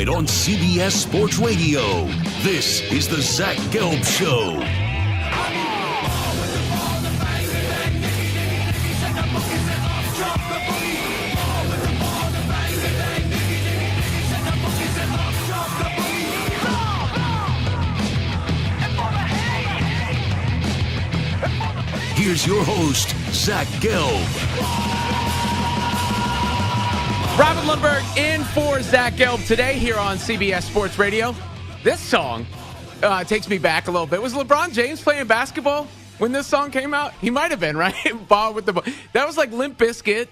tonight on CBS Sports Radio. This is the Zach Gelb Show. Here's your host, Zach Gelb. Robin Lundberg in for Zach Gelb today here on CBS Sports Radio. This song takes me back a little bit. Was LeBron James playing basketball when this song came out? He might have been, right? Ball with the ball. That was like Limp Bizkit,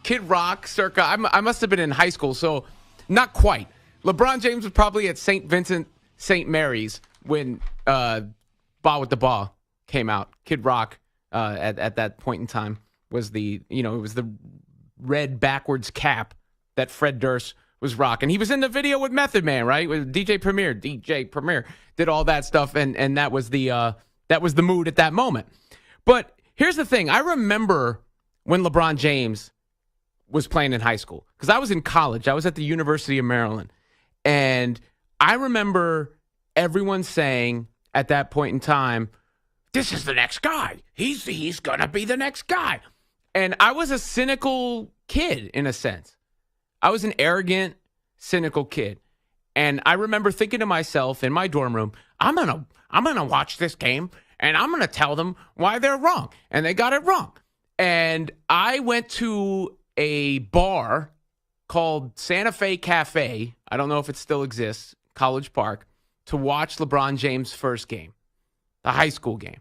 Kid Rock, circa. I must have been in high school, so not quite. LeBron James was probably at St. Vincent, St. Mary's when Ball with the Ball came out. Kid Rock at that point in time was it was the red backwards cap that Fred Durst was rocking. He was in the video with Method Man, right? With DJ Premier. DJ Premier did all that stuff, and that was the mood at that moment. But here's the thing. I remember when LeBron James was playing in high school, because I was in college. I was at the University of Maryland. And I remember everyone saying at that point in time, this is the next guy. He's going to be the next guy. And I was a cynical kid, in a sense. I was an arrogant, cynical kid. And I remember thinking to myself in my dorm room, I'm gonna watch this game, and I'm going to tell them why they're wrong. And they got it wrong. And I went to a bar called Santa Fe Cafe. I don't know if it still exists, College Park, to watch LeBron James' first game. The high school game.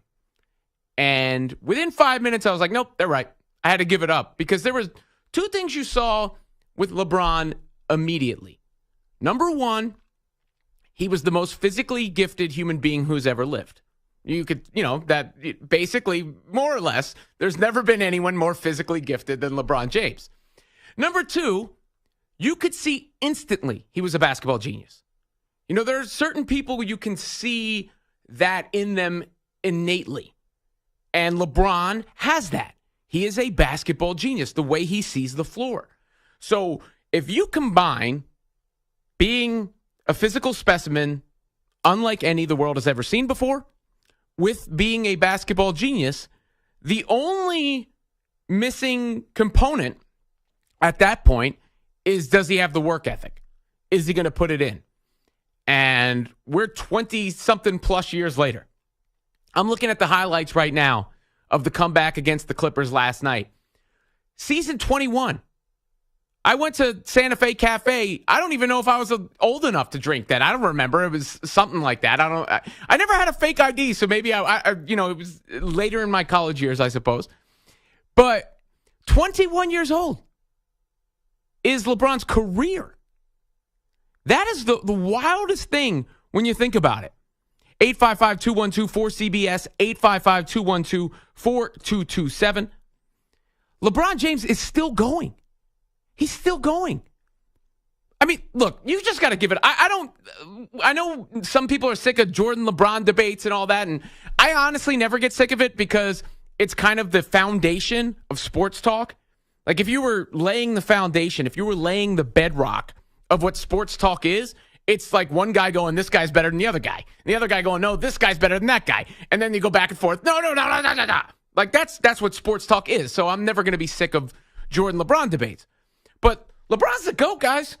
And within 5 minutes, I was like, nope, they're right. I had to give it up because there was two things you saw with LeBron immediately. Number one, he was the most physically gifted human being who's ever lived. You could, that basically, more or less, there's never been anyone more physically gifted than LeBron James. Number two, you could see instantly he was a basketball genius. There are certain people you can see that in them innately. And LeBron has that. He is a basketball genius, the way he sees the floor. So if you combine being a physical specimen unlike any the world has ever seen before with being a basketball genius, the only missing component at that point is, does he have the work ethic? Is he going to put it in? And we're 20-something plus years later. I'm looking at the highlights right now of the comeback against the Clippers last night. Season 21. I went to Santa Fe Cafe. I don't even know if I was old enough to drink that. I don't remember. It was something like that. I never had a fake ID, so maybe it was later in my college years, I suppose. But 21 years old is LeBron's career. That is the wildest thing when you think about it. 855-212-4CBS, 855-212-4227. LeBron James is still going. He's still going. I mean, look, you just got to give it. I know some people are sick of Jordan-LeBron debates and all that, and I honestly never get sick of it because it's kind of the foundation of sports talk. Like if you were laying the foundation, if you were laying the bedrock of what sports talk is, it's like one guy going, this guy's better than the other guy. And the other guy going, no, this guy's better than that guy. And then you go back and forth. No. Like that's what sports talk is. So I'm never going to be sick of Jordan-LeBron debates. But LeBron's the GOAT, guys.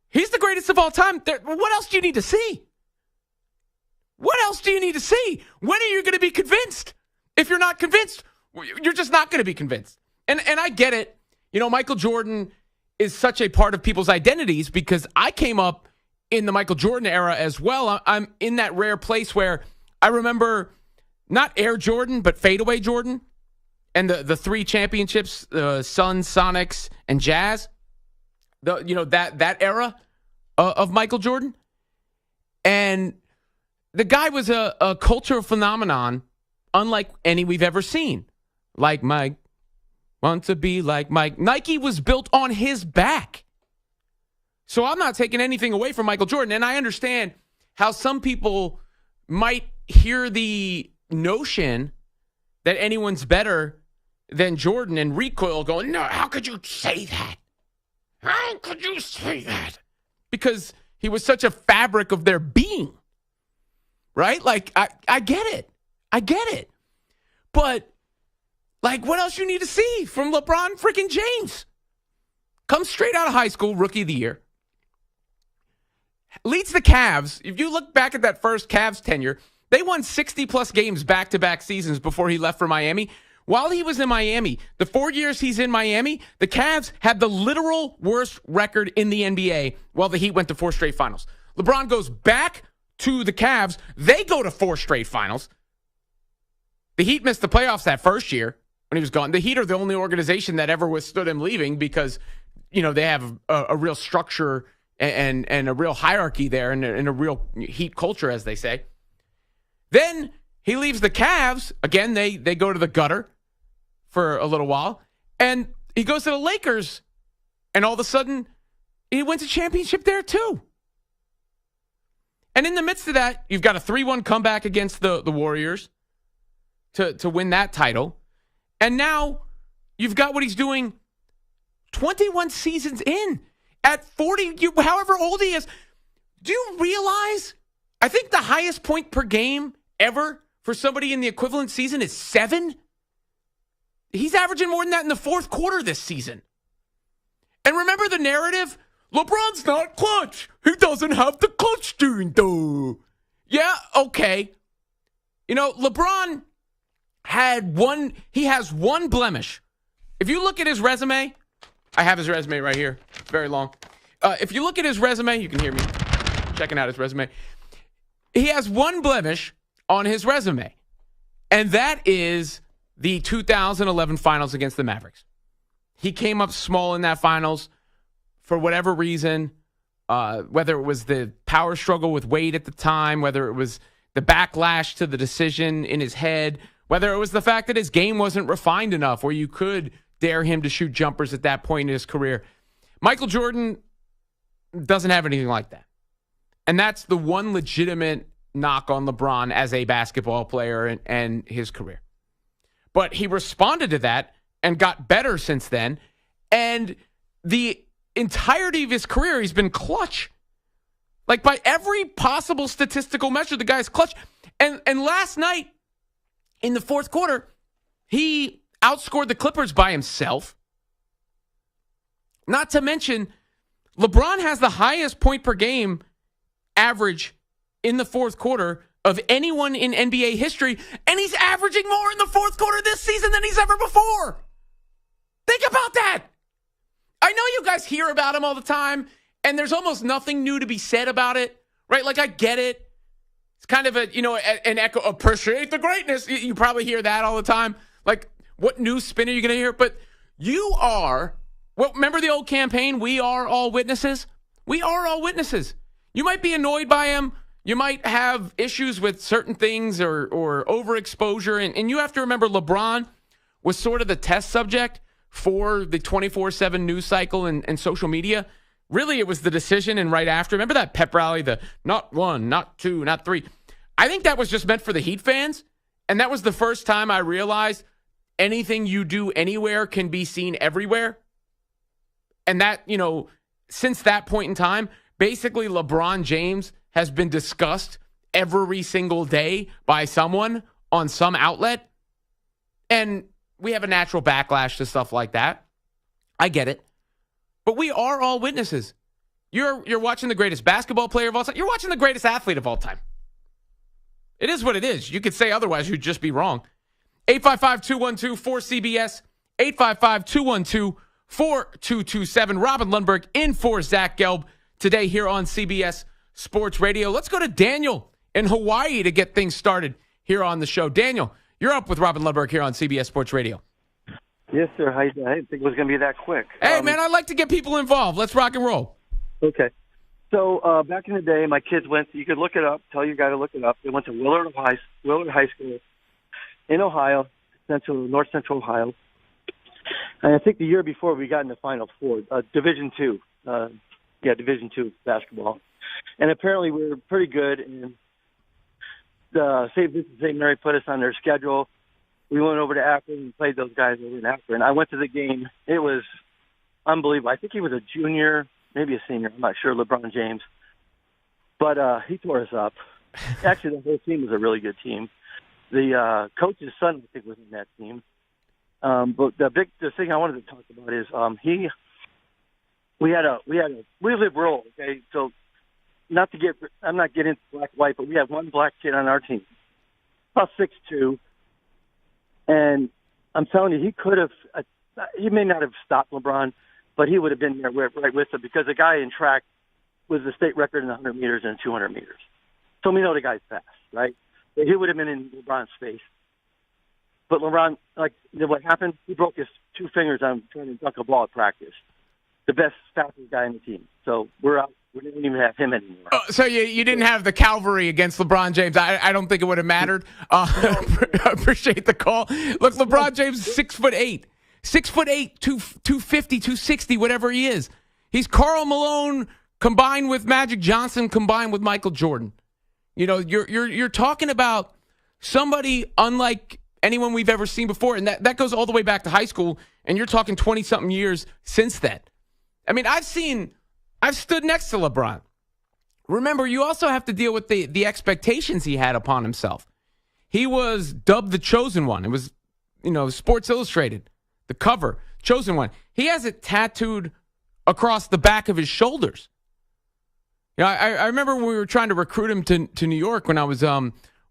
He's the greatest of all time. What else do you need to see? What else do you need to see? When are you going to be convinced? If you're not convinced, you're just not going to be convinced. And I get it. Michael Jordan is such a part of people's identities because I came up in the Michael Jordan era as well. I'm in that rare place where I remember not Air Jordan, but Fadeaway Jordan and the three championships, Suns, Sonics, and Jazz. That era of Michael Jordan. And the guy was a cultural phenomenon unlike any we've ever seen. Like Mike, want to be like Mike. Nike was built on his back. So I'm not taking anything away from Michael Jordan. And I understand how some people might hear the notion that anyone's better than Jordan and recoil going, no, how could you say that? How could you say that? because he was such a fabric of their being, right? Like, I get it. I get it. But, like, what else you need to see from LeBron freaking James? Comes straight out of high school, rookie of the year. Leads the Cavs. If you look back at that first Cavs tenure, they won 60-plus games back-to-back seasons before he left for Miami. While he was in Miami, the 4 years he's in Miami, the Cavs had the literal worst record in the NBA while the Heat went to 4 straight finals. LeBron goes back to the Cavs. They go to 4 straight finals. The Heat missed the playoffs that first year when he was gone. The Heat are the only organization that ever withstood him leaving because, you know, they have a real structure and a real hierarchy there and a real Heat culture, as they say. Then he leaves the Cavs. Again, they go to the gutter for a little while. And he goes to the Lakers. And all of a sudden, he wins a championship there too. And in the midst of that, you've got a 3-1 comeback against the Warriors to win that title. And now you've got what he's doing 21 seasons in. At 40, however old he is. Do you realize? I think the highest point per game ever for somebody in the equivalent season is 7. He's averaging more than that in the fourth quarter this season. And remember the narrative? LeBron's not clutch. He doesn't have the clutch gene, though. Yeah, okay. You know, LeBron has one blemish. If you look at his resume, I have his resume right here. It's very long. If you look at his resume, you can hear me checking out his resume. He has one blemish on his resume, and that is the 2011 finals against the Mavericks. He came up small in that finals for whatever reason, whether it was the power struggle with Wade at the time, whether it was the backlash to the decision in his head, whether it was the fact that his game wasn't refined enough where you could dare him to shoot jumpers at that point in his career. Michael Jordan doesn't have anything like that. And that's the one legitimate knock on LeBron as a basketball player and his career. But he responded to that and got better since then. And the entirety of his career, he's been clutch. Like, by every possible statistical measure, the guy's clutch. And last night, in the fourth quarter, he outscored the Clippers by himself. Not to mention, LeBron has the highest point per game average in the fourth quarter of anyone in NBA history, and he's averaging more in the fourth quarter this season than he's ever before. Think about that. I know you guys hear about him all the time, and there's almost nothing new to be said about it, right? Like, I get it. It's kind of an echo, appreciate the greatness. You probably hear that all the time. Like, what new spin are you going to hear? But you are, well, remember the old campaign, we are all witnesses? We are all witnesses. You might be annoyed by him. You might have issues with certain things or overexposure. And you have to remember LeBron was sort of the test subject for the 24/7 news cycle and social media. Really, it was the decision and right after. Remember that pep rally, the not 1, not 2, not 3. I think that was just meant for the Heat fans. And that was the first time I realized anything you do anywhere can be seen everywhere. And that, since that point in time, basically LeBron James has been discussed every single day by someone on some outlet. And we have a natural backlash to stuff like that. I get it. But we are all witnesses. You're watching the greatest basketball player of all time. You're watching the greatest athlete of all time. It is what it is. You could say otherwise, you'd just be wrong. 855-212-4CBS, 855-212-4227. Robin Lundberg in for Zach Gelb today here on CBS Sports Radio. Let's go to Daniel in Hawaii to get things started here on the show. Daniel, you're up with Robin Lundberg here on CBS Sports Radio. Yes, sir. I didn't think it was going to be that quick. Hey, man, I'd like to get people involved. Let's rock and roll. Okay. So back in the day, my kids went, you could look it up, tell your guy to look it up. They went to Willard High School in Ohio, North Central Ohio. And I think the year before we got in the Final Four, Division II. Division II basketball. And apparently we were pretty good. And St. Vincent St. Mary put us on their schedule. We went over to Akron and played those guys over in Akron. I went to the game. It was unbelievable. I think he was a junior, maybe a senior. I'm not sure. LeBron James, but he tore us up. Actually, the whole team was a really good team. The coach's son, I think, was in that team. But the thing I wanted to talk about is we live rural. Okay, so I'm not getting into black white, but we have one black kid on our team, about 6'2", and I'm telling you, he could have. He may not have stopped LeBron, but he would have been there right with him because the guy in track was the state record in 100 meters and 200 meters. So we know the guy's fast, right? He would have been in LeBron's face. But LeBron, what happened, he broke his 2 fingers on trying to dunk a ball at practice. The best, fastest guy on the team. So we're out. We didn't even have him anymore. So you didn't have the cavalry against LeBron James. I don't think it would have mattered. I appreciate the call. Look, LeBron James is 6'8". 6'8", 250, 260, whatever he is. He's Karl Malone combined with Magic Johnson combined with Michael Jordan. You know, you're talking about somebody unlike anyone we've ever seen before, and that goes all the way back to high school, and you're talking 20-something years since then. I mean, I've stood next to LeBron. Remember, you also have to deal with the expectations he had upon himself. He was dubbed the Chosen One. It was, Sports Illustrated, the cover, Chosen One. He has it tattooed across the back of his shoulders. I remember when we were trying to recruit him to New York when I was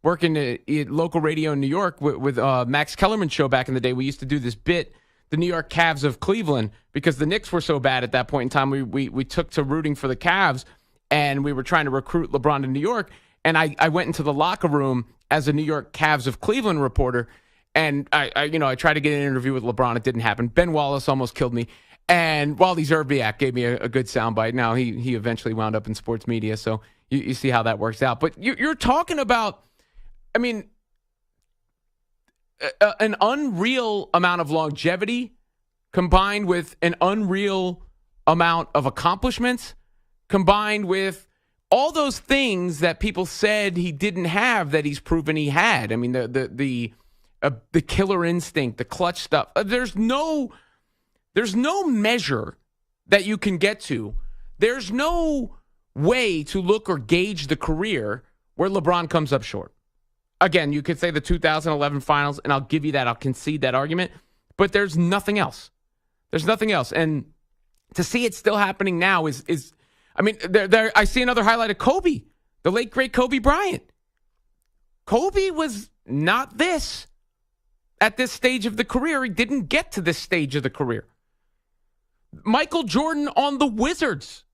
working at local radio in New York with Max Kellerman's show back in the day. We used to do this bit, the New York Cavs of Cleveland, because the Knicks were so bad at that point in time. We took to rooting for the Cavs, and we were trying to recruit LeBron to New York. And I went into the locker room as a New York Cavs of Cleveland reporter, and I tried to get an interview with LeBron. It didn't happen. Ben Wallace almost killed me. And Wally Zerbiak gave me a good soundbite. Now, he eventually wound up in sports media, so you see how that works out. But you're talking about, an unreal amount of longevity combined with an unreal amount of accomplishments combined with all those things that people said he didn't have that he's proven he had. I mean, the killer instinct, the clutch stuff. There's no measure that you can get to. There's no way to look or gauge the career where LeBron comes up short. Again, you could say the 2011 finals, and I'll give you that. I'll concede that argument. But there's nothing else. There's nothing else. And to see it still happening now is I see another highlight of Kobe, the late, great Kobe Bryant. Kobe was not this at this stage of the career. He didn't get to this stage of the career. Michael Jordan on the Wizards.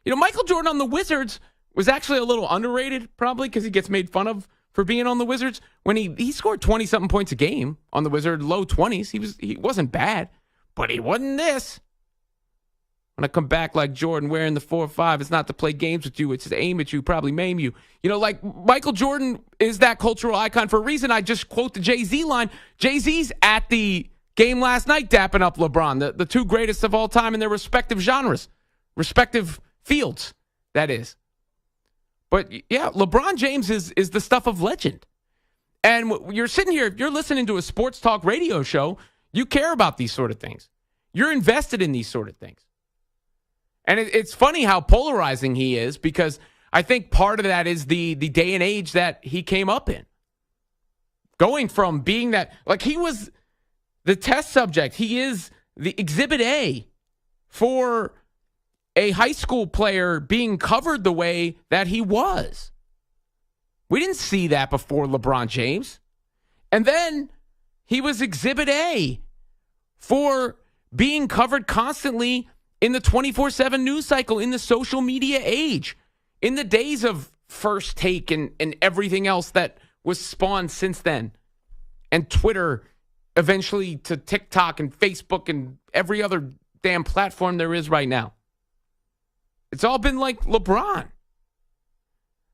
Michael Jordan on the Wizards was actually a little underrated, probably because he gets made fun of for being on the Wizards. When he scored 20-something points a game on the Wizards, low 20s. He wasn't bad, but he wasn't this. When I come back like Jordan wearing the 4-5, it's not to play games with you. It's to aim at you, probably maim you. Michael Jordan is that cultural icon for a reason. I just quote the Jay-Z line. Jay-Z's at the game last night dapping up LeBron, the two greatest of all time in their respective genres, respective fields, that is. But, yeah, LeBron James is the stuff of legend. And you're sitting here, if you're listening to a sports talk radio show, you care about these sort of things. You're invested in these sort of things. And it's funny how polarizing he is, because I think part of that is the day and age that he came up in. Going from being that, he was the test subject. He is the exhibit A for a high school player being covered the way that he was. We didn't see that before LeBron James. And then he was exhibit A for being covered constantly in the 24/7 news cycle, in the social media age, in the days of First Take and everything else that was spawned since then. And Twitter, eventually to TikTok and Facebook and every other damn platform there is right now. It's all been like LeBron.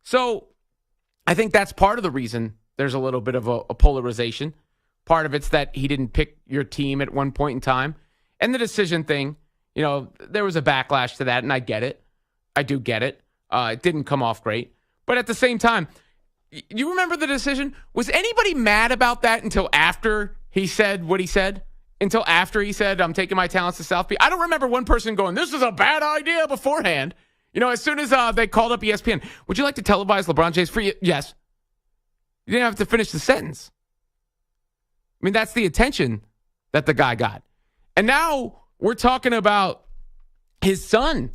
So I think that's part of the reason there's a little bit of a polarization. Part of it's that he didn't pick your team at one point in time. And the decision thing, there was a backlash to that, and I get it. I do get it. It didn't come off great. But at the same time, you remember the decision? Was anybody mad about that until after he said what he said? until after he said, I'm taking my talents to South Beach. I don't remember one person going, this is a bad idea beforehand. As soon as they called up ESPN, would you like to televise LeBron James for you? Yes. You didn't have to finish the sentence. I mean, that's the attention that the guy got. And now we're talking about his son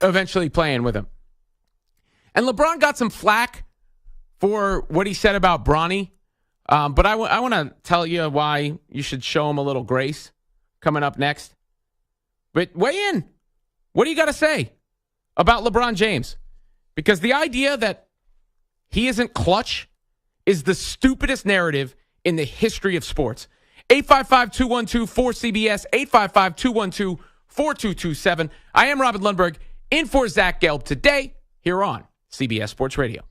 eventually playing with him. And LeBron got some flack for what he said about Bronny. But I want to tell you why you should show him a little grace coming up next. But weigh in. What do you got to say about LeBron James? Because the idea that he isn't clutch is the stupidest narrative in the history of sports. 855-212-4CBS, 855-212-4227. I am Robin Lundberg, in for Zach Gelb today here on CBS Sports Radio.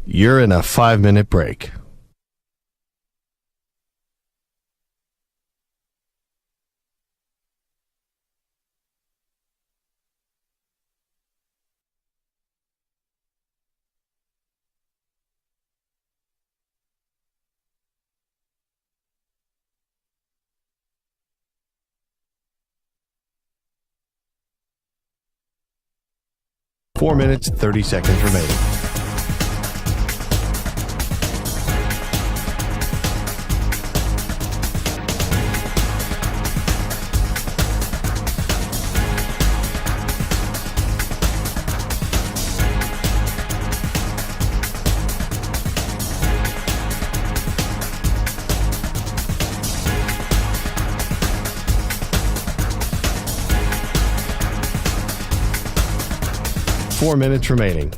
You're in a 5-minute break. Four minutes, 30 seconds remaining. Four minutes remaining.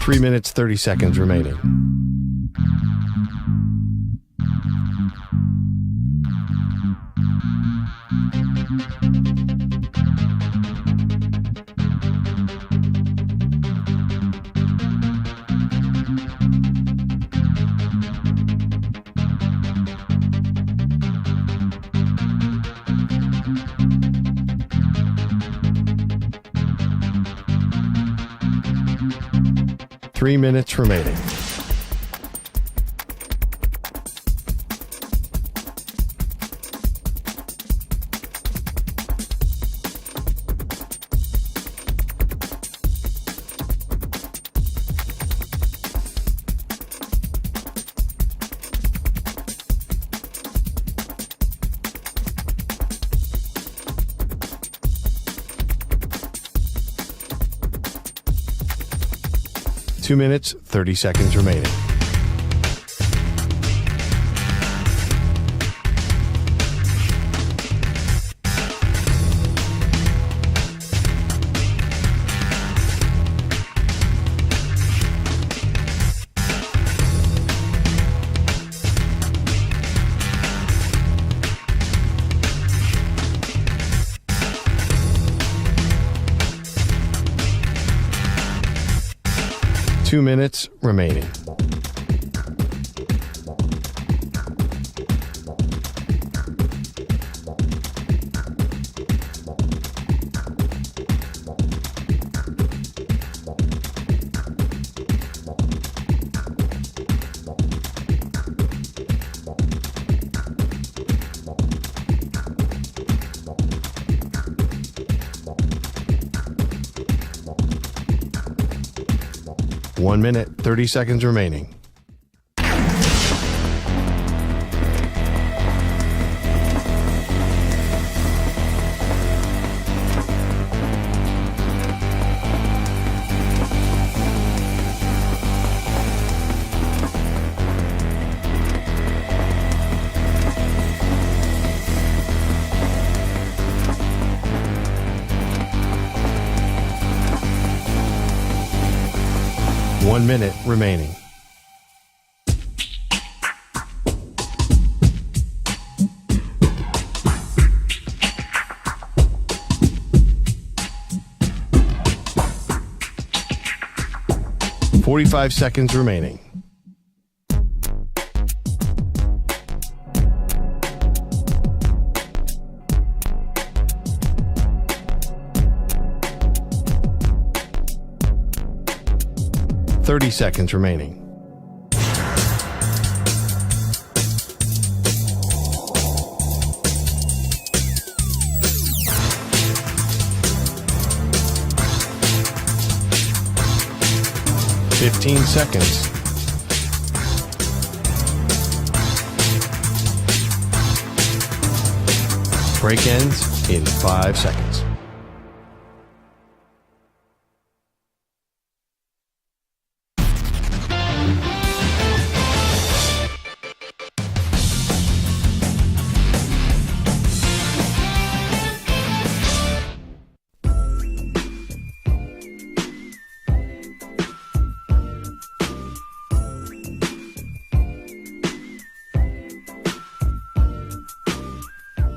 Three minutes, 30 seconds remaining. Three minutes remaining. Two minutes, 30 seconds remaining. Two minutes remaining. One minute, 30 seconds remaining. One minute remaining. 45 seconds remaining. Seconds remaining. 15 seconds. Break ends in 5 seconds.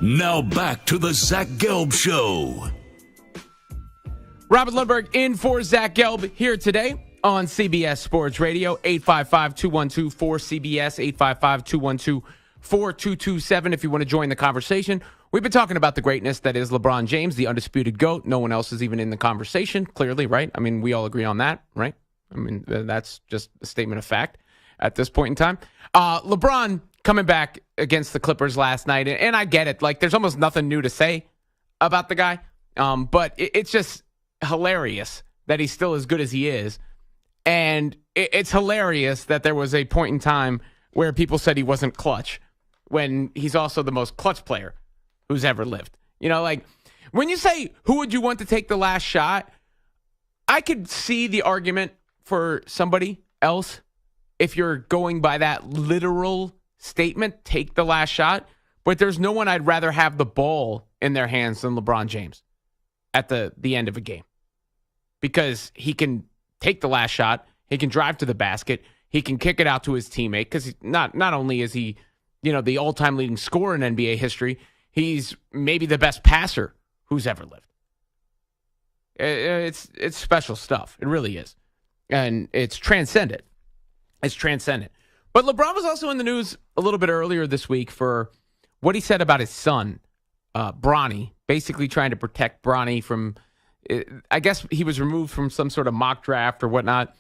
Now back to the Zach Gelb Show. Robert Lundberg in for Zach Gelb here today on CBS Sports Radio, 855-212-4CBS, 855-212-4227 if you want to join the conversation. We've been talking about the greatness that is LeBron James, the undisputed GOAT. No one else is even in the conversation, clearly, right? I mean, we all agree on that, right? I mean, that's just a statement of fact at this point in time. LeBron coming back against the Clippers last night, and I get it. Like, there's almost nothing new to say about the guy, but it's just hilarious that he's still as good as he is. And it's hilarious that there was a point in time where people said he wasn't clutch when he's also the most clutch player who's ever lived. You know, like, when you say, who would you want to take the last shot? I could see the argument for somebody else if you're going by that literal statement, take the last shot. But there's no one I'd rather have the ball in their hands than LeBron James at the end of a game. Because he can take the last shot, he can drive to the basket, he can kick it out to his teammate, because not only is he, the all-time leading scorer in NBA history, he's maybe the best passer who's ever lived. It's special stuff. It really is. And it's transcendent. It's transcendent. But LeBron was also in the news a little bit earlier this week for what he said about his son, Bronny, basically trying to protect Bronny from, I guess he was removed from some sort of mock draft or whatnot.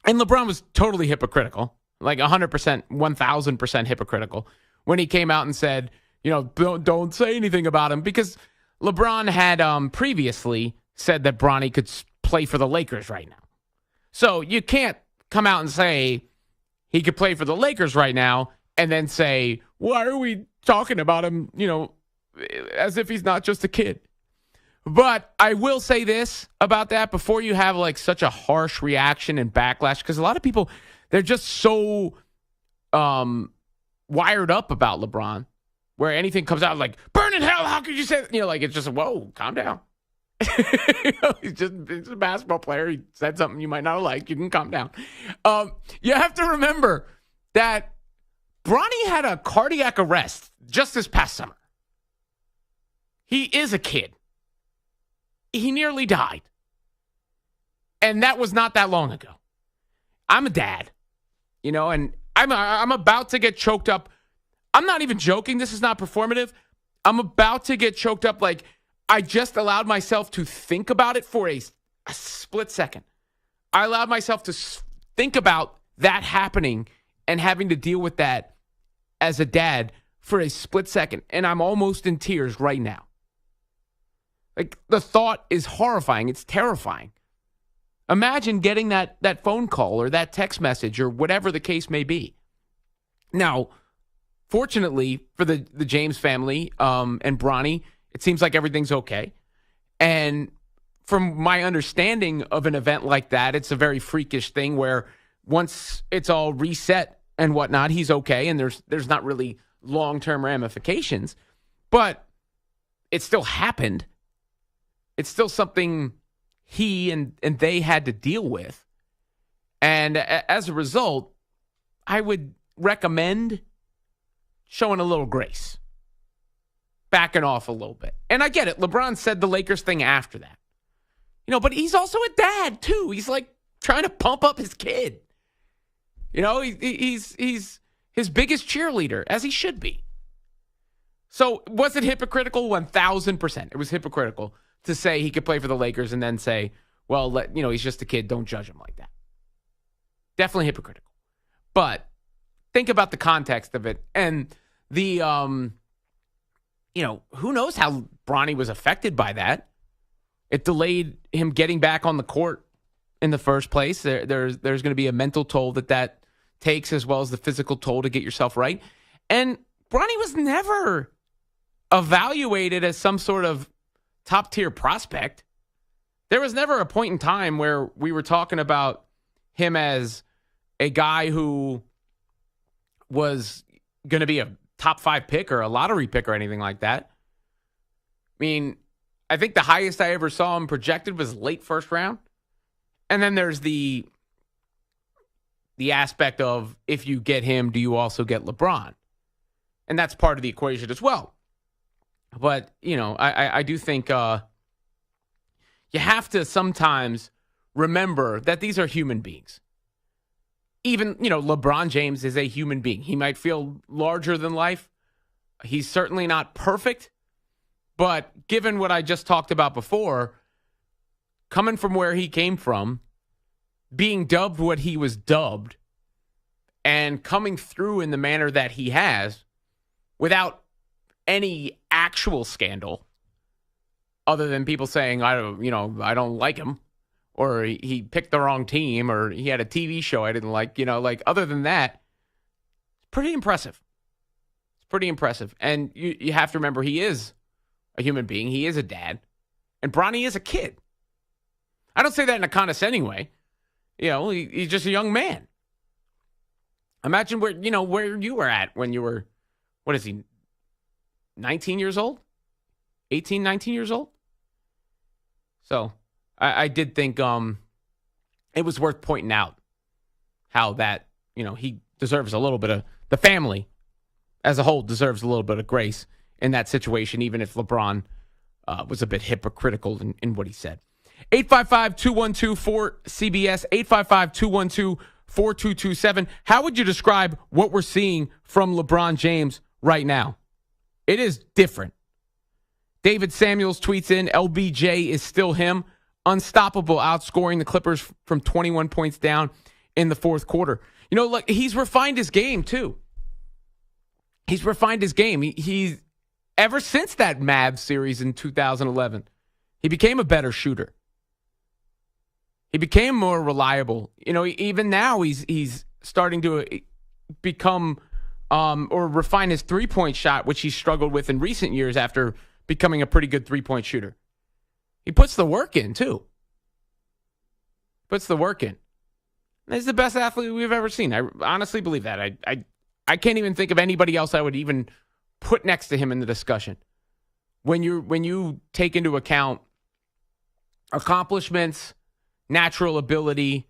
And LeBron was totally hypocritical, like 100%, 1,000% hypocritical when he came out and said, don't say anything about him, because LeBron had previously said that Bronny could play for the Lakers right now. So you can't come out and say he could play for the Lakers right now and then say, why are we talking about him, as if he's not just a kid. But I will say this about that before you have like such a harsh reaction and backlash, because a lot of people, they're just so wired up about LeBron, where anything comes out like, burn in hell, how could you say that? It's just, whoa, calm down. He's a basketball player. He said something you might not have liked. You can calm down. You have to remember that Bronny had a cardiac arrest just this past summer. He is a kid. He nearly died. And that was not that long ago. I'm a dad, and I'm about to get choked up. I'm not even joking. This is not performative. I'm about to get choked up. Like, I just allowed myself to think about it for a split second. I allowed myself to think about that happening and having to deal with that as a dad for a split second. And I'm almost in tears right now. Like, the thought is horrifying. It's terrifying. Imagine getting that phone call or that text message or whatever the case may be. Now, fortunately for the James family and Bronny, it seems like everything's okay. And from my understanding of an event like that, it's a very freakish thing where once it's all reset and whatnot, he's okay, and there's not really long-term ramifications. But it still happened. It's still something he and they had to deal with. And as a result, I would recommend showing a little grace. Backing off a little bit. And I get it. LeBron said the Lakers thing after that. But he's also a dad, too. He's like trying to pump up his kid. You know, he's his biggest cheerleader, as he should be. So was it hypocritical? 1,000%. It was hypocritical to say he could play for the Lakers and then say, well, he's just a kid. Don't judge him like that. Definitely hypocritical. But think about the context of it. And the, who knows how Bronny was affected by that. It delayed him getting back on the court in the first place. There's going to be a mental toll that takes, as well as the physical toll to get yourself right. And Bronny was never evaluated as some sort of top-tier prospect. There was never a point in time where we were talking about him as a guy who was going to be a top 5 pick or a lottery pick or anything like that. I mean, I think the highest I ever saw him projected was late first round. And then there's the aspect of, if you get him, do you also get LeBron? And that's part of the equation as well. But, I do think you have to sometimes remember that these are human beings. Even, LeBron James is a human being. He might feel larger than life. He's certainly not perfect. But given what I just talked about before, coming from where he came from, being dubbed what he was dubbed, and coming through in the manner that he has without any actual scandal, other than people saying, I don't like him, or he picked the wrong team, or he had a TV show I didn't like, other than that, it's pretty impressive. It's pretty impressive. And you have to remember, he is a human being. He is a dad. And Bronny is a kid. I don't say that in a condescending way. He's just a young man. Imagine where you were at when you were, 19 years old? 18, 19 years old? So I did think it was worth pointing out how that, he deserves a little bit of, the family as a whole deserves a little bit of grace in that situation, even if LeBron was a bit hypocritical in what he said. 855-212-4CBS, 855-212-4227. How would you describe what we're seeing from LeBron James right now? It is different. David Samuels tweets in, LBJ is still him. Unstoppable, outscoring the Clippers from 21 points down in the fourth quarter. Look, he's refined his game, too. He's refined his game. He's ever since that Mavs series in 2011, he became a better shooter. He became more reliable. Even now he's starting to become or refine his three-point shot, which he struggled with in recent years after becoming a pretty good three-point shooter. He puts the work in, too. Puts the work in. He's the best athlete we've ever seen. I honestly believe that. I can't even think of anybody else I would even put next to him in the discussion. When you take into account accomplishments, natural ability,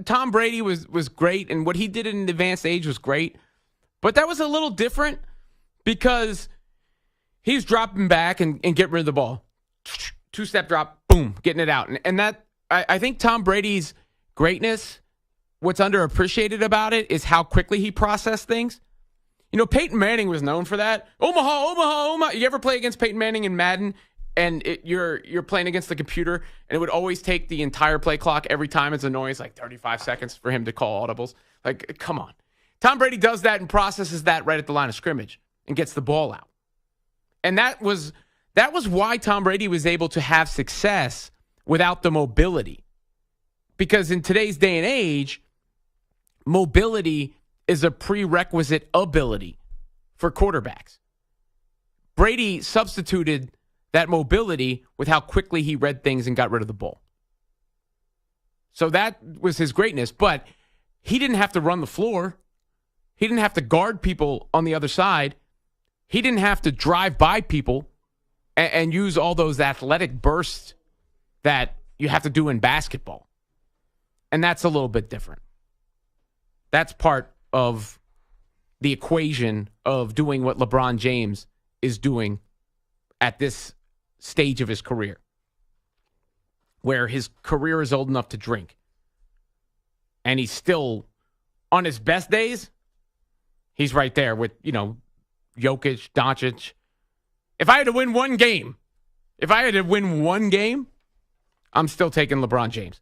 Tom Brady was great, and what he did at an advanced age was great. But that was a little different because he's dropping back and getting rid of the ball. Two-step drop, boom, getting it out. And that, I think Tom Brady's greatness, what's underappreciated about it is how quickly he processed things. Peyton Manning was known for that. Omaha. You ever play against Peyton Manning in Madden? And you're playing against the computer, and it would always take the entire play clock every time. It's annoying. It's like 35 seconds for him to call audibles. Like, come on. Tom Brady does that and processes that right at the line of scrimmage and gets the ball out. And that was why Tom Brady was able to have success without the mobility. Because in today's day and age, mobility is a prerequisite ability for quarterbacks. Brady substituted that mobility with how quickly he read things and got rid of the ball. So that was his greatness, but he didn't have to run the floor. He didn't have to guard people on the other side. He didn't have to drive by people and use all those athletic bursts that you have to do in basketball. And that's a little bit different. That's part of the equation of doing what LeBron James is doing at this stage of his career. where his career is old enough to drink. And he's still, on his best days, he's right there with, Jokic, Doncic. If I had to win one game, I'm still taking LeBron James.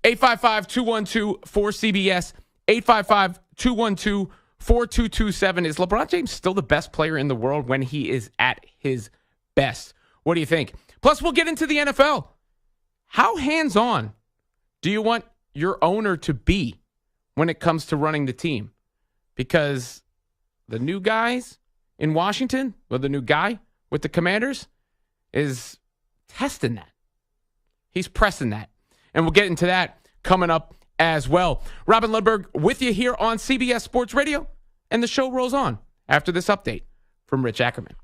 855-212-4CBS, 855-212-4227. Is LeBron James still the best player in the world when he is at his best? What do you think? Plus, we'll get into the NFL. How hands-on do you want your owner to be when it comes to running the team? Because the new guys in Washington, or the new guy with the Commanders, is testing that. He's pressing that. And we'll get into that coming up as well. Robin Lundberg with you here on CBS Sports Radio. And the show rolls on after this update from Rich Ackerman.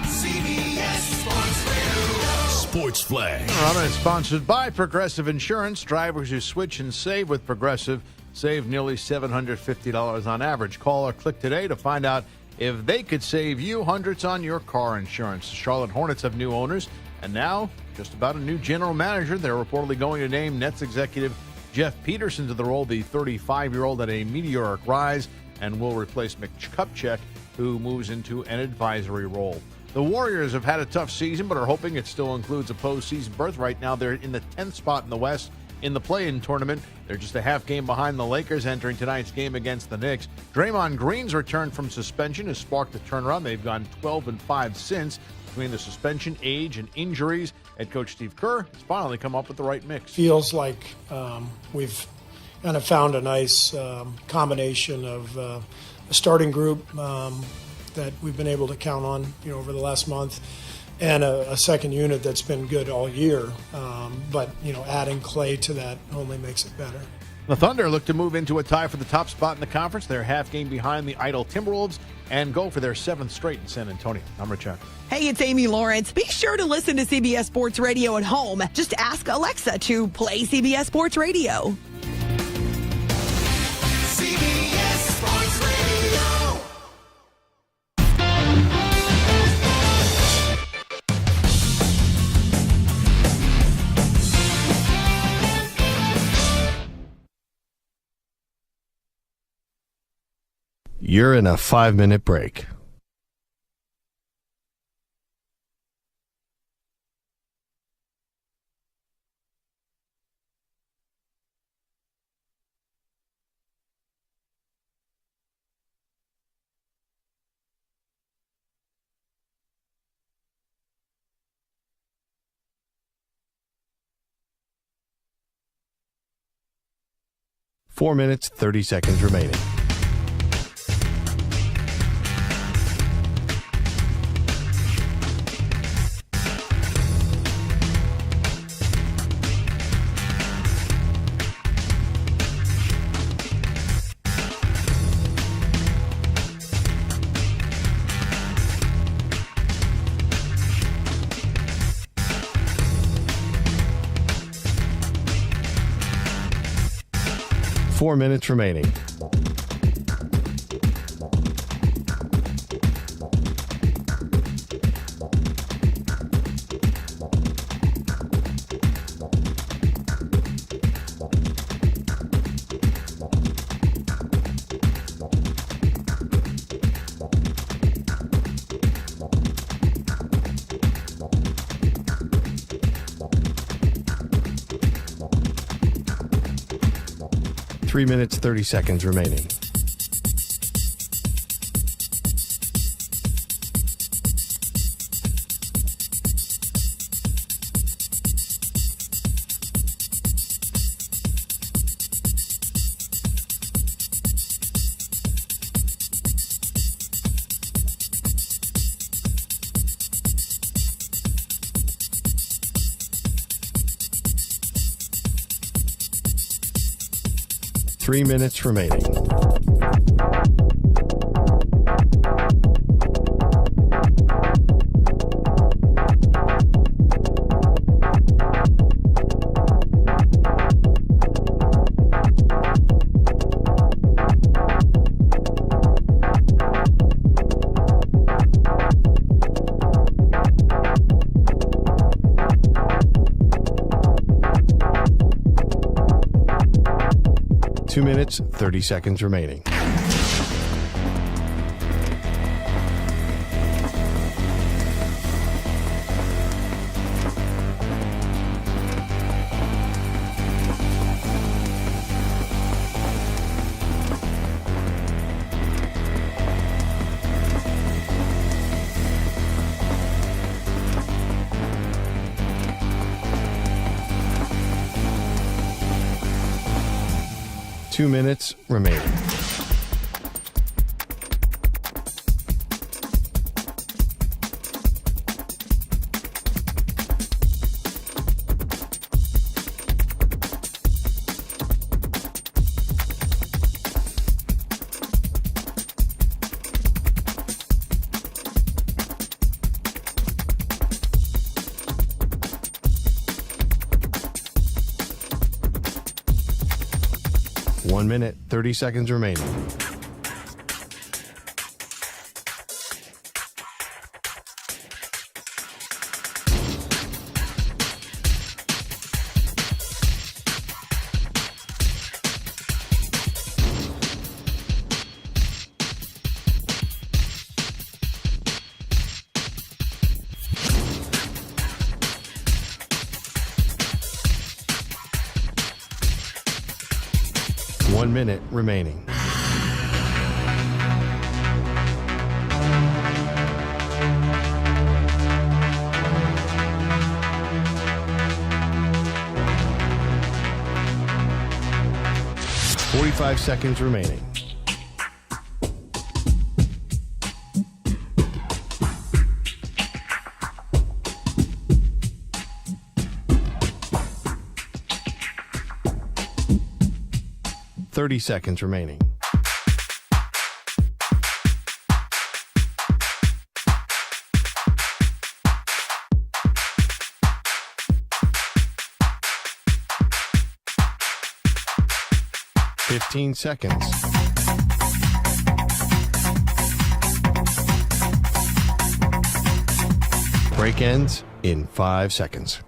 CBS Sports Radio. Sports Flag. Robin is sponsored by Progressive Insurance. Drivers who switch and save with Progressive save nearly $750 on average. Call or click today to find out if they could save you hundreds on your car insurance. The Charlotte Hornets have new owners, and now just about a new general manager. They're reportedly going to name Nets executive Jeff Peterson to the role. The 35-year-old had a meteoric rise and will replace Mitch Kupchak, who moves into an advisory role. The Warriors have had a tough season, but are hoping it still includes a postseason berth. Right now, they're in the 10th spot in the West in the play-in tournament. They're just a half game behind the Lakers entering tonight's game against the Knicks. Draymond Green's return from suspension has sparked a turnaround. They've gone 12-5 since. Between the suspension, age, and injuries, head coach Steve Kerr has finally come up with the right mix. Feels like we've kind of found a nice combination of a starting group that we've been able to count on, over the last month, and a second unit that's been good all year. But adding Clay to that only makes it better. The Thunder look to move into a tie for the top spot in the conference. They're half game behind the idle Timberwolves and go for their 7th straight in San Antonio. I'm Rich Ackerman. Hey, it's Amy Lawrence. Be sure to listen to CBS Sports Radio at home. Just ask Alexa to play CBS Sports Radio. CBS Sports Radio. You're in a 5-minute break. Four minutes, 30 seconds remaining. Four minutes remaining. Three minutes, 30 seconds remaining. Three minutes remaining. 2 minutes, 30 seconds remaining. Two minutes remaining. One minute, 30 seconds remaining. One minute remaining. Forty-five seconds remaining. Thirty seconds remaining. Fifteen seconds. Break ends in 5 seconds.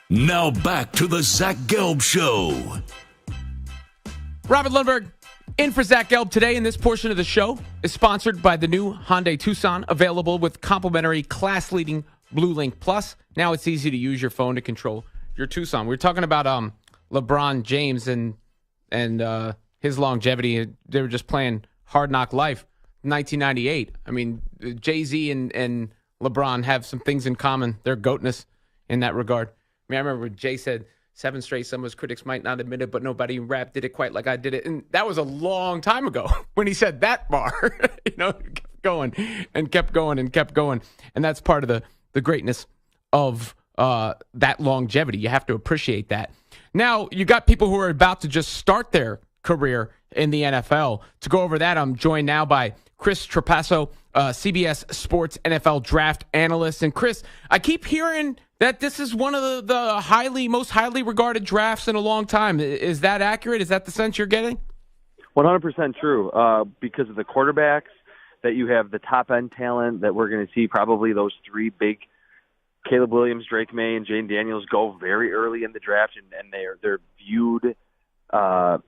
Now back to the Zach Gelb Show. Robert Lundberg in for Zach Gelb today, and this portion of the show is sponsored by the new Hyundai Tucson, available with complimentary class-leading Blue Link Plus. Now it's easy to use your phone to control your Tucson. We were talking about LeBron James and his longevity. They were just playing Hard Knock Life, 1998. I mean, Jay-Z and LeBron have some things in common. They're goatness in that regard. I mean, I remember Jay said, 7 straight summers, critics might not admit it, but nobody in rap did it quite like I did it. And that was a long time ago when he said that bar. Kept going and kept going and kept going. And that's part of the greatness of that longevity. You have to appreciate that. Now, you got people who are about to just start their career in the NFL. To go over that, I'm joined now by Chris Trapasso, CBS Sports NFL draft analyst. And Chris, I keep hearing that this is one of the most highly regarded drafts in a long time. Is that accurate? Is that the sense you're getting? 100% true. Because of the quarterbacks, that you have the top-end talent that we're going to see probably those three big, Caleb Williams, Drake May, and Jane Daniels go very early in the draft, and they're viewed as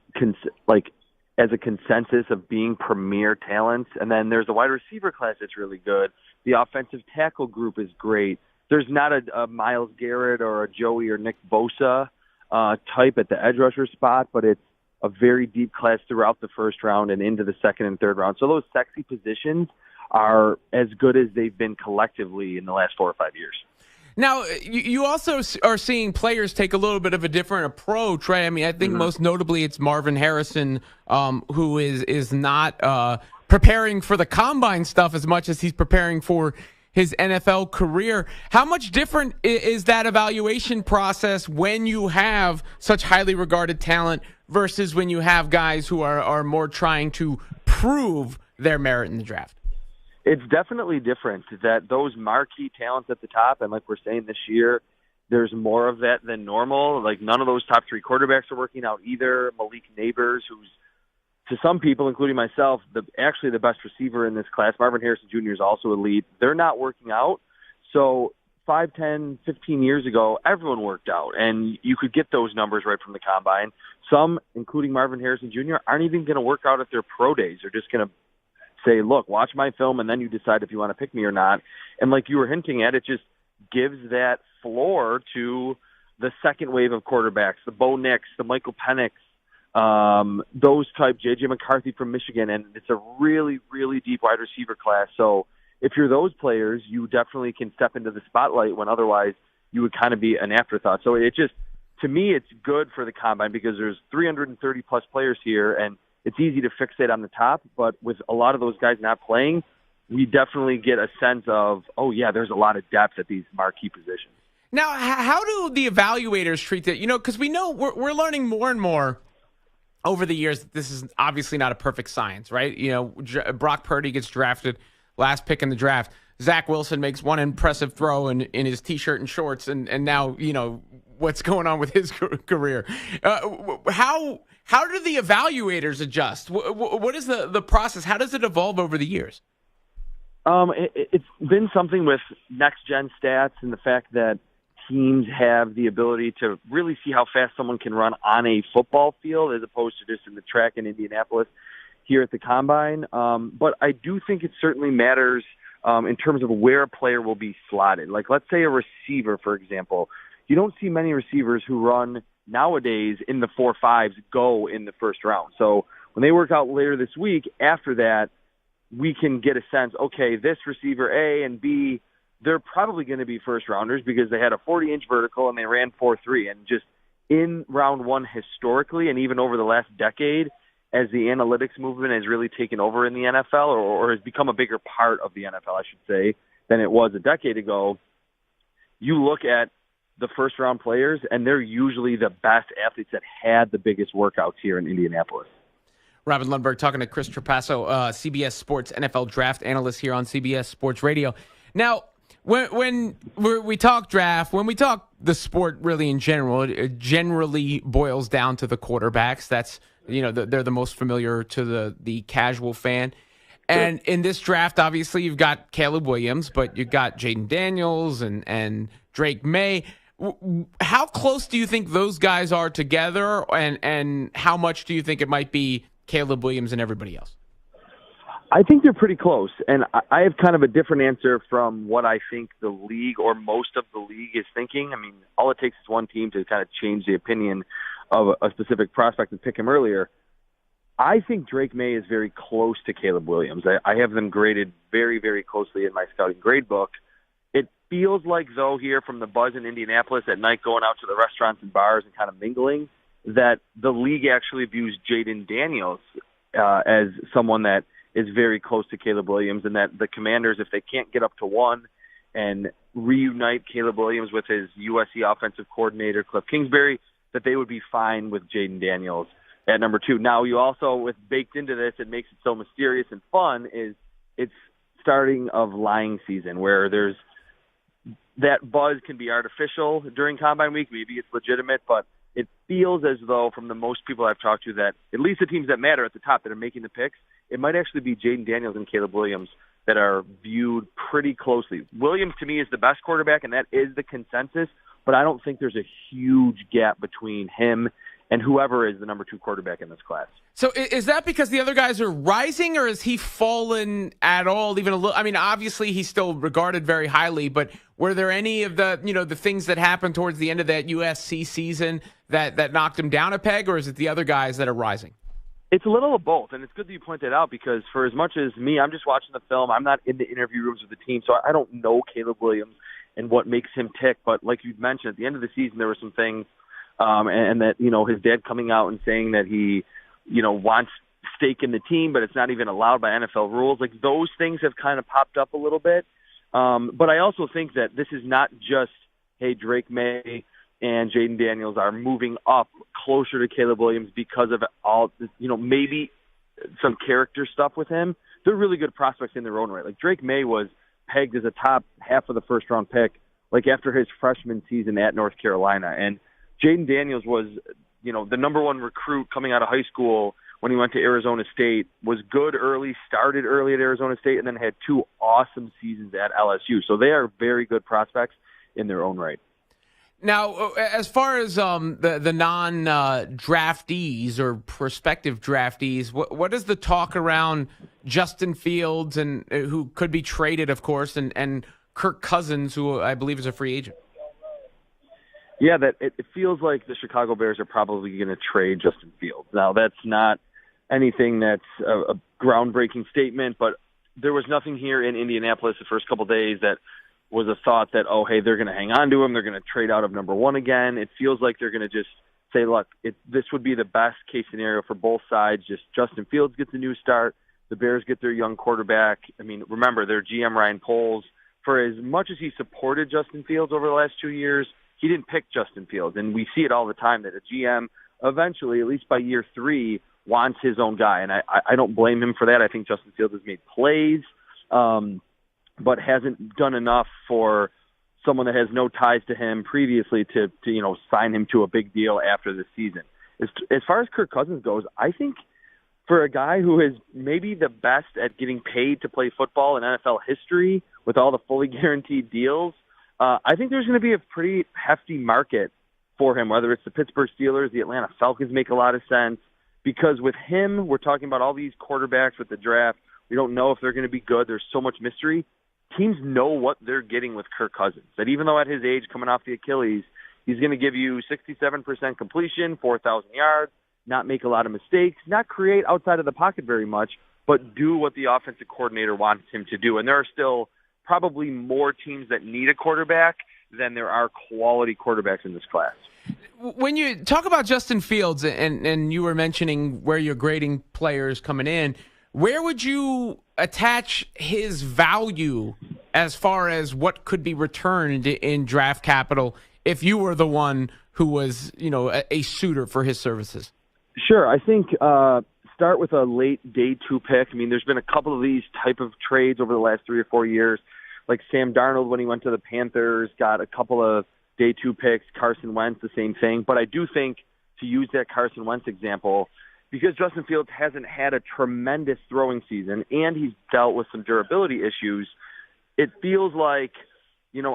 a consensus of being premier talents. And then there's the wide receiver class that's really good. The offensive tackle group is great. There's not a Myles Garrett or a Joey or Nick Bosa type at the edge rusher spot, but it's a very deep class throughout the first round and into the second and third round. So those sexy positions are as good as they've been collectively in the last 4 or 5 years. Now, you also are seeing players take a little bit of a different approach, right? I mean, I think most notably it's Marvin Harrison, who is not preparing for the combine stuff as much as he's preparing for his NFL career. How much different is that evaluation process when you have such highly regarded talent versus when you have guys who are more trying to prove their merit in the draft? It's definitely different that those marquee talents at the top, and like we're saying this year, there's more of that than normal. Like none of those top three quarterbacks are working out either. Malik Neighbors, who's to some people, including myself, actually the best receiver in this class. Marvin Harrison Jr. is also elite. They're not working out. So 5, 10, 15 years ago, everyone worked out, and you could get those numbers right from the combine. Some, including Marvin Harrison Jr., aren't even going to work out at their pro days. They're just going to say, look, watch my film, and then you decide if you want to pick me or not. And like you were hinting at, it just gives that floor to the second wave of quarterbacks, the Bo Nix, the Michael Penix, those type, J.J. McCarthy from Michigan, and it's a really, really deep wide receiver class. So if you're those players, you definitely can step into the spotlight when otherwise you would kind of be an afterthought. So it just, to me, it's good for the combine because there's 330-plus players here, and it's easy to fixate on the top. But with a lot of those guys not playing, we definitely get a sense of, oh, yeah, there's a lot of depth at these marquee positions. Now, how do the evaluators treat it? Because we know we're learning more and more over the years that this is obviously not a perfect science, right? Brock Purdy gets drafted, last pick in the draft. Zach Wilson makes one impressive throw in his T-shirt and shorts, and now, what's going on with his career. How do the evaluators adjust? What is the process? How does it evolve over the years? It's been something with next-gen stats and the fact that teams have the ability to really see how fast someone can run on a football field as opposed to just in the track in Indianapolis here at the Combine. But I do think it certainly matters in terms of where a player will be slotted. Like, let's say a receiver, for example. You don't see many receivers who run nowadays in the 4.5s go in the first round. So when they work out later this week, after that, we can get a sense, okay, this receiver A and B, they're probably going to be first rounders because they had a 40-inch vertical and they ran 4.3. And just in round one historically, and even over the last decade, as the analytics movement has really taken over in the NFL or has become a bigger part of the NFL, I should say, than it was a decade ago, you look at the first-round players, and they're usually the best athletes that had the biggest workouts here in Indianapolis. Robin Lundberg talking to Chris Trapasso, CBS Sports NFL draft analyst here on CBS Sports Radio. Now, when we talk draft, when we talk the sport really in general, it generally boils down to the quarterbacks. That's, they're the most familiar to the casual fan. And in this draft, obviously, you've got Caleb Williams, but you've got Jaden Daniels and Drake May. How close do you think those guys are together, and how much do you think it might be Caleb Williams and everybody else? I think they're pretty close, and I have kind of a different answer from what I think the league or most of the league is thinking. I mean, all it takes is one team to kind of change the opinion of a specific prospect and pick him earlier. I think Drake May is very close to Caleb Williams. I have them graded very, very closely in my scouting grade book. It feels like, though, here from the buzz in Indianapolis at night going out to the restaurants and bars and kind of mingling, that the league actually views Jaden Daniels as someone that is very close to Caleb Williams, and that the Commanders, if they can't get up to one and reunite Caleb Williams with his USC offensive coordinator, Cliff Kingsbury, that they would be fine with Jaden Daniels at number 2. Now, you also, with baked into this, it makes it so mysterious and fun, is it's starting of lying season where there's that buzz can be artificial during Combine Week. Maybe it's legitimate, but it feels as though from the most people I've talked to that at least the teams that matter at the top that are making the picks, it might actually be Jaden Daniels and Caleb Williams that are viewed pretty closely. Williams, to me, is the best quarterback, and that is the consensus, but I don't think there's a huge gap between him and whoever is the number 2 quarterback in this class. So is that because the other guys are rising, or has he fallen at all, even a little? I mean, obviously he's still regarded very highly, but were there any of the, the things that happened towards the end of that USC season that knocked him down a peg, or is it the other guys that are rising? It's a little of both, and it's good that you point that out because for as much as me, I'm just watching the film. I'm not in the interview rooms with the team, so I don't know Caleb Williams and what makes him tick. But like you mentioned, at the end of the season, there were some things, and that, his dad coming out and saying that he, wants stake in the team, but it's not even allowed by NFL rules. Like, those things have kind of popped up a little bit. But I also think that this is not just, hey, Drake May and Jaden Daniels are moving up closer to Caleb Williams because of all, maybe some character stuff with him. they're really good prospects in their own right. Like Drake May was pegged as a top half of the first-round pick, like after his freshman season at North Carolina. And Jaden Daniels was, the number one recruit coming out of high school when he went to Arizona State, was good early, started early at Arizona State, and then had 2 awesome seasons at LSU. So they are very good prospects in their own right. Now, as far as the non-draftees or prospective draftees, what is the talk around Justin Fields, and who could be traded, of course, and Kirk Cousins, who I believe is a free agent? Yeah, that it feels like the Chicago Bears are probably going to trade Justin Fields. Now, that's not anything that's a groundbreaking statement, but there was nothing here in Indianapolis the first couple of days that was a thought that, oh, hey, they're going to hang on to him, they're going to trade out of number 1 again. It feels like they're going to just say, look, this would be the best case scenario for both sides. Just Justin Fields gets a new start, the Bears get their young quarterback. I mean, remember, their GM Ryan Poles, for as much as he supported Justin Fields over the last 2 years, he didn't pick Justin Fields. And we see it all the time that a GM eventually, at least by year 3, wants his own guy. And I don't blame him for that. I think Justin Fields has made plays, but hasn't done enough for someone that has no ties to him previously to sign him to a big deal after the season. As far as Kirk Cousins goes, I think for a guy who is maybe the best at getting paid to play football in NFL history with all the fully guaranteed deals, I think there's going to be a pretty hefty market for him, whether it's the Pittsburgh Steelers, the Atlanta Falcons make a lot of sense, because with him, we're talking about all these quarterbacks with the draft. We don't know if they're going to be good. There's so much mystery. Teams know what they're getting with Kirk Cousins, that even though at his age, coming off the Achilles, he's going to give you 67% completion, 4,000 yards, not make a lot of mistakes, not create outside of the pocket very much, but do what the offensive coordinator wants him to do. And there are still probably more teams that need a quarterback than there are quality quarterbacks in this class. When you talk about Justin Fields, and you were mentioning where you're grading players coming in, where would you attach his value as far as what could be returned in draft capital if you were the one who was, a suitor for his services? Sure. I think start with a late day 2 pick. I mean, there's been a couple of these type of trades over the last 3 or 4 years. Like Sam Darnold, when he went to the Panthers, got a couple of day 2 picks. Carson Wentz, the same thing. But I do think, to use that Carson Wentz example, because Justin Fields hasn't had a tremendous throwing season and he's dealt with some durability issues, it feels like,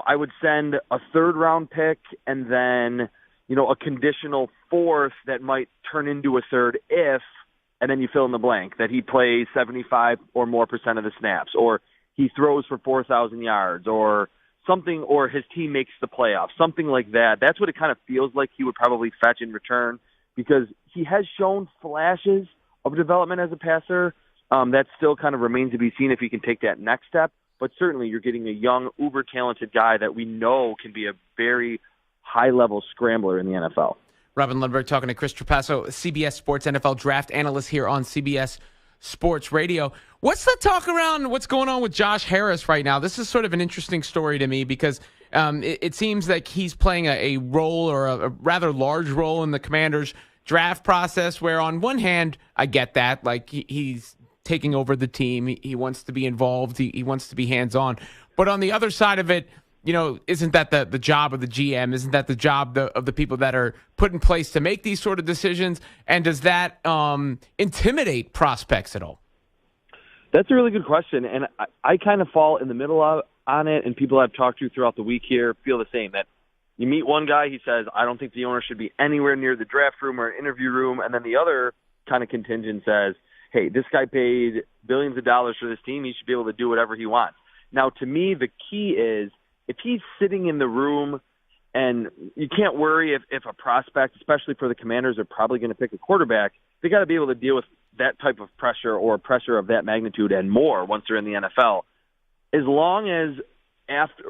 I would send a 3rd-round pick and then, a conditional 4th that might turn into a 3rd if, and then you fill in the blank, that he plays 75 or more % of the snaps, or he throws for 4,000 yards, or something, or his team makes the playoffs, something like that. That's what it kind of feels like he would probably fetch in return, because he has shown flashes of development as a passer. That still kind of remains to be seen if he can take that next step. But certainly you're getting a young, uber-talented guy that we know can be a very high-level scrambler in the NFL. Robin Lundberg talking to Chris Trapasso, CBS Sports NFL Draft Analyst here on CBS Sports Radio. What's the talk around what's going on with Josh Harris right now? This is sort of an interesting story to me because it seems like he's playing a role, or a rather large role in the Commanders' draft process, where on one hand, I get that. Like, he's taking over the team. He wants to be involved. He wants to be hands-on. But on the other side of it, isn't that the job of the GM? Isn't that the job of the people that are put in place to make these sort of decisions? And does that intimidate prospects at all? That's a really good question, and I kind of fall in the middle on it, and people I've talked to throughout the week here feel the same, that you meet one guy, he says, I don't think the owner should be anywhere near the draft room or interview room, and then the other kind of contingent says, hey, this guy paid billions of dollars for this team, he should be able to do whatever he wants. Now, to me, the key is, if he's sitting in the room, and you can't worry if a prospect, especially for the Commanders, are probably going to pick a quarterback, they got to be able to deal with that type of pressure, or pressure of that magnitude and more once they're in the NFL. As long as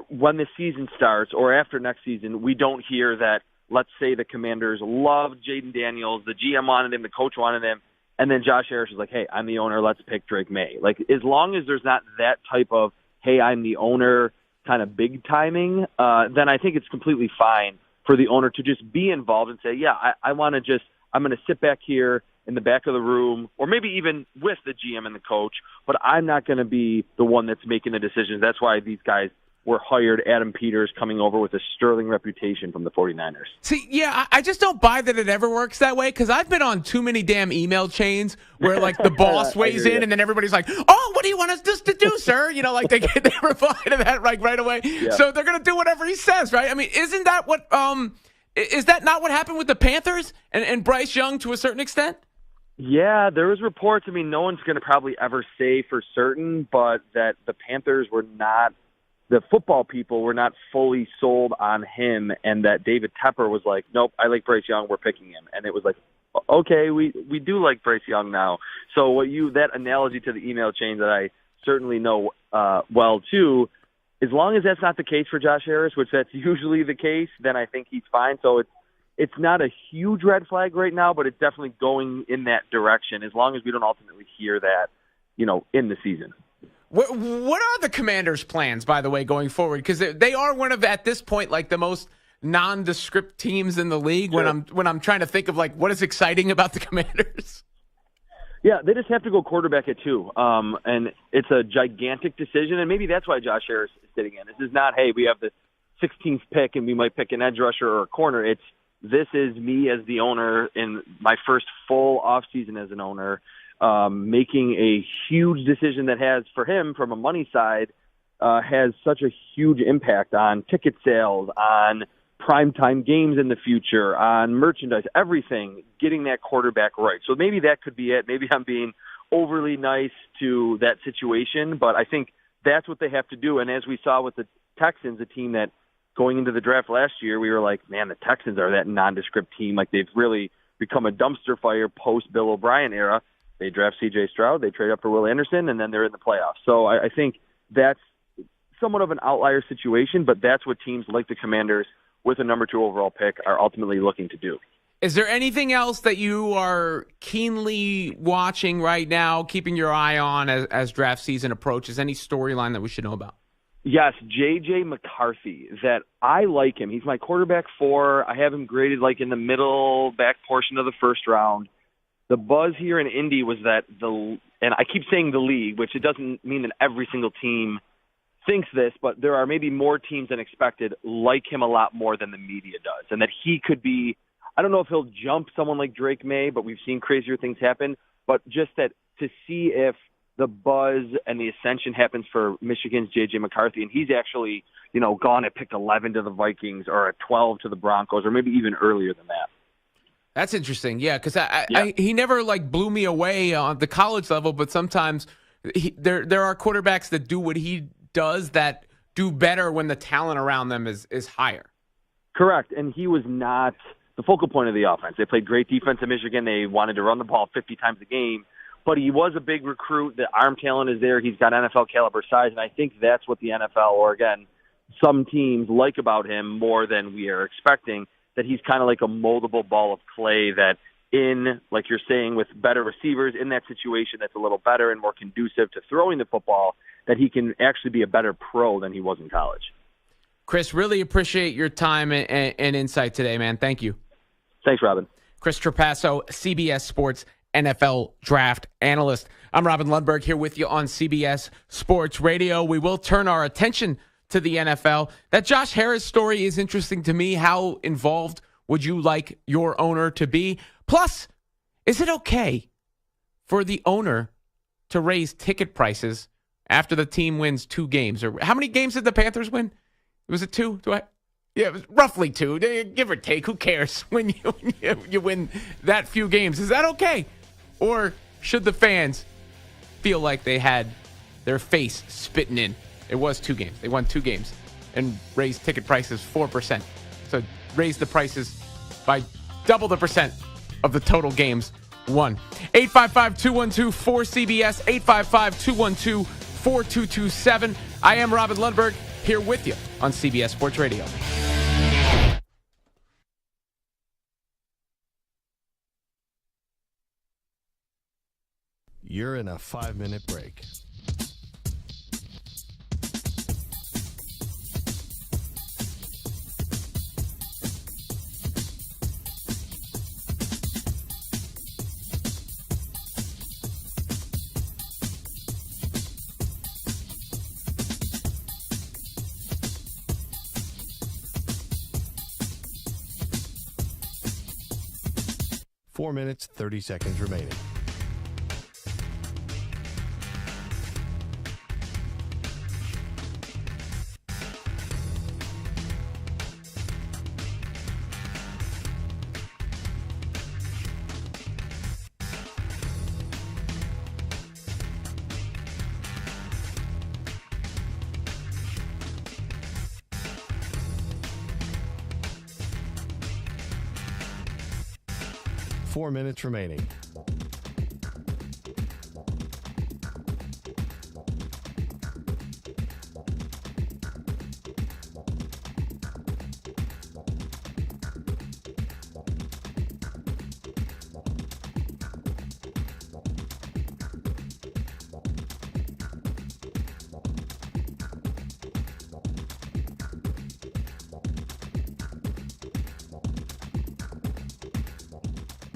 when the season starts or after next season, we don't hear that, let's say the Commanders loved Jaden Daniels, the GM wanted him, the coach wanted him, and then Josh Harris is like, hey, I'm the owner, let's pick Drake May. Like, as long as there's not that type of, hey, I'm the owner kind of big timing, then I think it's completely fine for the owner to just be involved and say, yeah, I'm going to sit back here in the back of the room, or maybe even with the GM and the coach, but I'm not going to be the one that's making the decisions. That's why these guys were hired. Adam Peters coming over with a sterling reputation from the 49ers. See, yeah, I just don't buy that it ever works that way, because I've been on too many damn email chains where, like, the boss weighs in and then everybody's like, oh, what do you want us to do, sir? You know, like, they reply to that right away. Yeah. So they're going to do whatever he says, right? I mean, isn't that what is that not what happened with the Panthers and Bryce Young to a certain extent? Yeah, there was reports. I mean, no one's going to probably ever say for certain, but that the Panthers were not, the football people were not fully sold on him, and that David Tepper was like, nope, I like Bryce Young, we're picking him. And it was like, okay, we do like Bryce Young now. So that analogy to the email chain that I certainly know well too, as long as that's not the case for Josh Harris, which that's usually the case, then I think he's fine. So it's not a huge red flag right now, but it's definitely going in that direction as long as we don't ultimately hear that, in the season. What are the Commanders' plans, by the way, going forward? Because they are one of, at this point, like the most nondescript teams in the league. Sure. When I'm trying to think of like what is exciting about the Commanders. Yeah, they just have to go quarterback at 2, and it's a gigantic decision, and maybe that's why Josh Harris is sitting in. This is not, hey, we have the 16th pick and we might pick an edge rusher or a corner. This is me as the owner in my first full offseason as an owner, making a huge decision that has, for him, from a money side, has such a huge impact on ticket sales, on primetime games in the future, on merchandise, everything, getting that quarterback right. So maybe that could be it. Maybe I'm being overly nice to that situation, but I think that's what they have to do. And as we saw with the Texans, a team that going into the draft last year, we were like, man, the Texans are that nondescript team. Like, they've really become a dumpster fire post-Bill O'Brien era. They draft C.J. Stroud, they trade up for Will Anderson, and then they're in the playoffs. So I think that's somewhat of an outlier situation, but that's what teams like the Commanders with a number 2 overall pick are ultimately looking to do. Is there anything else that you are keenly watching right now, keeping your eye on as draft season approaches? Any storyline that we should know about? Yes, J.J. McCarthy, that I like him. He's my quarterback 4. I have him graded like in the middle back portion of the first round. The buzz here in Indy was that and I keep saying the league, which it doesn't mean that every single team thinks this, but there are maybe more teams than expected like him a lot more than the media does, and that he could be, I don't know if he'll jump someone like Drake May, but we've seen crazier things happen, but just that to see if the buzz and the ascension happens for Michigan's J.J. McCarthy, and he's actually, gone at pick 11 to the Vikings or at 12 to the Broncos, or maybe even earlier than that. That's interesting, yeah, because he never blew me away on the college level, but sometimes there are quarterbacks that do what he does that do better when the talent around them is higher. Correct, and he was not the focal point of the offense. They played great defense in Michigan. They wanted to run the ball 50 times a game, but he was a big recruit. The arm talent is there. He's got NFL caliber size, and I think that's what the NFL, or again, some teams like about him more than we are expecting, that he's kind of like a moldable ball of clay that in, like you're saying, with better receivers in that situation that's a little better and more conducive to throwing the football, that he can actually be a better pro than he was in college. Chris, really appreciate your time and insight today, man. Thank you. Thanks, Robin. Chris Trapasso, CBS Sports NFL Draft Analyst. I'm Robin Lundberg here with you on CBS Sports Radio. We will turn our attention to the NFL. That Josh Harris story is interesting to me. How involved would you like your owner to be? Plus, is it okay for the owner to raise ticket prices after the team wins 2 games? Or how many games did the Panthers win? Was it 2? Yeah, it was roughly 2, give or take. Who cares when you win that few games? Is that okay? Or should the fans feel like they had their face spitting in? It was 2 games. They won 2 games and raised ticket prices 4%. So raise the prices by double the percent of the total games won. 855-212-4CBS, 855-212-4227. I am Robin Lundberg here with you on CBS Sports Radio. You're in a 5-minute break. 4 minutes, 30 seconds remaining. Four minutes remaining.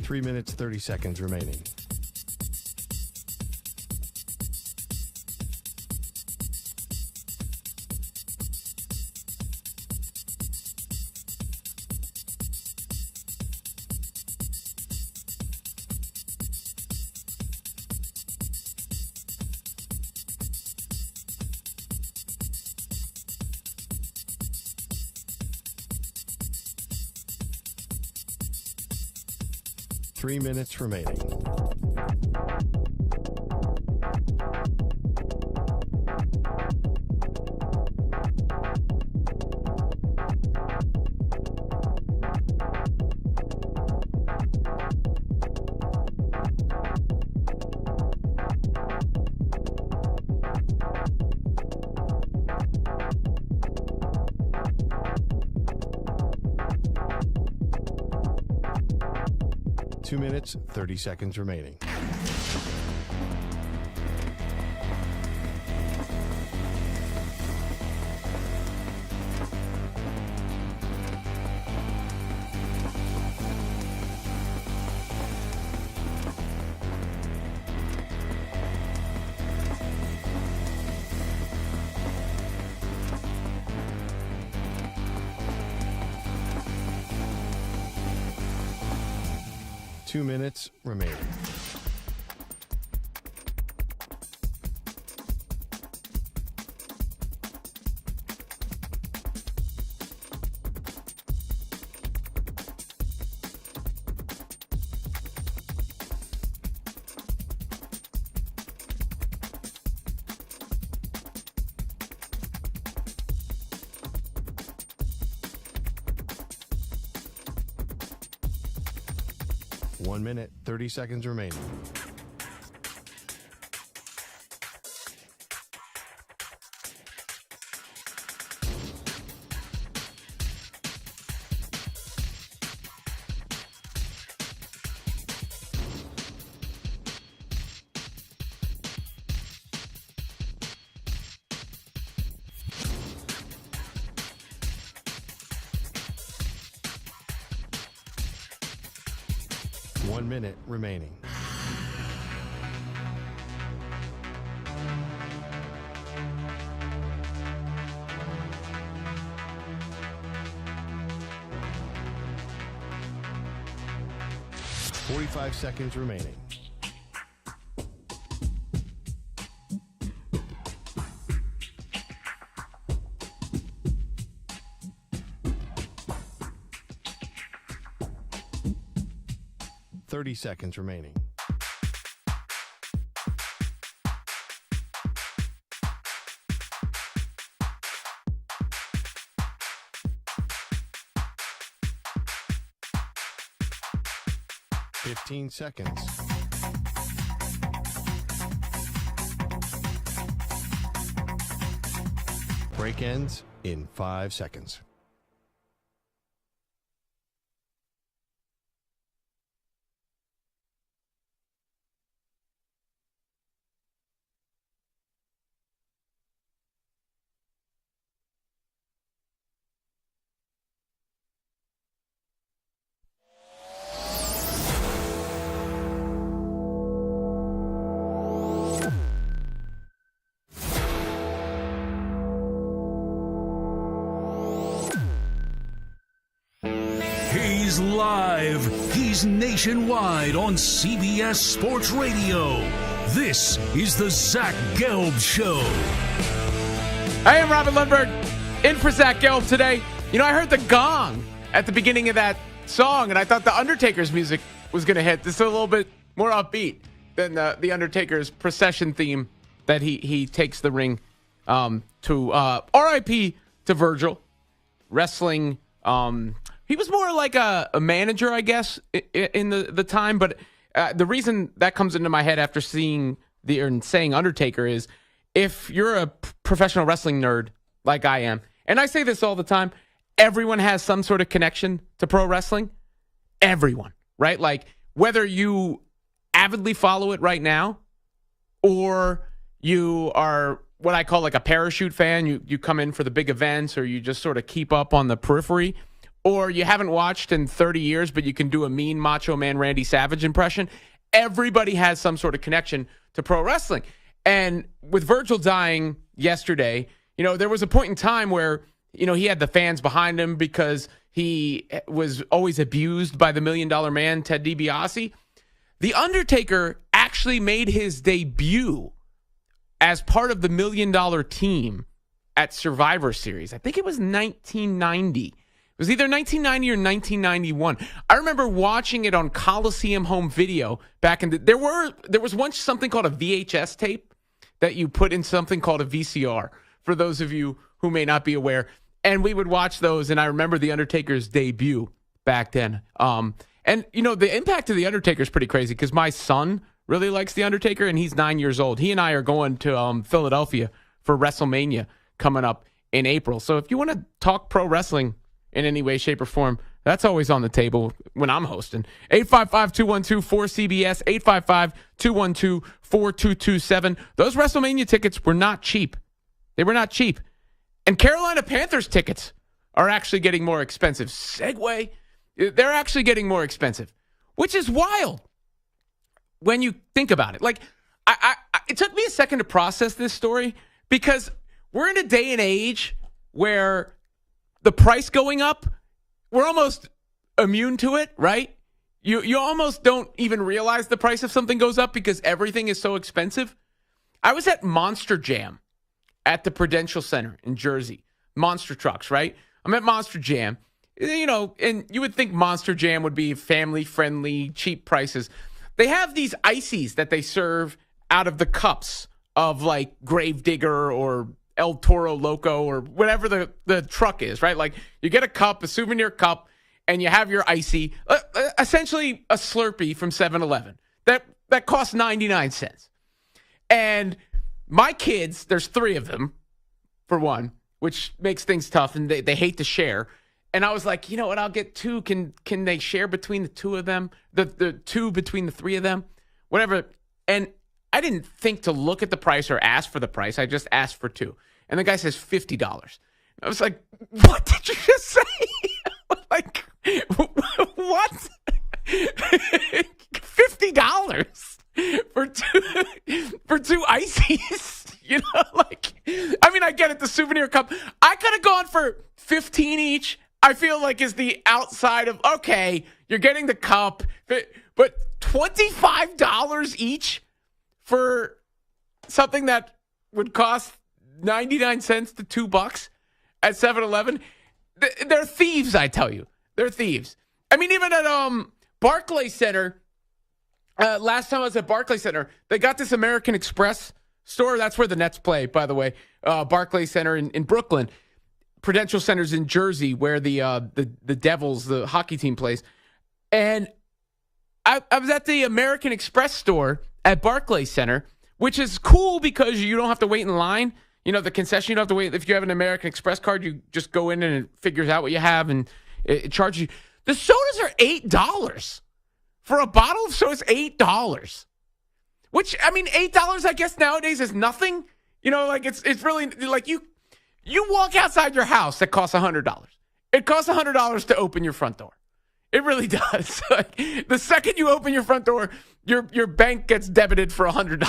Three minutes, 30 seconds remaining. Three minutes remaining. Two minutes, 30 seconds remaining. Two minutes remaining. One minute, 30 seconds remaining. One minute remaining. Forty-five seconds remaining. Thirty seconds remaining. Fifteen seconds. Break ends in 5 seconds. He's live. He's nationwide on CBS Sports Radio. This is the Zach Gelb Show. I am Robin Lundberg, in for Zach Gelb today. You know, I heard the gong at the beginning of that song, and I thought the Undertaker's music was going to hit. This is a little bit more upbeat than the Undertaker's procession theme that he takes the ring to. R.I.P. to Virgil. Wrestling. He was more like a manager, I guess, in the time. But the reason that comes into my head after saying Undertaker is, if you're a professional wrestling nerd like I am, and I say this all the time, everyone has some sort of connection to pro wrestling. Everyone, right? Like, whether you avidly follow it right now, or you are what I call like a parachute fan, you come in for the big events, or you just sort of keep up on the periphery, or you haven't watched in 30 years, but you can do a mean Macho Man Randy Savage impression. Everybody has some sort of connection to pro wrestling. And with Virgil dying yesterday, you know, there was a point in time where, you know, he had the fans behind him because he was always abused by the $1 Million Man, Ted DiBiase. The Undertaker actually made his debut as part of the $1 Million team at Survivor Series. I think it was 1990. It was either 1990 or 1991. I remember watching it on Coliseum Home Video back in there was once something called a VHS tape that you put in something called a VCR, for those of you who may not be aware. And we would watch those, and I remember The Undertaker's debut back then. And, you know, the impact of The Undertaker is pretty crazy because my son really likes The Undertaker, and he's 9 years old. He and I are going to Philadelphia for WrestleMania coming up in April. So if you want to talk pro wrestling in any way, shape, or form, that's always on the table when I'm hosting. 855-212-4CBS, 855-212-4227. Those WrestleMania tickets were not cheap. They were not cheap. And Carolina Panthers tickets are actually getting more expensive. Segue. They're actually getting more expensive, which is wild when you think about it. Like, it took me a second to process this story because we're in a day and age where the price going up, we're almost immune to it, right? You almost don't even realize the price of something goes up because everything is so expensive. I was at Monster Jam at the Prudential Center in Jersey. Monster trucks, right? I'm at Monster Jam. You know, and you would think Monster Jam would be family-friendly, cheap prices. They have these ices that they serve out of the cups of, like, Gravedigger or El Toro Loco or whatever the truck is, right? Like, you get a cup, a souvenir cup, and you have your icy, essentially a Slurpee from 7-Eleven. That costs 99 cents. And my kids, there's 3 of them, for one, which makes things tough, and they hate to share. And I was like, you know what, I'll get 2. Can they share between the 2 of them? The 2 between the 3 of them? Whatever. And I didn't think to look at the price or ask for the price. I just asked for 2. And the guy says $50. I was like, what did you just say? Like, what? $50 for two ices? You know, like, I mean, I get it, the souvenir cup. I could have gone for 15 each. I feel like is the outside of, okay, you're getting the cup, but $25 each for something that would cost 99 cents to $2 at 7-Eleven. They're thieves, I tell you. They're thieves. I mean, even at Barclays Center, last time I was at Barclays Center, they got this American Express store. That's where the Nets play, by the way. Barclays Center in Brooklyn. Prudential Center's in Jersey, where the Devils, the hockey team, plays. And I was at the American Express store at Barclays Center, which is cool because you don't have to wait in line. You know, the concession, you don't have to wait. If you have an American Express card, you just go in and it figures out what you have and it charges you. The sodas are $8. For a bottle of sodas, $8. Which, I mean, $8, I guess, nowadays is nothing. You know, like, it's really, like, you walk outside your house, that costs $100. It costs $100 to open your front door. It really does. Like, the second you open your front door, your bank gets debited for $100.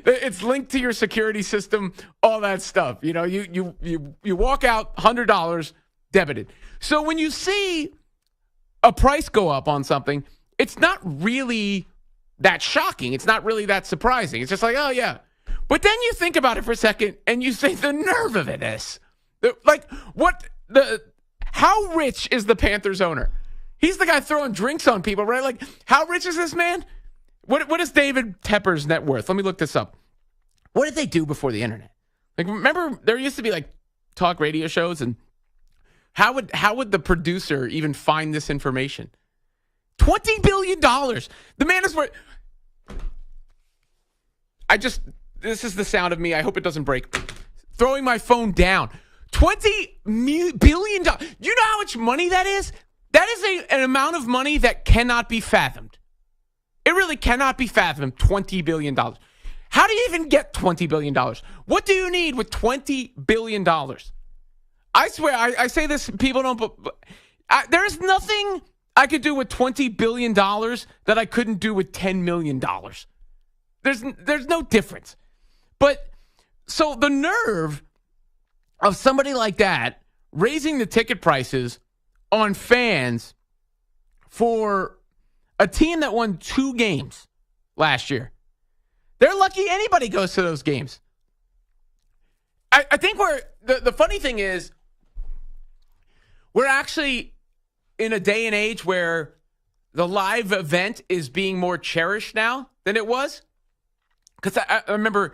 It's linked to your security system, all that stuff. You know, you walk out, $100 debited. So when you see a price go up on something, it's not really that shocking. It's not really that surprising. It's just like, oh, yeah. But then you think about it for a second and you say the nerve of it is. How rich is the Panthers owner? He's the guy throwing drinks on people, right? Like, how rich is this man? What is David Tepper's net worth? Let me look this up. What did they do before the internet? Like, remember, there used to be like talk radio shows, and how would the producer even find this information? $20 billion. The man is worth. This is the sound of me. I hope it doesn't break. Throwing my phone down. $20 billion. You know how much money that is? That is an amount of money that cannot be fathomed. It really cannot be fathomed, $20 billion. How do you even get $20 billion? What do you need with $20 billion? I swear, I say this, people don't, there's nothing I could do with $20 billion that I couldn't do with $10 million. There's no difference. But, so the nerve of somebody like that raising the ticket prices on fans for a team that won 2 games last year. They're lucky anybody goes to those games. I think the funny thing is, we're actually in a day and age where the live event is being more cherished now than it was. Because I remember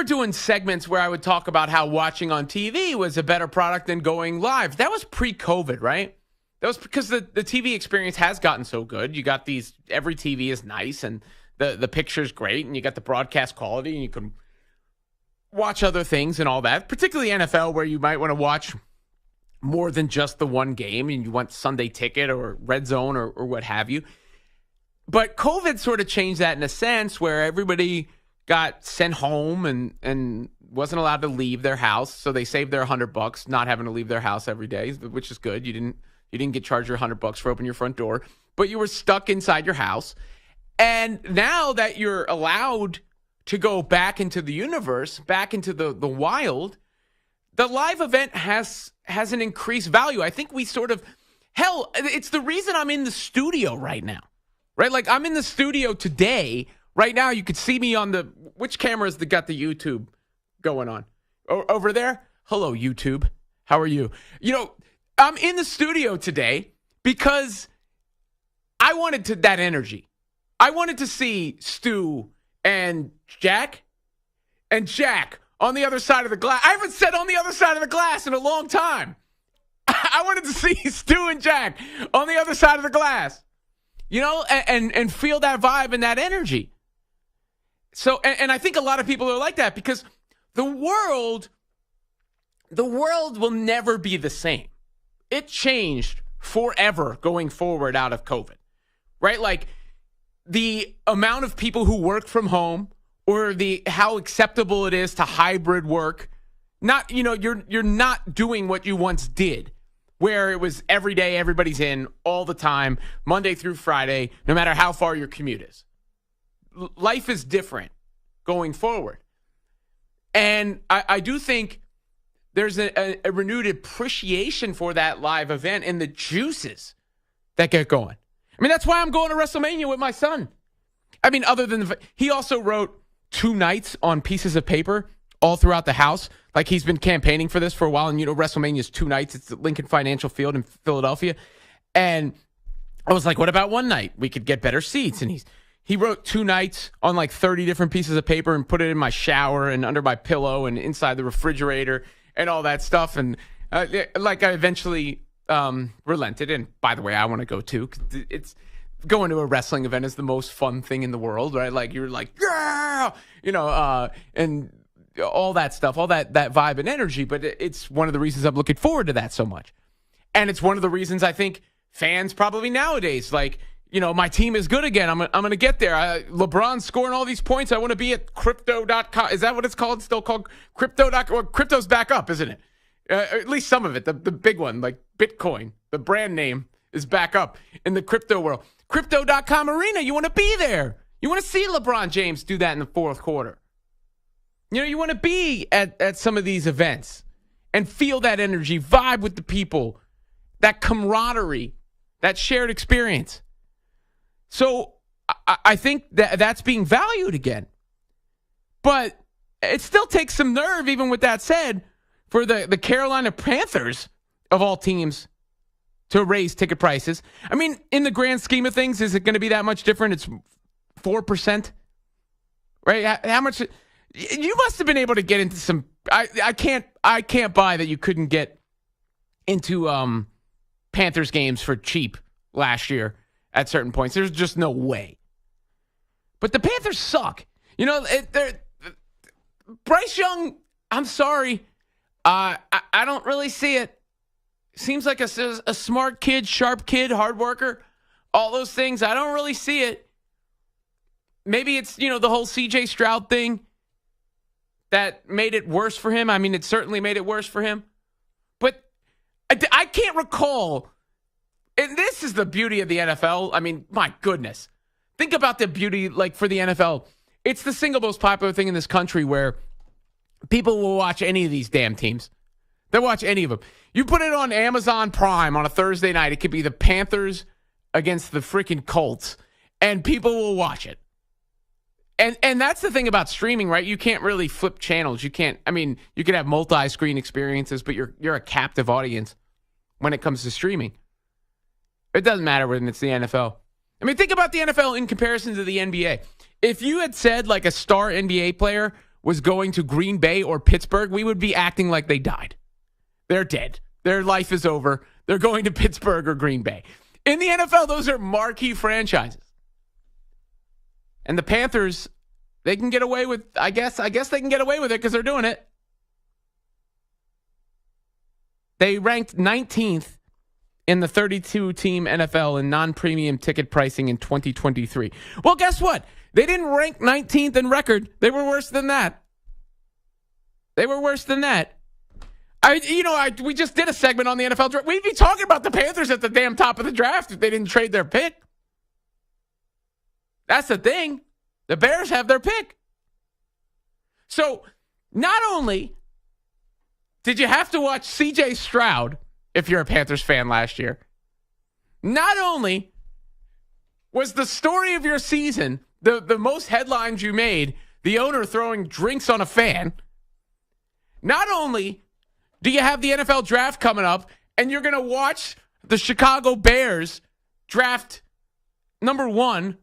doing segments where I would talk about how watching on TV was a better product than going live. That was pre-COVID, right? That was because the TV experience has gotten so good. You got every TV is nice, and the picture's great, and you got the broadcast quality, and you can watch other things and all that, particularly NFL, where you might want to watch more than just the one game, and you want Sunday Ticket or Red Zone or what have you. But COVID sort of changed that in a sense where everybody got sent home and wasn't allowed to leave their house, so they saved their $100 not having to leave their house every day, which is good. You didn't get charged your $100 for opening your front door, but you were stuck inside your house. And now that you're allowed to go back into the universe, back into the wild, the live event has an increased value. I think we sort of, hell, it's the reason I'm in the studio right now, right? Like, I'm in the studio today. Right now, you could see me on which camera's got the YouTube going on? Over there? Hello, YouTube. How are you? You know, I'm in the studio today because I wanted that energy. I wanted to see Stu and Jack on the other side of the glass. I haven't said on the other side of the glass in a long time. I wanted to see Stu and Jack on the other side of the glass, you know, and feel that vibe and that energy. So, and I think a lot of people are like that because the world will never be the same. It changed forever going forward out of COVID, right? Like the amount of people who work from home or how acceptable it is to hybrid work. Not, you know, you're not doing what you once did, where it was every day, everybody's in all the time, Monday through Friday, no matter how far your commute is. Life is different going forward. And I do think there's a renewed appreciation for that live event and the juices that get going. I mean, that's why I'm going to WrestleMania with my son. I mean, other than he also wrote 2 nights on pieces of paper all throughout the house. Like, he's been campaigning for this for a while. And, you know, WrestleMania is 2 nights. It's at Lincoln Financial Field in Philadelphia. And I was like, what about one night? We could get better seats. And he wrote 2 nights on like 30 different pieces of paper and put it in my shower and under my pillow and inside the refrigerator and all that stuff. And I eventually relented. And by the way, I want to go too. 'Cause it's going to a wrestling event is the most fun thing in the world, right? Like, you're like, yeah, you know, and all that stuff, all that vibe and energy. But it's one of the reasons I'm looking forward to that so much. And it's one of the reasons I think fans probably nowadays, like, you know, my team is good again. I'm going to get there. LeBron's scoring all these points. I want to be at crypto.com. Is that what it's called? It's still called crypto.com. Well, crypto's back up, isn't it? At least some of it. The big one, like Bitcoin, the brand name is back up in the crypto world. Crypto.com arena. You want to be there. You want to see LeBron James do that in the fourth quarter. You know, you want to be at some of these events and feel that energy, vibe with the people, that camaraderie. that shared experience. So I think that's being valued again. But it still takes some nerve, even with that said, for the Carolina Panthers, of all teams, to raise ticket prices. I mean, in the grand scheme of things, is it going to be that much different? It's 4%, right? How much? You must have been able to get into some. I can't buy that you couldn't get into Panthers games for cheap last year at certain points. There's just no way. But the Panthers suck. You know, Bryce Young, I'm sorry. I don't really see it. Seems like a smart kid, sharp kid, hard worker, all those things. I don't really see it. Maybe it's, the whole C.J. Stroud thing that made it worse for him. I mean, it certainly made it worse for him. But I can't recall. And this is the beauty of the NFL. I mean, my goodness. Think about the beauty, like, for the NFL. It's the single most popular thing in this country where people will watch any of these damn teams. They'll watch any of them. You put it on Amazon Prime on a Thursday night, it could be the Panthers against the freaking Colts, and people will watch it. And that's the thing about streaming, right? You can't really flip channels. You can't. I mean, you can have multi-screen experiences, but you're a captive audience when it comes to streaming. It doesn't matter when it's the NFL. I mean, think about the NFL in comparison to the NBA. If you had said like a star NBA player was going to Green Bay or Pittsburgh, we would be acting like they died. They're dead. Their life is over. They're going to Pittsburgh or Green Bay. In the NFL, those are marquee franchises. And the Panthers, they can get away with, I guess they can get away with it because they're doing it. They ranked 19th in the 32-team NFL in non-premium ticket pricing in 2023. Well, guess what? They didn't rank 19th in record. They were worse than that. We just did a segment on the NFL draft. We'd be talking about the Panthers at the damn top of the draft if they didn't trade their pick. That's the thing. The Bears have their pick. So not only did you have to watch C.J. Stroud, if you're a Panthers fan last year, not only was the story of your season, the most headlines you made, the owner throwing drinks on a fan, not only do you have the NFL draft coming up and you're going to watch the Chicago Bears draft number 1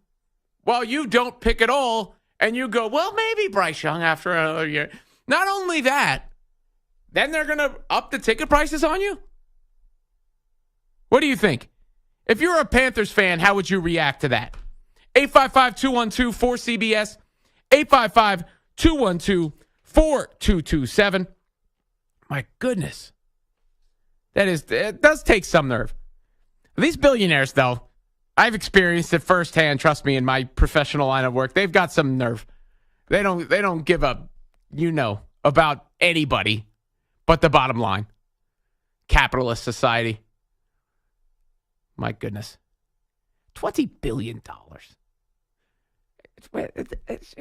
while you don't pick at all and you go, well, maybe Bryce Young after another year. Not only that, then they're going to up the ticket prices on you? What do you think? If you're a Panthers fan, how would you react to that? 855-212-4CBS, 855-212-4227. My goodness. It does take some nerve. These billionaires, though, I've experienced it firsthand, trust me, in my professional line of work. They've got some nerve. They don't give a about anybody but the bottom line. Capitalist society. My goodness. $20 billion. It's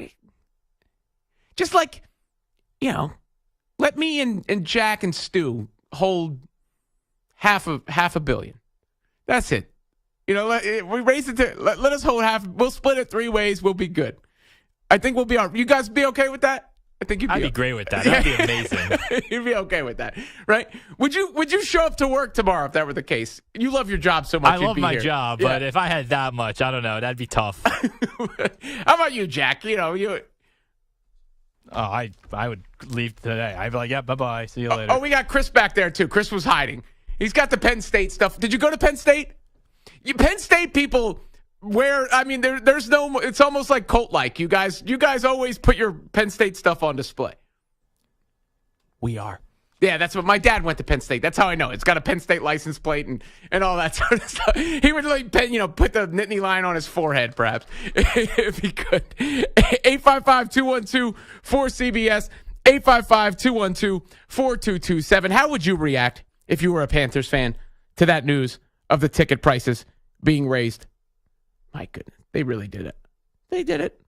just like, let me and Jack and Stu hold half a billion. That's it. We raise it to, let us hold half. We'll split it 3 ways. We'll be good. I think we'll be all right. You guys be okay with that? I think you'd be. I'd be great with that. That'd be amazing. You'd be okay with that, right? Would you show up to work tomorrow if that were the case? You love your job so much. I love my job, but if I had that much, I don't know. That'd be tough. How about you, Jack? I would leave today. I'd be like, yeah, bye-bye. See you later. Oh, we got Chris back there, too. Chris was hiding. He's got the Penn State stuff. Did you go to Penn State? Penn State people there's no, it's almost like cult-like. You guys always put your Penn State stuff on display. We are. Yeah, that's what my dad went to Penn State. That's how I know. It's got a Penn State license plate and all that sort of stuff. He would put the Nittany line on his forehead, perhaps, if he could. 855-212-4CBS, 855-212-4227. How would you react if you were a Panthers fan to that news of the ticket prices being raised? My goodness, they really did it. They did it.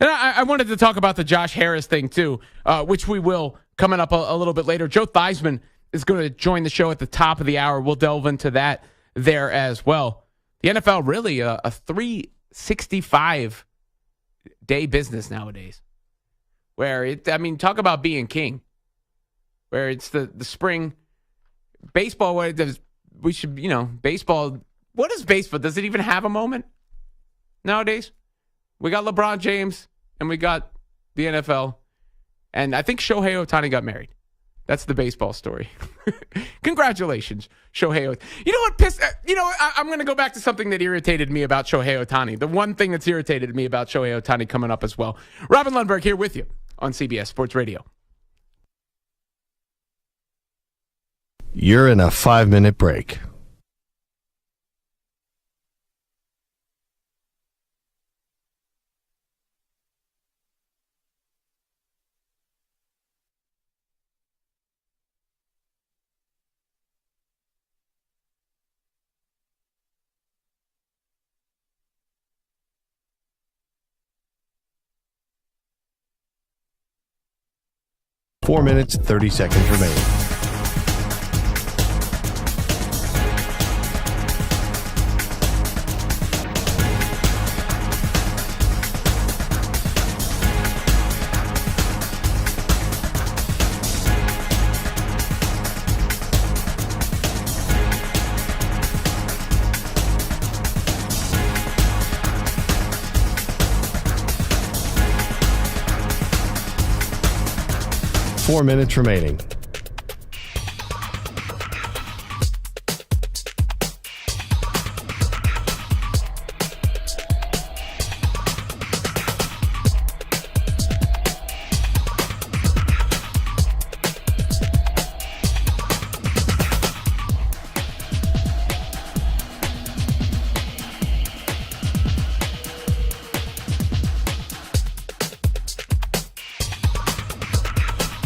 And I wanted to talk about the Josh Harris thing, too, which we will coming up a little bit later. Joe Theismann is going to join the show at the top of the hour. We'll delve into that there as well. The NFL really a 365-day business nowadays. Where talk about being king. Where it's the spring baseball. Baseball. What is baseball? Does it even have a moment nowadays? We got LeBron James and we got the NFL, and I think Shohei Ohtani got married. That's the baseball story. Congratulations, Shohei Ohtani. You know what pissed? I'm going to go back to something that irritated me about Shohei Ohtani. The one thing that's irritated me about Shohei Ohtani coming up as well. Robin Lundberg here with you on CBS Sports Radio. You're in a 5-minute break. Four minutes, 30 seconds remaining. Four minutes remaining.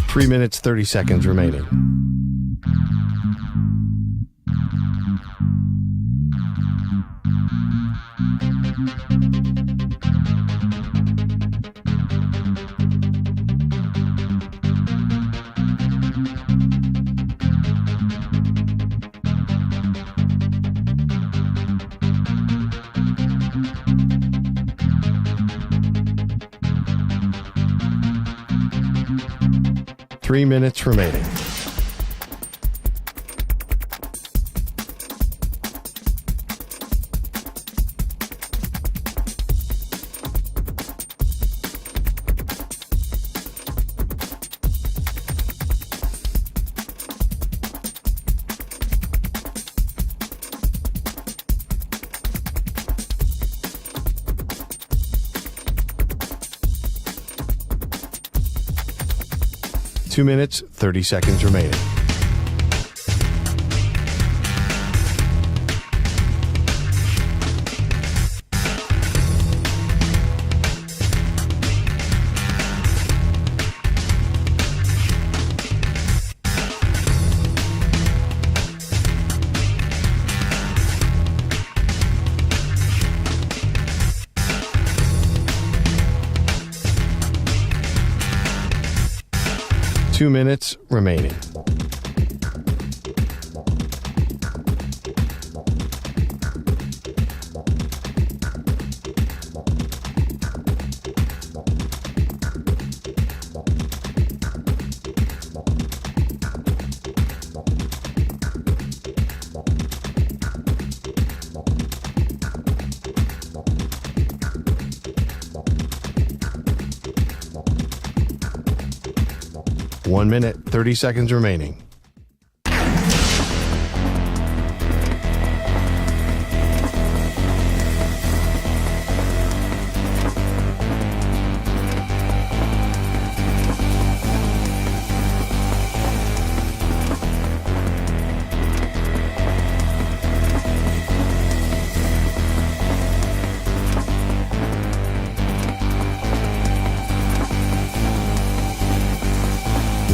Three minutes, 30 seconds remaining. Three minutes remaining. Two minutes, 30 seconds remaining. Two minutes remaining. One minute, 30 seconds remaining.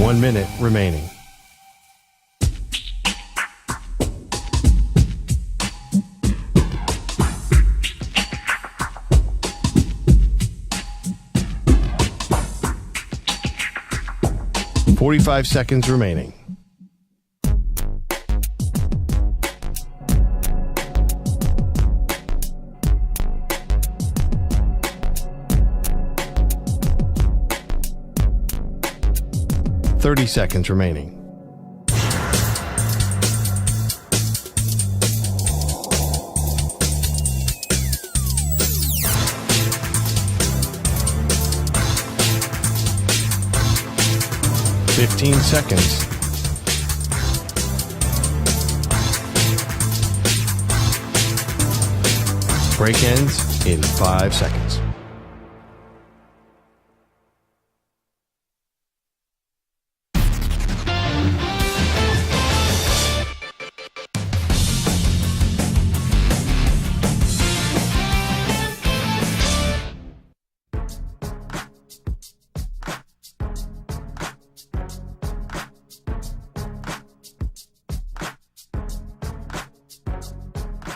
One minute remaining. Forty-five seconds remaining. 30 seconds remaining. Fifteen seconds. Break ends in 5 seconds.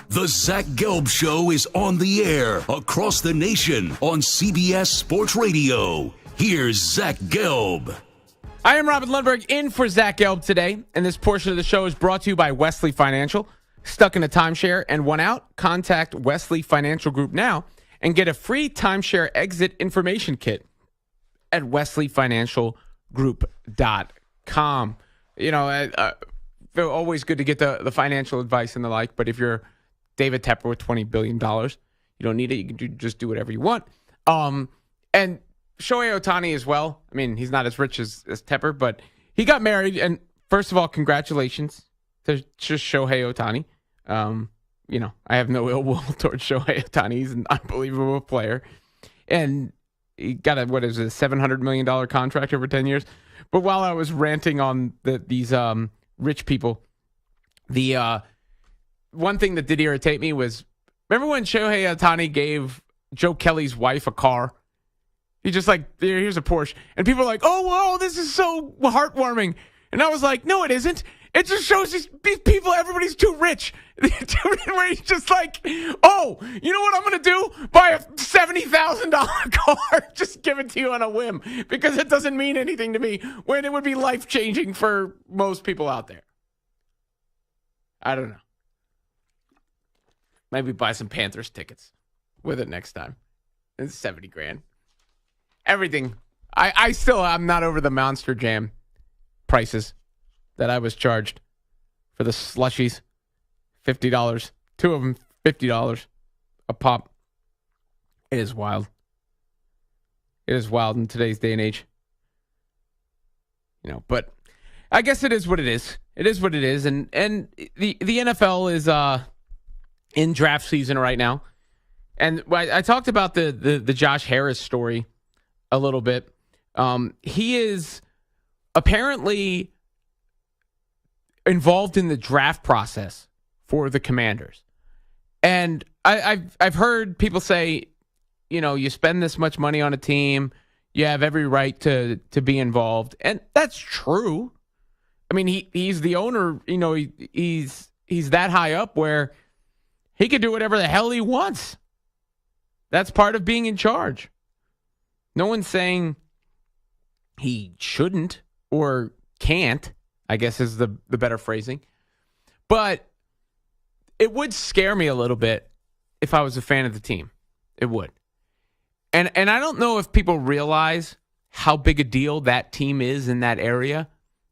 The Zach Gelb Show is on the air across the nation on CBS Sports Radio. Here's Zach Gelb. I am Robin Lundberg in for Zach Gelb today, and this portion of the show is brought to you by Wesley Financial. Stuck in a timeshare and want out? Contact Wesley Financial Group now and get a free timeshare exit information kit at wesleyfinancialgroup.com. You know, always good to get the financial advice and the like, but if you're David Tepper with $20 billion, you don't need it. You can just do whatever you want. And Shohei Ohtani as well. I mean, he's not as rich as Tepper, but he got married. And first of all, congratulations to just Shohei Ohtani. You know, I have no ill will towards Shohei Ohtani. He's an unbelievable player. And he got a $700 million contract over 10 years. But while I was ranting on these rich people, the one thing that did irritate me was, remember when Shohei Ohtani gave Joe Kelly's wife a car? He just like, here's a Porsche. And people are like, oh, wow, this is so heartwarming. And I was like, no, it isn't. It just shows these people, everybody's too rich. Where he's just like, oh, you know what I'm going to do? Buy a $70,000 car. Just give it to you on a whim. Because it doesn't mean anything to me. When it would be life-changing for most people out there. I don't know. Maybe buy some Panthers tickets with it next time. It's $70,000. Everything. I'm not over the Monster Jam prices that I was charged for the slushies. $50. Two of them, $50 a pop. It is wild. It is wild in today's day and age. You know, but I guess it is what it is. It is what it is. And the NFL is in draft season right now. And I talked about the Josh Harris story a little bit. He is apparently involved in the draft process for the Commanders. And I've heard people say, you know, you spend this much money on a team, you have every right to be involved. And that's true. I mean, he's the owner, you know, he's that high up where he can do whatever the hell he wants. That's part of being in charge. No one's saying he shouldn't or can't, I guess is the better phrasing. But it would scare me a little bit if I was a fan of the team. It would. And I don't know if people realize how big a deal that team is in that area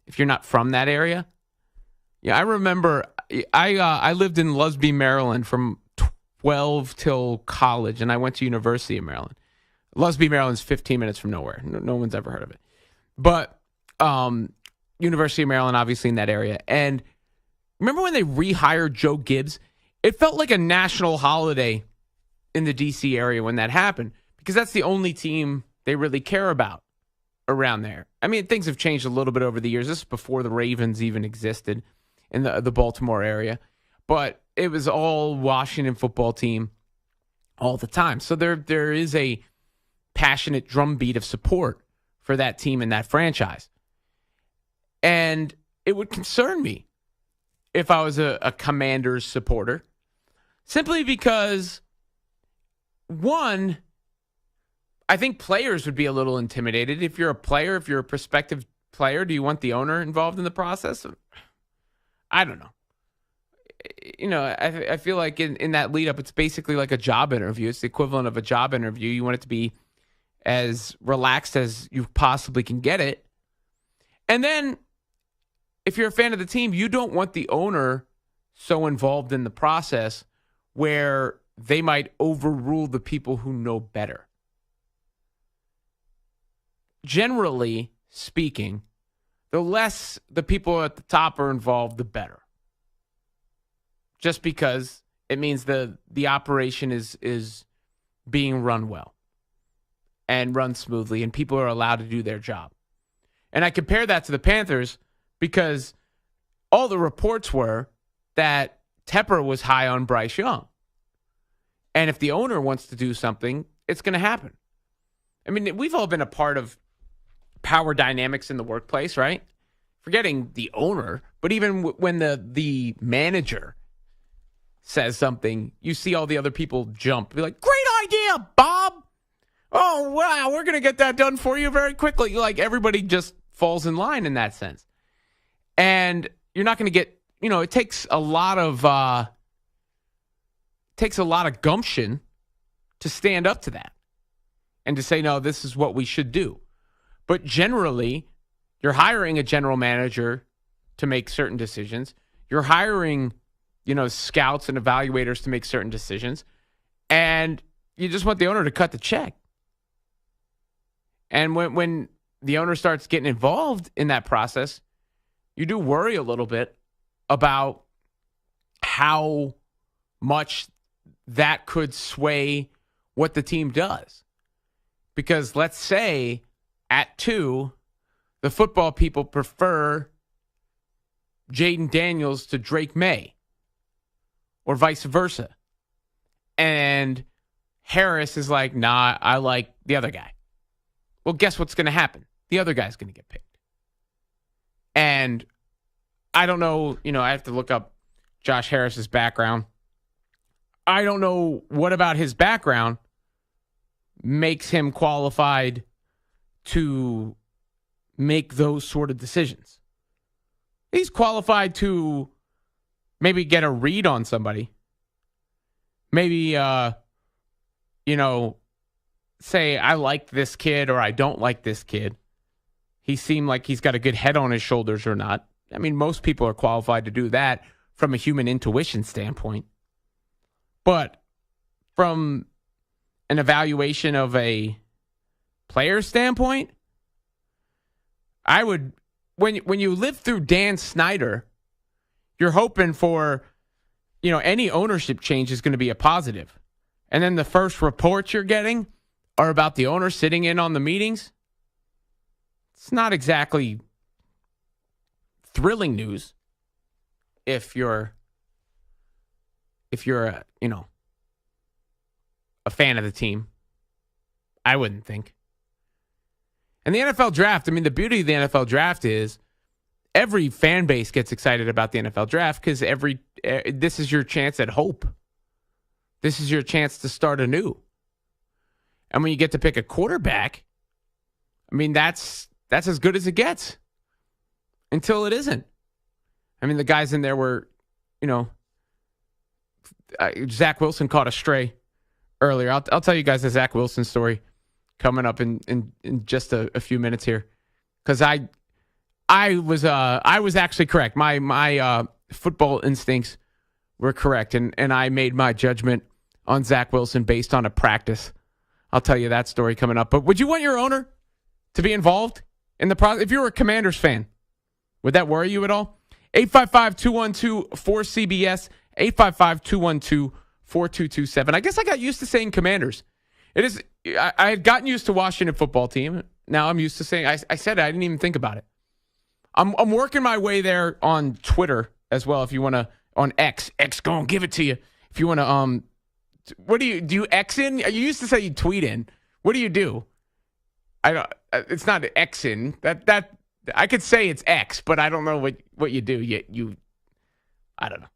if you're not from that area. Yeah, I remember I lived in Lusby, Maryland from 12 till college, and I went to University of Maryland. Lusby, Maryland's 15 minutes from nowhere. No one's ever heard of it. But University of Maryland, obviously in that area. And remember when they rehired Joe Gibbs? It felt like a national holiday in the D.C. area when that happened, because that's the only team they really care about around there. I mean, things have changed a little bit over the years. This is before the Ravens even existed in the Baltimore area. But it was all Washington football team all the time. So there is a passionate drumbeat of support for that team and that franchise. And it would concern me if I was a Commanders supporter, simply because, one, I think players would be a little intimidated. If you're a player, if you're a prospective player, do you want the owner involved in the process? I don't know. You know, I feel like in that lead up, it's basically like a job interview. It's the equivalent of a job interview. You want it to be as relaxed as you possibly can get it. And then if you're a fan of the team, you don't want the owner so involved in the process where they might overrule the people who know better. Generally speaking, the less the people at the top are involved, the better. Just because it means the operation is being run well and run smoothly, and people are allowed to do their job. And I compare that to the Panthers because all the reports were that Tepper was high on Bryce Young. And if the owner wants to do something, it's going to happen. I mean, we've all been a part of power dynamics in the workplace, right? Forgetting the owner, but even when the manager says something, you see all the other people jump. Be like, great idea, Bob. Oh, wow, we're going to get that done for you very quickly. Like, everybody just falls in line in that sense. And you're not going to get, it takes a lot of gumption to stand up to that and to say, no, this is what we should do. But generally, you're hiring a general manager to make certain decisions. You're hiring, scouts and evaluators to make certain decisions. And you just want the owner to cut the check. And when the owner starts getting involved in that process, you do worry a little bit about how much that could sway what the team does. Because let's say at 2, the football people prefer Jaden Daniels to Drake May or vice versa. And Harris is like, nah, I like the other guy. Well, guess what's going to happen? The other guy's going to get picked. And I don't know, I have to look up Josh Harris's background. I don't know what about his background makes him qualified to make those sort of decisions. He's qualified to maybe get a read on somebody. Maybe, say, I like this kid or I don't like this kid. He seemed like he's got a good head on his shoulders or not. I mean, most people are qualified to do that from a human intuition standpoint. But from an evaluation of a player standpoint, I would, when you live through Dan Snyder, you're hoping for, any ownership change is going to be a positive. And then the first reports you're getting are about the owner sitting in on the meetings. It's not exactly thrilling news if you're a fan of the team. I wouldn't think. And the NFL draft, the beauty of the NFL draft is every fan base gets excited about the NFL draft because this is your chance at hope. This is your chance to start anew. And when you get to pick a quarterback, that's as good as it gets until it isn't. The guys in there were, Zach Wilson caught a stray earlier. I'll tell you guys the Zach Wilson story coming up in just a few minutes here, because I was actually correct. My football instincts were correct, and I made my judgment on Zach Wilson based on a practice. I'll tell you that story coming up. But would you want your owner to be involved in the process? If you were a Commanders fan, would that worry you at all? 855-212-4CBS, 855-212-4227. I guess I got used to saying Commanders. It is. I had gotten used to Washington football team. Now I'm used to saying, I said it, I didn't even think about it. I'm working my way there on Twitter as well. If you want to, on X gonna give it to you. If you want to, what do you X in? You used to say you tweet in. What do you do? I don't. It's not X in. That I could say it's X, but I don't know what you do. You I don't know.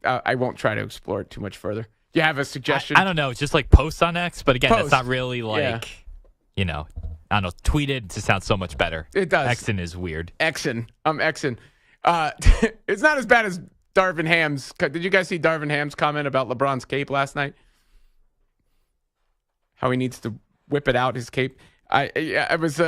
I won't try to explore it too much further. You have a suggestion? I don't know. It's just like posts on X, but again, Post. That's not really like, I don't know. Tweeted just sounds so much better. It does. Xing is weird. Xing. I'm Xing. It's not as bad as Darvin Ham's. Did you guys see Darvin Ham's comment about LeBron's cape last night? How he needs to whip it out, his cape. It was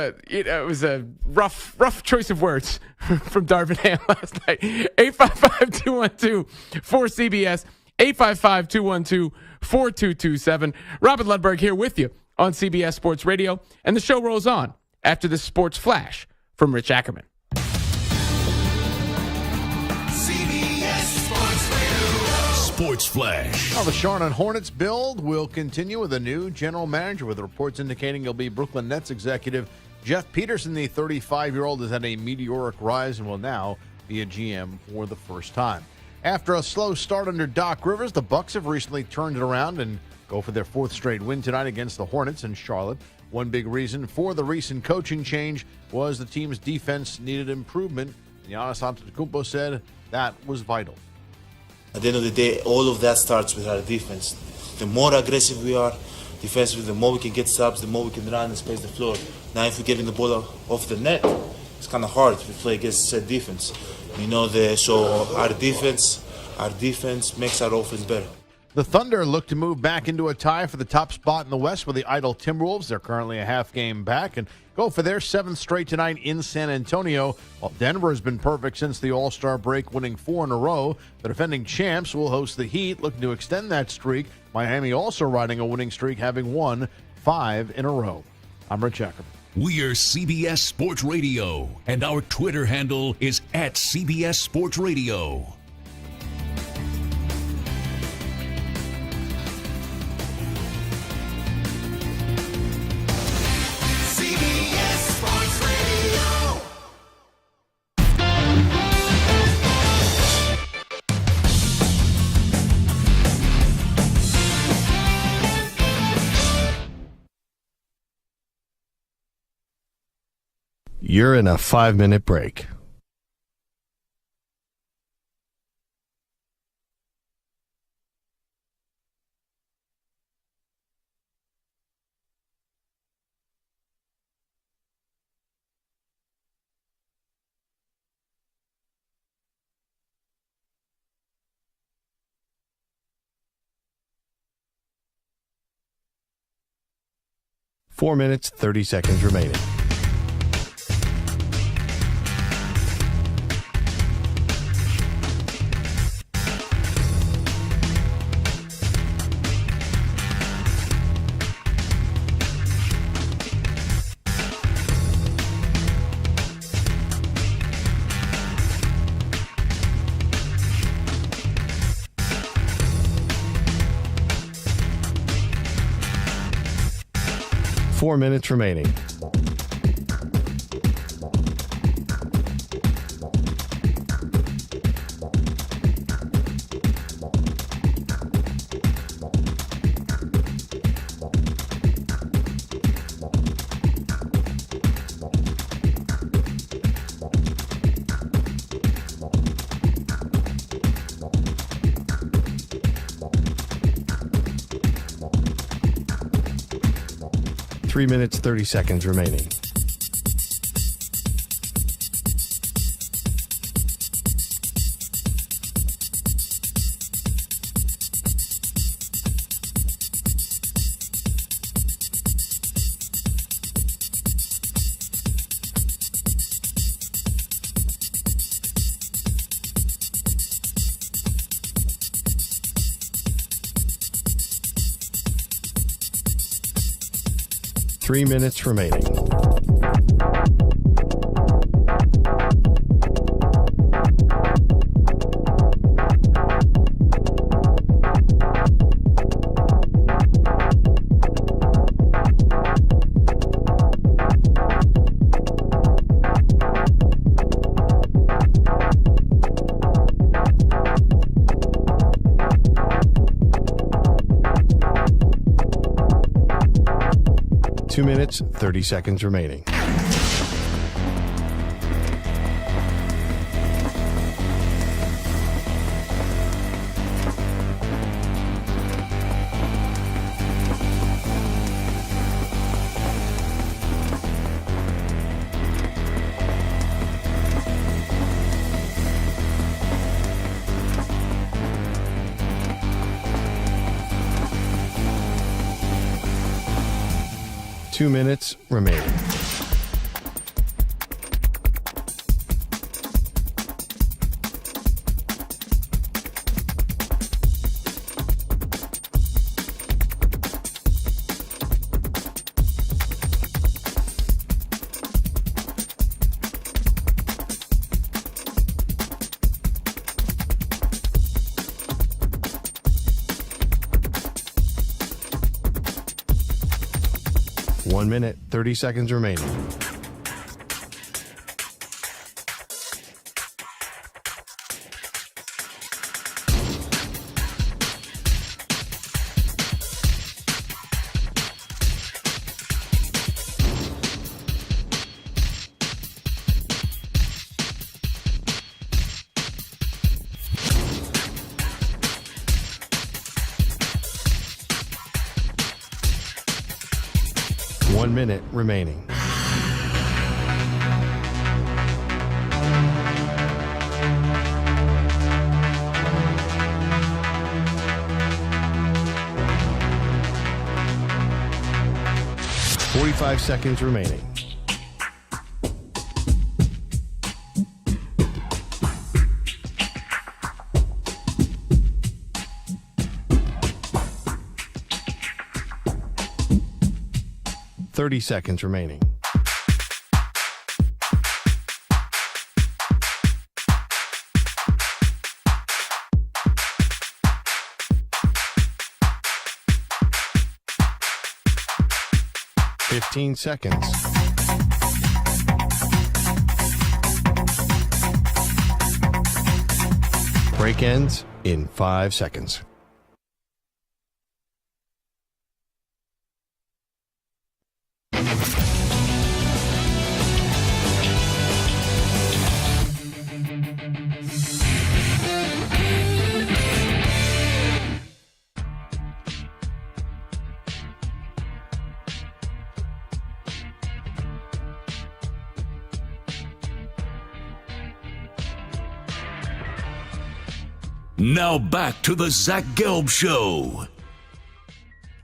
a rough choice of words from Darvin Ham last night. 855-212-4CBS, 855-212-4227. Robin Lundberg here with you on CBS Sports Radio, and the show rolls on after this sports flash from Rich Ackerman. Sports Flash. Well, the Charlotte Hornets build will continue with a new general manager, with reports indicating he'll be Brooklyn Nets executive Jeff Peterson. The 35-year-old has had a meteoric rise and will now be a GM for the first time. After a slow start under Doc Rivers, the Bucks have recently turned it around and go for their fourth straight win tonight against the Hornets in Charlotte. One big reason for the recent coaching change was the team's defense needed improvement. Giannis Antetokounmpo said that was vital. At the end of the day, all of that starts with our defense. The more aggressive we are defensively, the more we can get stops, the more we can run and space the floor. Now, if we're getting the ball off the net, it's kind of hard to play against set defense. So our defense makes our offense better. The Thunder look to move back into a tie for the top spot in the West with the idle Timberwolves. They're currently a half game back and go for their seventh straight tonight in San Antonio. While Denver has been perfect since the All-Star break, winning 4 in a row. The defending champs will host the Heat, looking to extend that streak. Miami also riding a winning streak, having won 5 in a row. I'm Rich Ackerman. We are CBS Sports Radio, and our Twitter handle is @CBS Sports Radio. You're in a 5-minute break. Four minutes, 30 seconds remaining. Four minutes remaining. Three minutes, 30 seconds remaining. Three minutes remaining. Two minutes, 30 seconds remaining. 2 minutes remaining. One minute, 30 seconds remaining. One minute remaining. Forty-five seconds remaining. Thirty seconds remaining. Fifteen seconds. Break ends in 5 seconds. Now back to the Zach Gelb Show.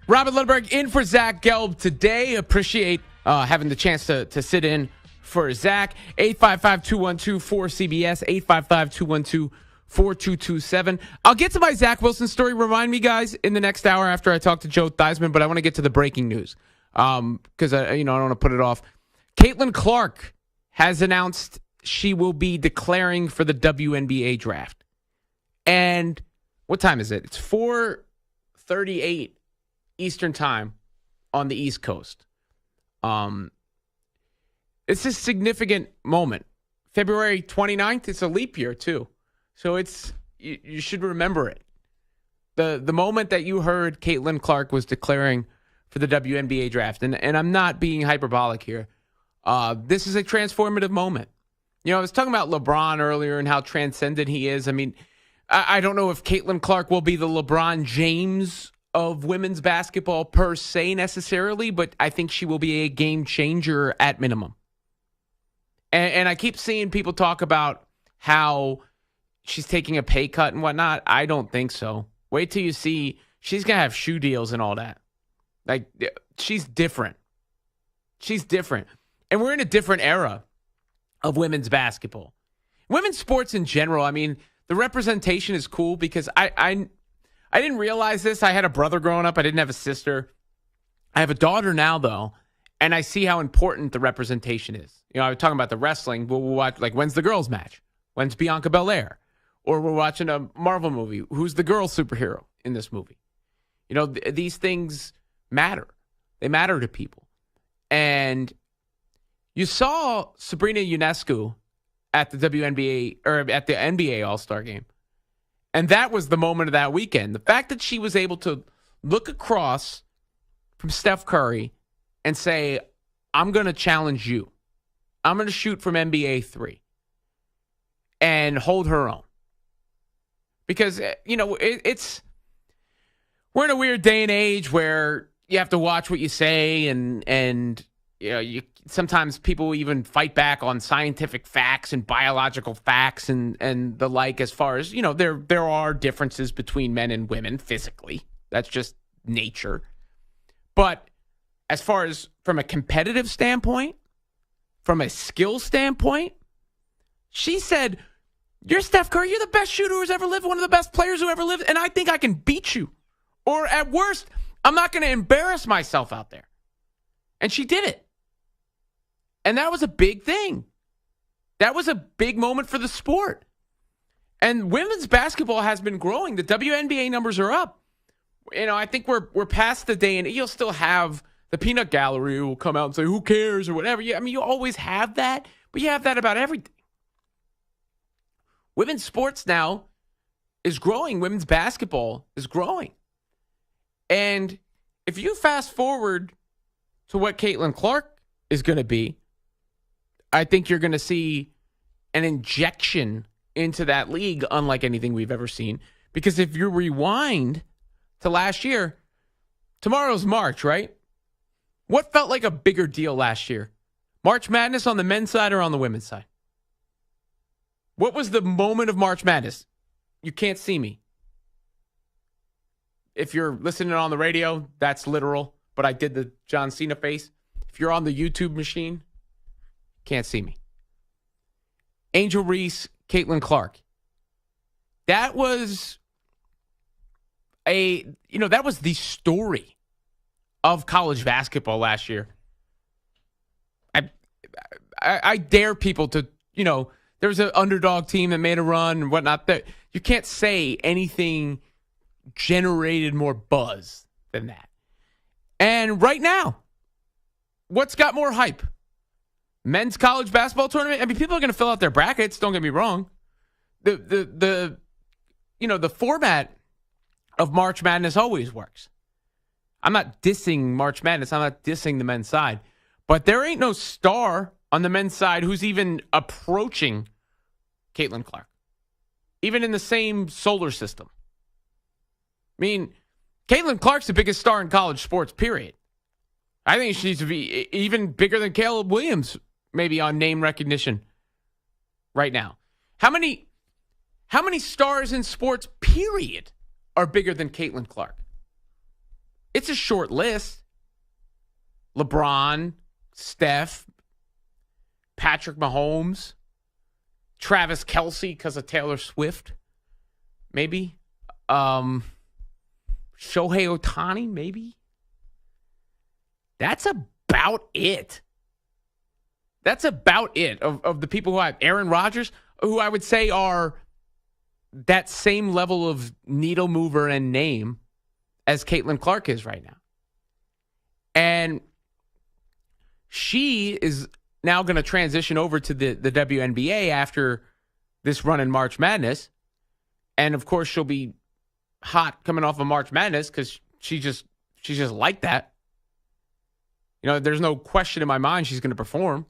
Robert Lundberg in for Zach Gelb today. Appreciate having the chance to sit in for Zach. 855-212-4CBS, 855-212-4227. I'll get to my Zach Wilson story. Remind me, guys, in the next hour after I talk to Joe Theismann, but I want to get to the breaking news because I don't want to put it off. Caitlin Clark has announced she will be declaring for the WNBA draft. And what time is it? It's 4:38 Eastern time on the East Coast. It's a significant moment. February 29th, it's a leap year too. So you should remember it. The moment that you heard Caitlin Clark was declaring for the WNBA draft, and I'm not being hyperbolic here, this is a transformative moment. I was talking about LeBron earlier and how transcendent he is. I mean, I don't know if Caitlin Clark will be the LeBron James of women's basketball per se necessarily, but I think she will be a game changer at minimum. And I keep seeing people talk about how she's taking a pay cut and whatnot. I don't think so. Wait till you see she's going to have shoe deals and all that. Like, she's different. She's different. And we're in a different era of women's basketball. Women's sports in general, I mean, the representation is cool because I didn't realize this. I had a brother growing up. I didn't have a sister. I have a daughter now, though, and I see how important the representation is. I was talking about the wrestling. We'll watch, like, when's the girls' match? When's Bianca Belair? Or we're watching a Marvel movie. Who's the girl superhero in this movie? These things matter. They matter to people. And you saw Sabrina Ionescu at the WNBA or at the NBA All-Star game. And that was the moment of that weekend. The fact that she was able to look across from Steph Curry and say, I'm going to challenge you. I'm going to shoot from NBA 3 and hold her own. Because, it's we're in a weird day and age where you have to watch what you say and sometimes people even fight back on scientific facts and biological facts and the like, as far as, there are differences between men and women physically. That's just nature. But as far as from a competitive standpoint, from a skill standpoint, she said, you're Steph Curry. You're the best shooter who's ever lived, one of the best players who ever lived, and I think I can beat you. Or at worst, I'm not going to embarrass myself out there. And she did it. And that was a big thing. That was a big moment for the sport. And women's basketball has been growing. The WNBA numbers are up. I think we're past the day, and you'll still have the peanut gallery who will come out and say, who cares, or whatever. Yeah, you always have that, but you have that about everything. Women's sports now is growing. Women's basketball is growing. And if you fast forward to what Caitlin Clark is going to be, I think you're going to see an injection into that league unlike anything we've ever seen. Because if you rewind to last year, tomorrow's March, right? What felt like a bigger deal last year? March Madness on the men's side or on the women's side? What was the moment of March Madness? You can't see me. If you're listening on the radio, that's literal, but I did the John Cena face. If you're on the YouTube machine, can't see me. Angel Reese, Caitlin Clark. That was that was the story of college basketball last year. I dare people to, there was an underdog team that made a run and whatnot. That you can't say anything generated more buzz than that. And right now, what's got more hype? Men's college basketball tournament? People are going to fill out their brackets, don't get me wrong. The format of March Madness always works. I'm not dissing March Madness. I'm not dissing the men's side. But there ain't no star on the men's side who's even approaching Caitlin Clark. Even in the same solar system. Caitlin Clark's the biggest star in college sports, period. I think she needs to be even bigger than Caleb Williams, maybe on name recognition right now. How many stars in sports, period, are bigger than Caitlin Clark? It's a short list. LeBron, Steph, Patrick Mahomes, Travis Kelce because of Taylor Swift, maybe. Shohei Ohtani, maybe. That's about it. That's about it of the people who have Aaron Rodgers, who I would say are that same level of needle mover and name as Caitlin Clark is right now. And she is now going to transition over to the WNBA after this run in March Madness. And, of course, she'll be hot coming off of March Madness because she's just like that. There's no question in my mind she's going to perform.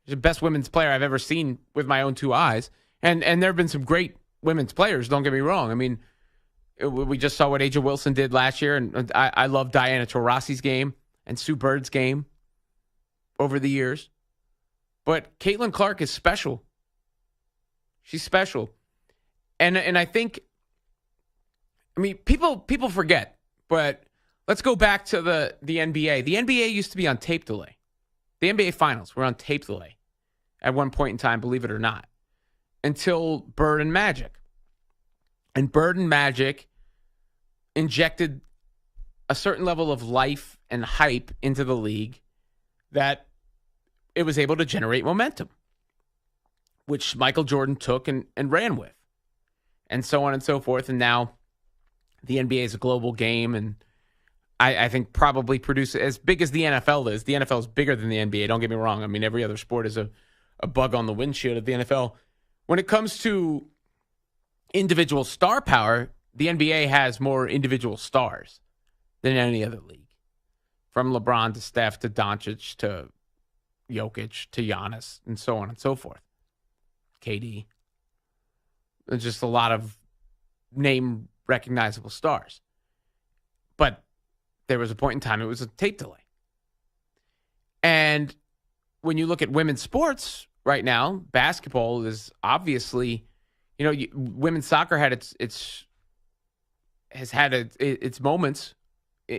She's the best women's player I've ever seen with my own two eyes. And there have been some great women's players, don't get me wrong. We just saw what Aja Wilson did last year, and I love Diana Taurasi's game and Sue Bird's game over the years. But Caitlin Clark is special. She's special. And I think, people forget, but let's go back to the NBA. The NBA used to be on tape delay. The NBA Finals were on tape delay at one point in time, believe it or not, until Bird and Magic. And Bird and Magic injected a certain level of life and hype into the league that it was able to generate momentum, which Michael Jordan took and ran with, and so on and so forth. And now the NBA is a global game, and I think probably produce as big as the NFL is. The NFL is bigger than the NBA. Don't get me wrong. Every other sport is a bug on the windshield of the NFL. When it comes to individual star power, the NBA has more individual stars than any other league. From LeBron to Steph to Doncic to Jokic to Giannis and so on and so forth. KD. There's just a lot of name recognizable stars. But there was a point in time it was a tape delay. And when you look at women's sports right now, basketball is obviously, women's soccer had its moments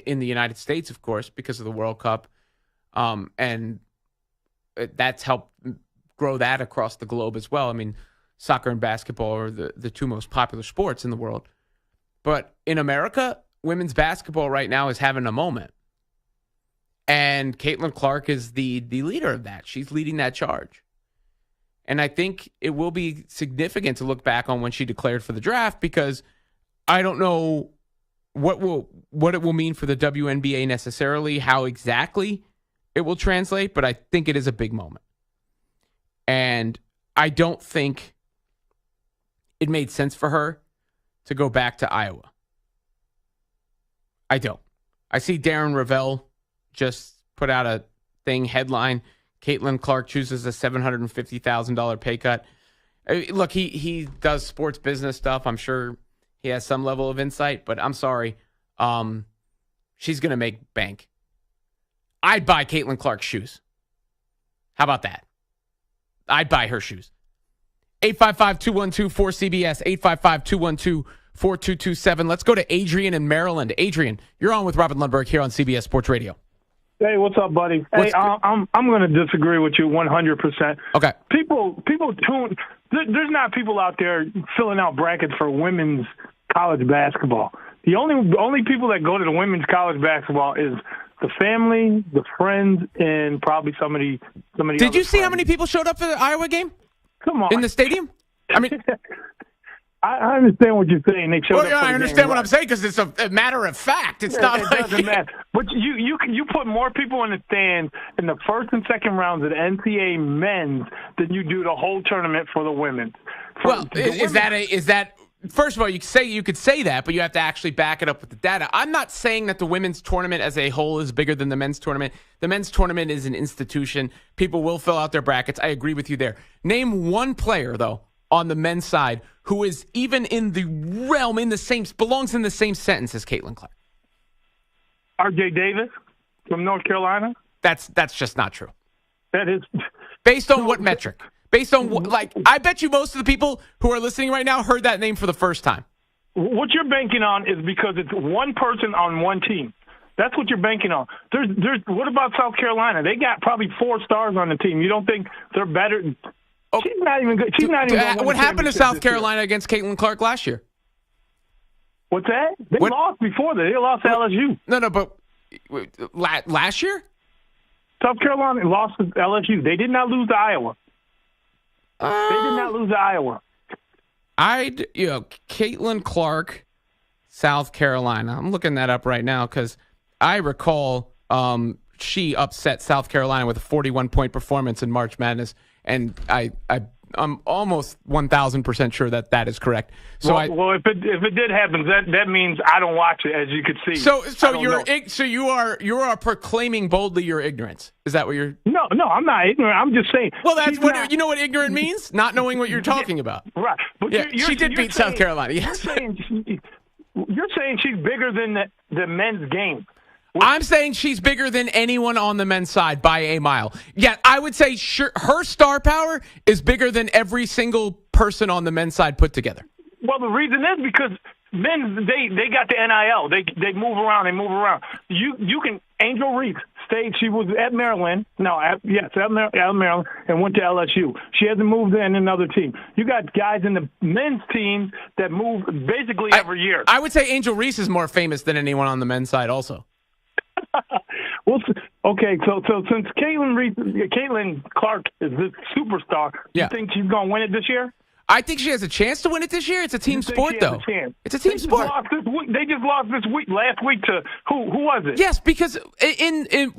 in the United States, of course, because of the World Cup. And that's helped grow that across the globe as well. I mean, soccer and basketball are the two most popular sports in the world. But in America, women's basketball right now is having a moment. And Caitlin Clark is the leader of that. She's leading that charge. And I think it will be significant to look back on when she declared for the draft, because I don't know what it will mean for the WNBA necessarily, how exactly it will translate, but I think it is a big moment. And I don't think it made sense for her to go back to Iowa. I don't. I see Darren Ravel just put out a headline, Caitlin Clark chooses a $750,000 pay cut. Look, he does sports business stuff. I'm sure he has some level of insight, but I'm sorry. She's going to make bank. I'd buy Caitlin Clark's shoes. How about that? I'd buy her shoes. 855-212-4CBS, 855-212-4227. Let's go to Adrian in Maryland. Adrian, you're on with Robin Lundberg here on CBS Sports Radio. Hey, what's up, buddy? I'm going to disagree with you 100%. Okay. People tune. There's not people out there filling out brackets for women's college basketball. The only people that go to the women's college basketball is the family, the friends, and probably some of the. Did you see how many people showed up for the Iowa game? Come on, in the stadium. I mean, I understand what you're saying. They showed up. Yeah, I understand what I'm saying because it's a matter of fact. It's not. It doesn't matter. But you put more people in the stands in the first and second rounds of the NCAA men's than you do the whole tournament for the women. Is that? First of all, you could say that, but you have to actually back it up with the data. I'm not saying that the women's tournament as a whole is bigger than the men's tournament. The men's tournament is an institution. People will fill out their brackets. I agree with you there. Name one player, though, on the men's side who is even in the realm, belongs in the same sentence as Caitlin Clark. R.J. Davis from North Carolina? That's just not true. That is. Based on what metric? Based on, I bet you most of the people who are listening right now heard that name for the first time. What you're banking on is because it's one person on one team. That's what you're banking on. What about South Carolina? They got probably 4 stars on the team. You don't think they're better? Okay. She's not even good. She's not even. What happened to South Carolina against Caitlin Clark last year? What's that? They lost before that. They lost to LSU. No, but last year? South Carolina lost to LSU. They did not lose to Iowa. They did not lose to Iowa. Caitlin Clark, South Carolina. I'm looking that up right now because I recall she upset South Carolina with a 41-point performance in March Madness, and I'm almost 1,000% sure that is correct. So if it did happen, that means I don't watch it, as you could see. So you are proclaiming boldly your ignorance. Is that what you're? No, I'm not ignorant. I'm just saying. Well, that's you know what ignorant means? Not knowing what you're talking about. Right. But she did beat South Carolina. Yes. You're saying she's bigger than the men's game. I'm saying she's bigger than anyone on the men's side by a mile. Yeah, I would say her star power is bigger than every single person on the men's side put together. Well, the reason is because men, they got the NIL. They move around. You can Angel Reese stayed. She was at Maryland. At Maryland, and went to LSU. She hasn't moved in another team. You got guys in the men's team that move basically every year. I would say Angel Reese is more famous than anyone on the men's side also. Well, okay, so since Caitlin Clark is this superstar, you think she's going to win it this year? I think she has a chance to win it this year. It's a team sport, though. It's a team sport. They just lost last week to who was it? Yes, because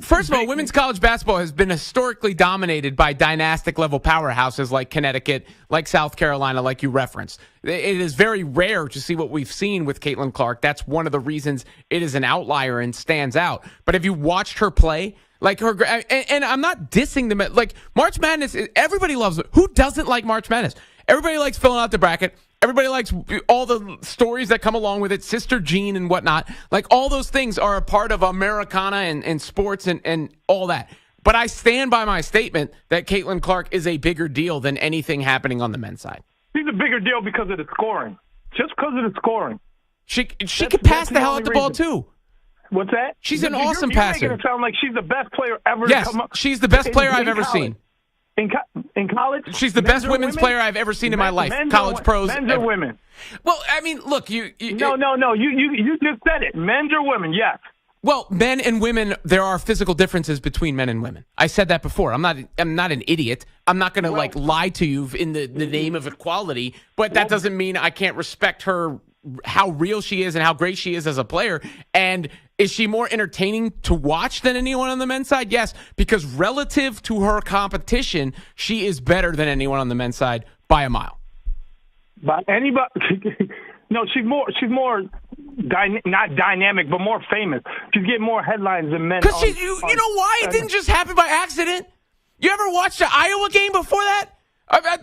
first of all, women's college basketball has been historically dominated by dynastic level powerhouses like Connecticut, like South Carolina, like you referenced. It is very rare to see what we've seen with Caitlin Clark. That's one of the reasons it is an outlier and stands out. But have you watched her play? Like her, and I'm not dissing them. Like March Madness, everybody loves it. Who doesn't like March Madness? Everybody likes filling out the bracket. Everybody likes all the stories that come along with it, Sister Jean and whatnot. Like all those things are a part of Americana and sports and all that. But I stand by my statement that Caitlin Clark is a bigger deal than anything happening on the men's side. She's a bigger deal because of the scoring. Just because of the scoring. She could pass the hell out the ball too. What's that? She's an awesome you're passer. making it sound like she's the best player ever Yes, to come up. she's the best player I've ever college. seen. In college? She's the best women's player I've ever seen in my life. College pros. Men's or women? Well, I mean, look, No. You just said it. Men's or women, yes. Well, men and women, there are physical differences between men and women. I said that before. I'm not an idiot. I'm not going to lie to you in the name of equality, but that doesn't mean I can't respect her, how real she is and how great she is as a player. And is she more entertaining to watch than anyone on the men's side? Yes, because relative to her competition, she is better than anyone on the men's side by a mile. By anybody? No, she's more not dynamic, but more famous. She's getting more headlines than men. Because you know why? It didn't just happen by accident. You ever watched the Iowa game before that? Why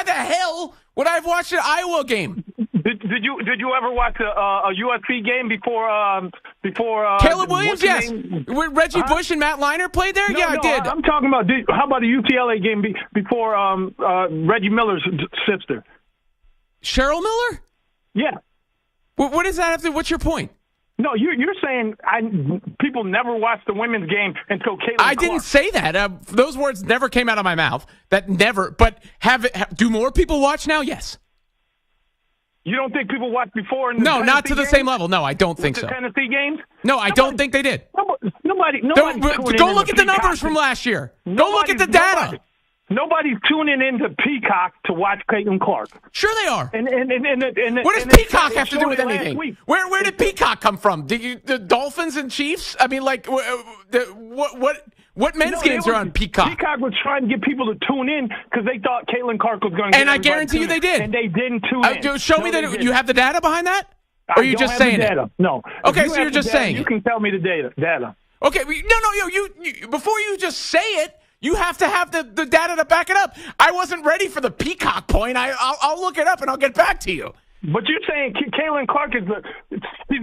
the hell would I have watched an Iowa game? Did you ever watch a USC game before Caleb Williams? Yes. Where Reggie Bush and Matt Leinart played there? I did. I'm talking about. How about a UCLA game before Reggie Miller's sister? Cheryl Miller? Yeah. What does that have to? What's your point? No, you're saying people never watched the women's game until Caitlin Clark. I didn't say that. Those words never came out of my mouth. That never. But do more people watch now? Yes. You don't think people watched before? No, not to the same level. No, I don't think so. Tennessee games? No, I don't think they did. Nobody. Go look at the numbers from last year. Go look at the data. Nobody's tuning into Peacock to watch Caitlin Clark. Sure they are. And what does Peacock have to do with anything? Where did Peacock come from? The Dolphins and Chiefs? I mean, like, what men's games are on Peacock? Peacock was trying to get people to tune in because they thought Caitlin Clark was going to. And I guarantee you they did. And they didn't tune in. Show me that you have the data behind that. Or are you just saying it? No. Okay, so you're just saying it. You can tell me the data. Okay, no. You before you just say it. You have to have the data to back it up. I wasn't ready for the Peacock point. I'll look it up and I'll get back to you. But you're saying Caitlin Clark is she's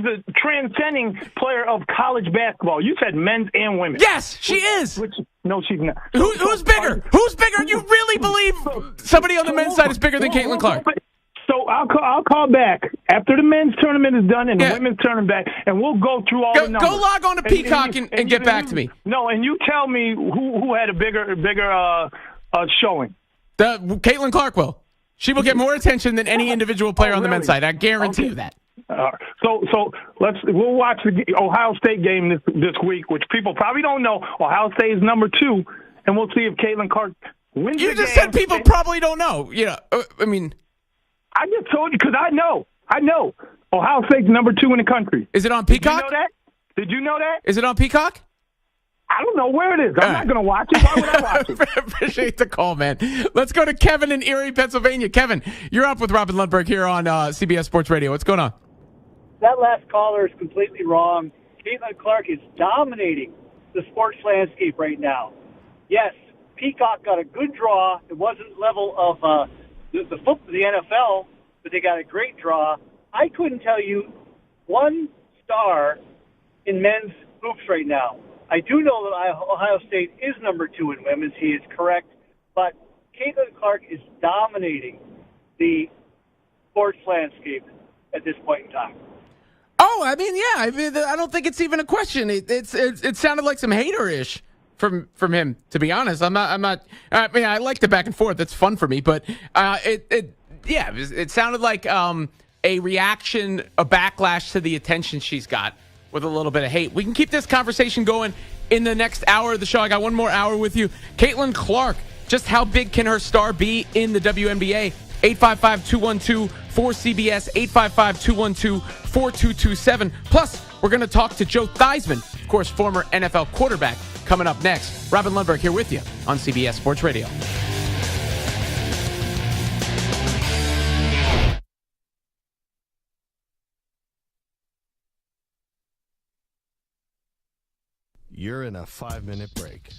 a transcending player of college basketball. You said men's and women. Yes, she is. No, she's not. Who's bigger? Who's bigger? You really believe somebody on the men's side is bigger than Caitlin Clark? So I'll call back after the men's tournament is done and the women's tournament back, and we'll go through all the numbers. Go log on to Peacock and get back to me. No, and you tell me who had a bigger showing. Caitlin Clark will. She will get more attention than any individual player on the men's side. I guarantee you that. So we'll watch the Ohio State game this week, which people probably don't know. Ohio State is number 2, and we'll see if Caitlin Clark wins. You just said people probably don't know. I mean. I just told you because I know. Ohio State's number 2 in the country. Is it on Peacock? Did you know that? Is it on Peacock? I don't know where it is. I'm not going to watch it. Why would I watch it? Appreciate the call, man. Let's go to Kevin in Erie, Pennsylvania. Kevin, you're up with Robin Lundberg here on CBS Sports Radio. What's going on? That last caller is completely wrong. Caitlin Clark is dominating the sports landscape right now. Yes, Peacock got a good draw. It wasn't level of the NFL, but they got a great draw. I couldn't tell you one star in men's hoops right now. I do know that Ohio State is number 2 in women's. He is correct. But Caitlin Clark is dominating the sports landscape at this point in time. Oh, I mean, yeah. I don't think it's even a question. It sounded like some hater-ish from him, to be honest. I'm not. I mean, I like the back and forth. It's fun for me, but it sounded like a reaction, a backlash to the attention she's got with a little bit of hate. We can keep this conversation going in the next hour of the show. I got one more hour with you. Caitlin Clark, just how big can her star be in the WNBA? 855-212-4CBS, 855-212-4227. Plus, we're going to talk to Joe Theismann, of course, former NFL quarterback, coming up next. Robin Lundberg here with you on CBS Sports Radio. You're in a 5-minute break.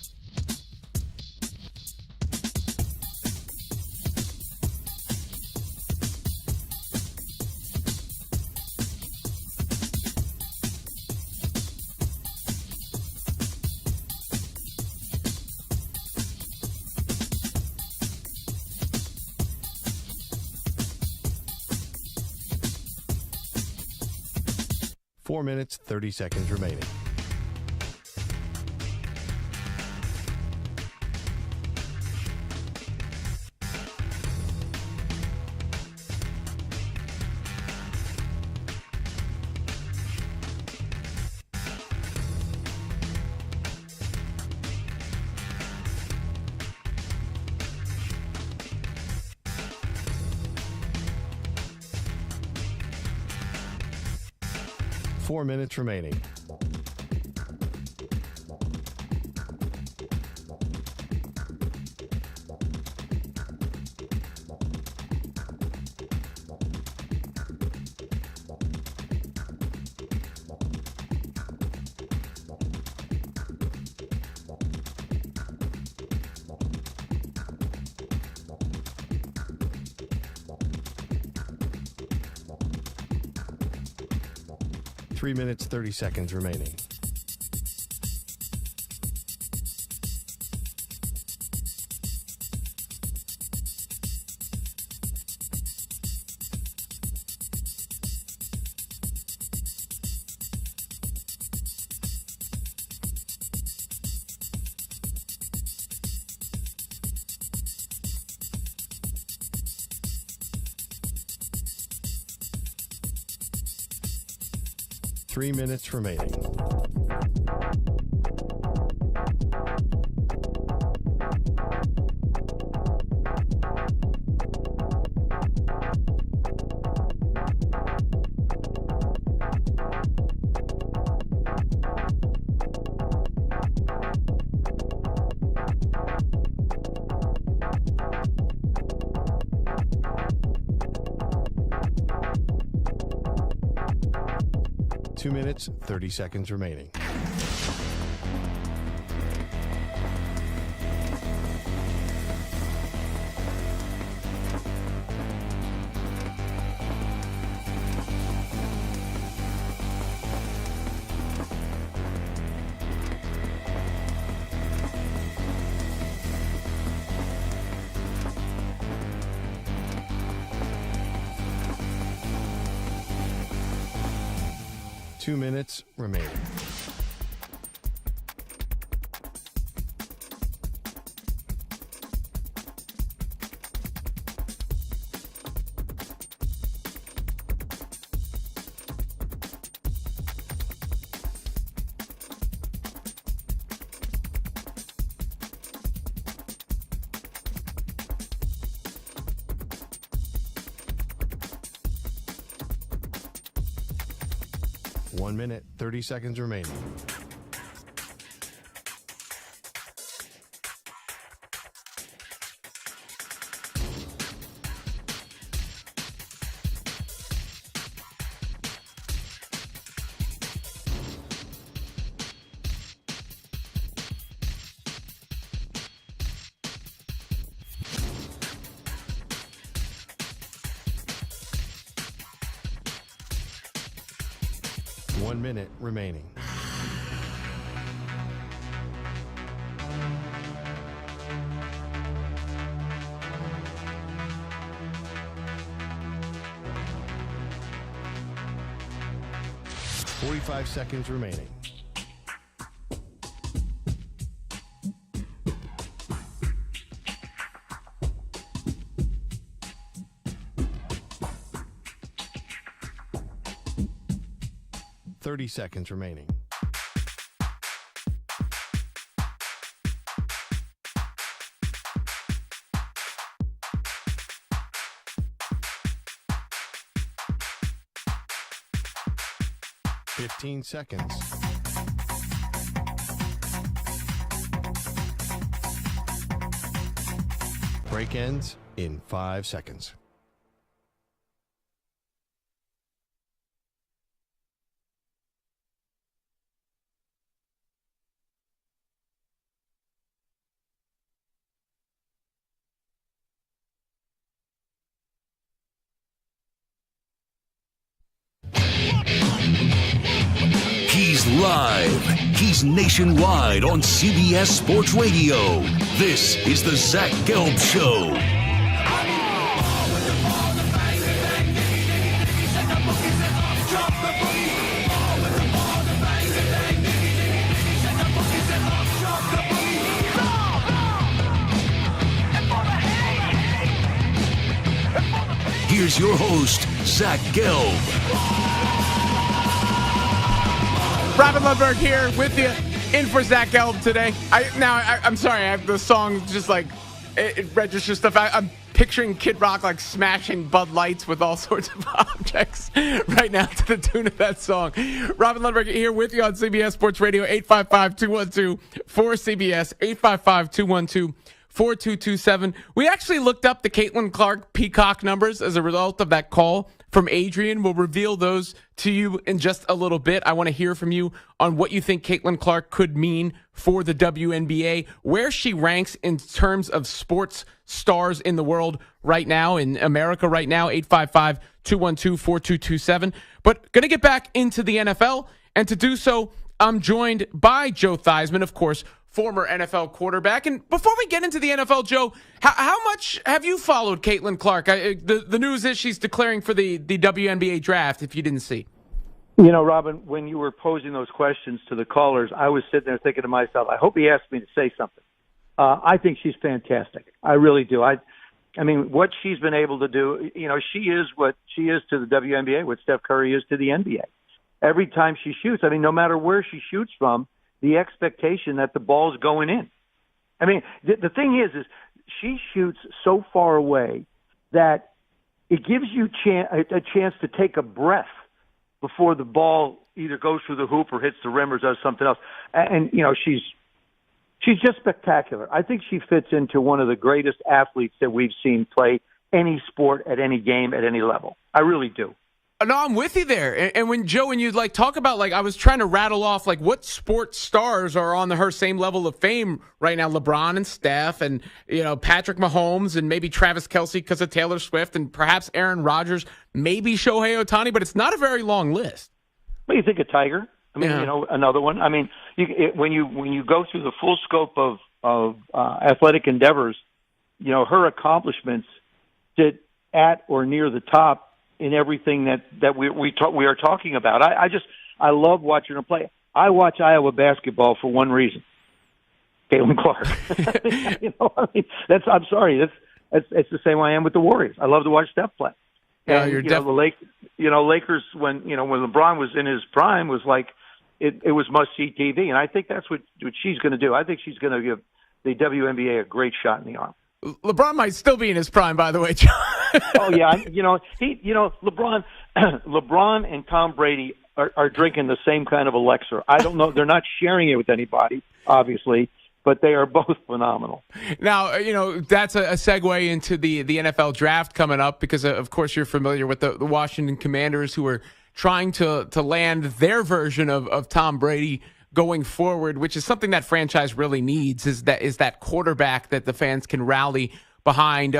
4 minutes, 30 seconds remaining. Four minutes remaining. Three minutes, 30 seconds remaining. Three minutes remaining. Two minutes, 30 seconds remaining. Two minutes remaining. One minute, 30 seconds remaining. One minute remaining. Forty-five seconds remaining. Thirty seconds remaining. Fifteen seconds. Break ends in 5 seconds. He's live. He's nationwide on CBS Sports Radio. This is the Zach Gelb Show. here's your host, Zach Gelb. Robin Lundberg here with you, in for Zach Gelb today. I'm sorry, the song just like, it registers stuff. I'm picturing Kid Rock like smashing Bud Lights with all sorts of objects right now to the tune of that song. Robin Lundberg here with you on CBS Sports Radio, 855-212-4CBS, 855-212-4227. We actually looked up the Caitlin Clark Peacock numbers as a result of that call from Adrian. We'll reveal those to you in just a little bit. I want to hear from you on what you think Caitlin Clark could mean for the WNBA, where she ranks in terms of sports stars in the world right now, in America right now, 855-212-4227. But going to get back into the NFL, and to do so, I'm joined by Joe Theismann, of course, former NFL quarterback. And before we get into the NFL, Joe, how much have you followed Caitlin Clark? The news is she's declaring for the WNBA draft, if you didn't see. You know, Robin, when you were posing those questions to the callers, I was sitting there thinking to myself, I hope he asked me to say something. I think she's fantastic. I really do. I mean, what she's been able to do, you know, she is what she is to the WNBA, what Steph Curry is to the NBA. Every time she shoots, I mean, no matter where she shoots from, the expectation that the ball's going in. I mean, the thing is she shoots so far away that it gives you a chance to take a breath before the ball either goes through the hoop or hits the rim or does something else. And you know, she's just spectacular. I think she fits into one of the greatest athletes that we've seen play any sport at any game at any level. I really do. No, I'm with you there. And when Joe, when you like talk about, like, I was trying to rattle off like what sports stars are on her same level of fame right now: LeBron and Steph, and Patrick Mahomes, and maybe Travis Kelce because of Taylor Swift, and perhaps Aaron Rodgers, maybe Shohei Ohtani. But it's not a very long list. Well, you think of Tiger. I mean, another one. I mean, when you go through the full scope of athletic endeavors, her accomplishments sit at or near the top in everything that we are talking about. I love watching her play. I watch Iowa basketball for one reason: Caitlin Clark. I'm sorry. It's the same way I am with the Warriors. I love to watch Steph play. Yeah, the Lakers when LeBron was in his prime was like it was must see TV, and I think that's what she's going to do. I think she's going to give the WNBA a great shot in the arm. LeBron might still be in his prime, by the way. Oh yeah, LeBron and Tom Brady are drinking the same kind of elixir. I don't know; they're not sharing it with anybody, obviously, but they are both phenomenal. Now, that's a segue into the NFL draft coming up, because of course you're familiar with the Washington Commanders, who are trying to land their version of Tom Brady going forward, which is something that franchise really needs, is that quarterback that the fans can rally behind.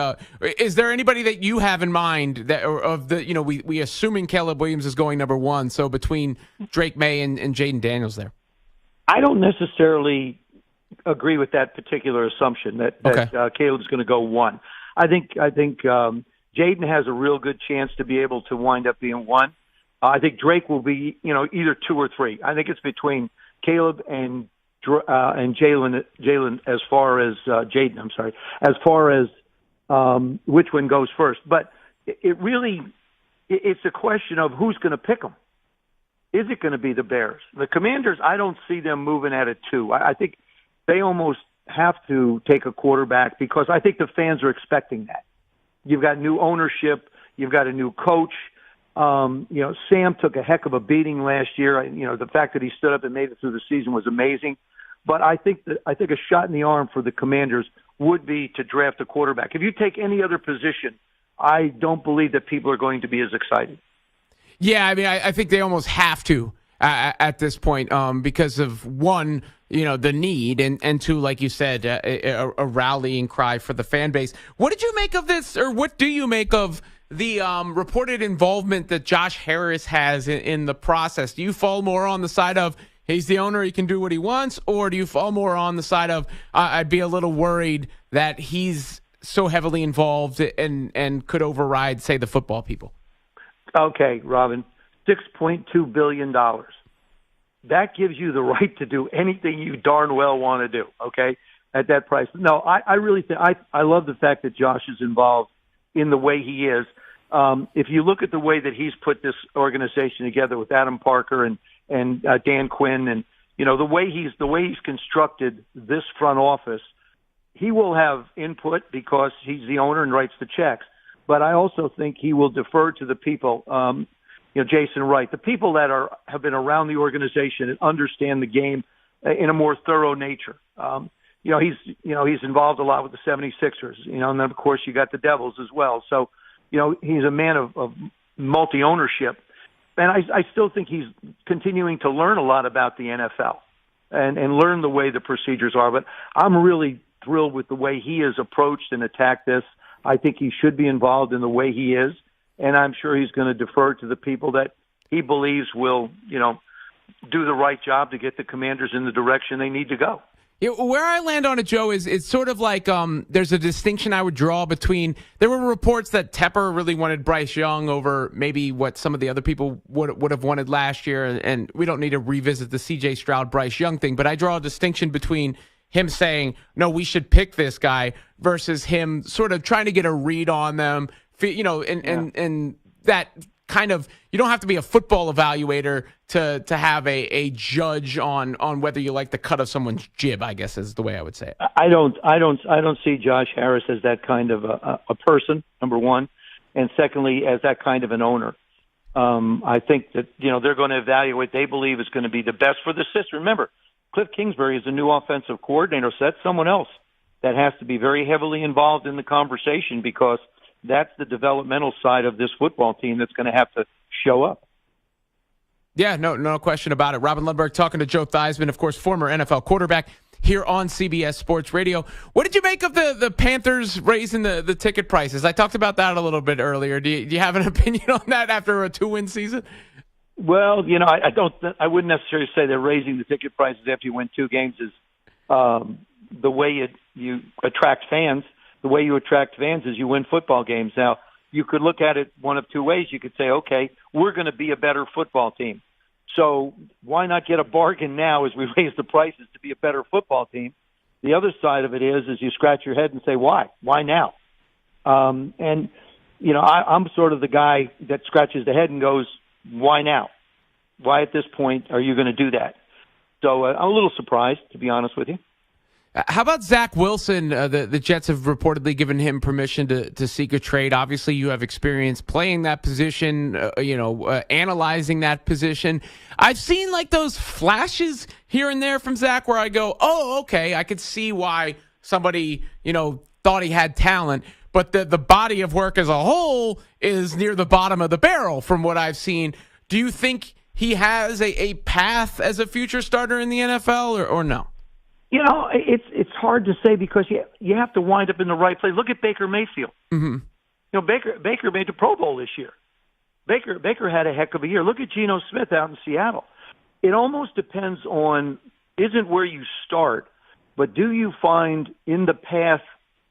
Is there anybody that you have in mind we assuming Caleb Williams is going number one, so between Drake May and Jaden Daniels there? I don't necessarily agree with that particular assumption that Caleb's going to go one. I think Jaden has a real good chance to be able to wind up being one. I think Drake will be, either two or three. I think it's between Caleb and Jalen as far as Jaden. I'm sorry, as far as which one goes first. But it's a question of who's going to pick them. Is it going to be the Bears? The Commanders, I don't see them moving at a two. I think they almost have to take a quarterback, because I think the fans are expecting that. You've got new ownership. You've got a new coach. Sam took a heck of a beating last year. The fact that he stood up and made it through the season was amazing. But I think a shot in the arm for the Commanders would be to draft a quarterback. If you take any other position, I don't believe that people are going to be as excited. Yeah, I mean, I think they almost have to at this point, because of one, the need, and two, like you said, a rallying cry for the fan base. What did you make of this, or what do you make of the reported involvement that Josh Harris has in the process? Do you fall more on the side of he's the owner, he can do what he wants, or do you fall more on the side of I'd be a little worried that he's so heavily involved and could override, say, the football people? Okay, Robin, $6.2 billion. That gives you the right to do anything you darn well want to do, okay, at that price. No, I really think I love the fact that Josh is involved in the way he is. If you look at the way that he's put this organization together with Adam Parker and Dan Quinn, and the way he's constructed this front office, he will have input because he's the owner and writes the checks. But I also think he will defer to the people. Jason Wright, the people that have been around the organization and understand the game in a more thorough nature. He's involved a lot with the 76ers, and then of course you got the Devils as well. So, he's a man of multi-ownership. And I still think he's continuing to learn a lot about the NFL and learn the way the procedures are. But I'm really thrilled with the way he has approached and attacked this. I think he should be involved in the way he is. And I'm sure he's going to defer to the people that he believes will, do the right job to get the Commanders in the direction they need to go. Yeah, where I land on it, Joe, is it's sort of like there's a distinction I would draw between. There were reports that Tepper really wanted Bryce Young over maybe what some of the other people would have wanted last year, and we don't need to revisit the C.J. Stroud Bryce Young thing. But I draw a distinction between him saying, no, we should pick this guy, versus him sort of trying to get a read on them. And that kind of, you don't have to be a football evaluator to have a judge on whether you like the cut of someone's jib, I guess is the way I would say it. I don't see Josh Harris as that kind of a person, number one, and secondly, as that kind of an owner. I think that, they're going to evaluate they believe is going to be the best for the system. Remember, Cliff Kingsbury is the new offensive coordinator, so that's someone else that has to be very heavily involved in the conversation, because that's the developmental side of this football team that's going to have to show up. Yeah, no question about it. Robin Lundberg talking to Joe Theismann, of course, former NFL quarterback, here on CBS Sports Radio. What did you make of the Panthers raising the ticket prices? I talked about that a little bit earlier. Do you have an opinion on that after a 2-win season? Well, I wouldn't necessarily say they're raising the ticket prices after you win 2 games is the way you attract fans. The way you attract fans is you win football games. Now, you could look at it one of two ways. You could say, okay, we're going to be a better football team. So why not get a bargain now as we raise the prices to be a better football team? The other side of it is you scratch your head and say, why? Why now? I'm sort of the guy that scratches the head and goes, why now? Why at this point are you going to do that? So I'm a little surprised, to be honest with you. How about Zach Wilson? The Jets have reportedly given him permission to seek a trade. Obviously, you have experience playing that position, analyzing that position. I've seen like those flashes here and there from Zach where I go, oh, okay, I could see why somebody, thought he had talent. But the body of work as a whole is near the bottom of the barrel from what I've seen. Do you think he has a path as a future starter in the NFL or no? It's hard to say because you have to wind up in the right place. Look at Baker Mayfield. Mm-hmm. Baker made the Pro Bowl this year. Baker had a heck of a year. Look at Geno Smith out in Seattle. It almost depends on isn't where you start, but do you find in the path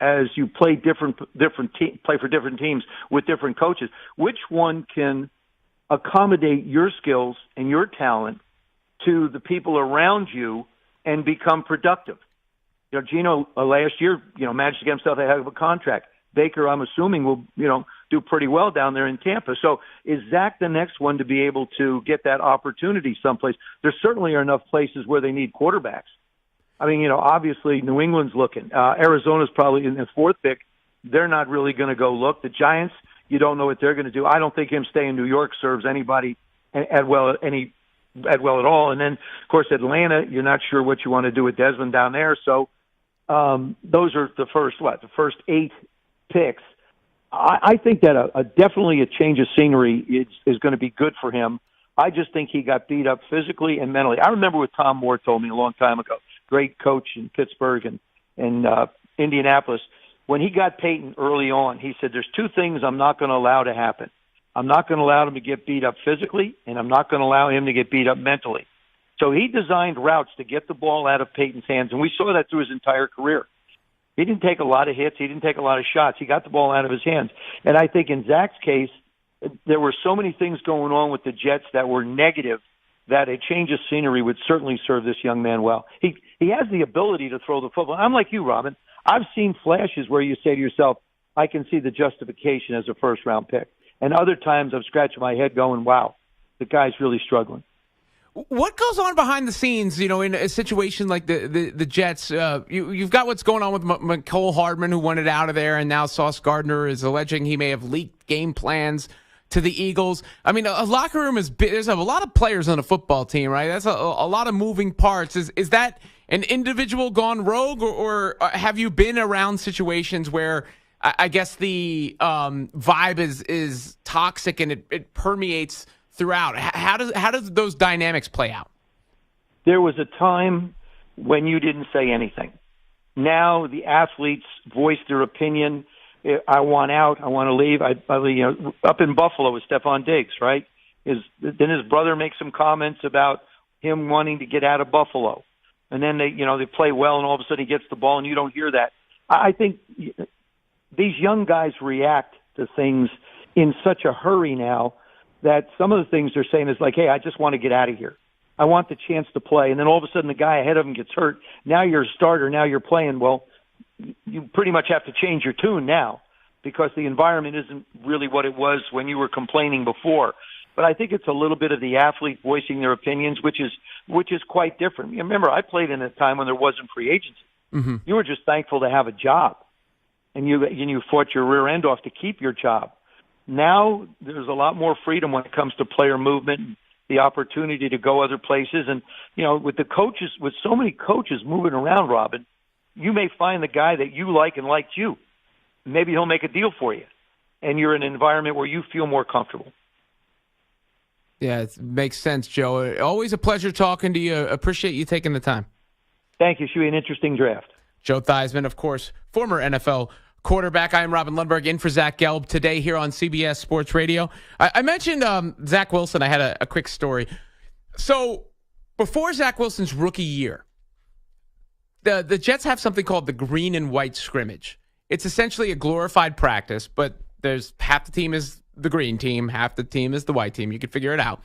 as you play play for different teams with different coaches, which one can accommodate your skills and your talent to the people around you and become productive. Geno last year, managed to get himself a heck of a contract. Baker, I'm assuming, will, do pretty well down there in Tampa. So is Zach the next one to be able to get that opportunity someplace? There certainly are enough places where they need quarterbacks. I mean, obviously New England's looking. Arizona's probably in the 4th pick. They're not really going to go look. The Giants, you don't know what they're going to do. I don't think him staying in New York serves anybody at all. And then, of course, Atlanta, you're not sure what you want to do with Desmond down there. So those are the first 8 picks. I think that definitely a change of scenery is going to be good for him. I just think he got beat up physically and mentally. I remember what Tom Moore told me a long time ago, great coach in Pittsburgh and Indianapolis. When he got Peyton early on, he said, there's 2 things I'm not going to allow to happen. I'm not going to allow him to get beat up physically, and I'm not going to allow him to get beat up mentally. So he designed routes to get the ball out of Peyton's hands, and we saw that through his entire career. He didn't take a lot of hits. He didn't take a lot of shots. He got the ball out of his hands. And I think in Zach's case, there were so many things going on with the Jets that were negative that a change of scenery would certainly serve this young man well. He has the ability to throw the football. I'm like you, Robin. I've seen flashes where you say to yourself, I can see the justification as a first-round pick. And other times I'm scratching my head going, wow, the guy's really struggling. What goes on behind the scenes, in a situation like the Jets? You've got what's going on with Mecole Hardman, who wanted out of there, and now Sauce Gardner is alleging he may have leaked game plans to the Eagles. I mean, a locker room is big. There's a lot of players on a football team, right? That's a lot of moving parts. Is that an individual gone rogue, or have you been around situations where I guess the vibe is toxic and it permeates throughout? How does those dynamics play out? There was a time when you didn't say anything. Now the athletes voice their opinion. I want out. I want to leave. Up in Buffalo with Stephon Diggs, right? Then his brother makes some comments about him wanting to get out of Buffalo, and then they play well, and all of a sudden he gets the ball, and you don't hear that. I think these young guys react to things in such a hurry now that some of the things they're saying is like, hey, I just want to get out of here. I want the chance to play. And then all of a sudden the guy ahead of him gets hurt. Now you're a starter. Now you're playing. Well, you pretty much have to change your tune now because the environment isn't really what it was when you were complaining before. But I think it's a little bit of the athlete voicing their opinions, which is quite different. Remember, I played in a time when there wasn't free agency. Mm-hmm. You were just thankful to have a job, and you fought your rear end off to keep your job. Now there's a lot more freedom when it comes to player movement and the opportunity to go other places. And, with the coaches, with so many coaches moving around, Robin, you may find the guy that you like and liked you. Maybe he'll make a deal for you, and you're in an environment where you feel more comfortable. Yeah, it makes sense, Joe. Always a pleasure talking to you. Appreciate you taking the time. Thank you. Should be an interesting draft. Joe Theismann, of course, former NFL quarterback. I am Robin Lundberg, in for Zach Gelb today here on CBS Sports Radio. I mentioned Zach Wilson. I had a quick story. So before Zach Wilson's rookie year, the Jets have something called the green and white scrimmage. It's essentially a glorified practice, but there's half the team is the green team, half the team is the white team. You can figure it out.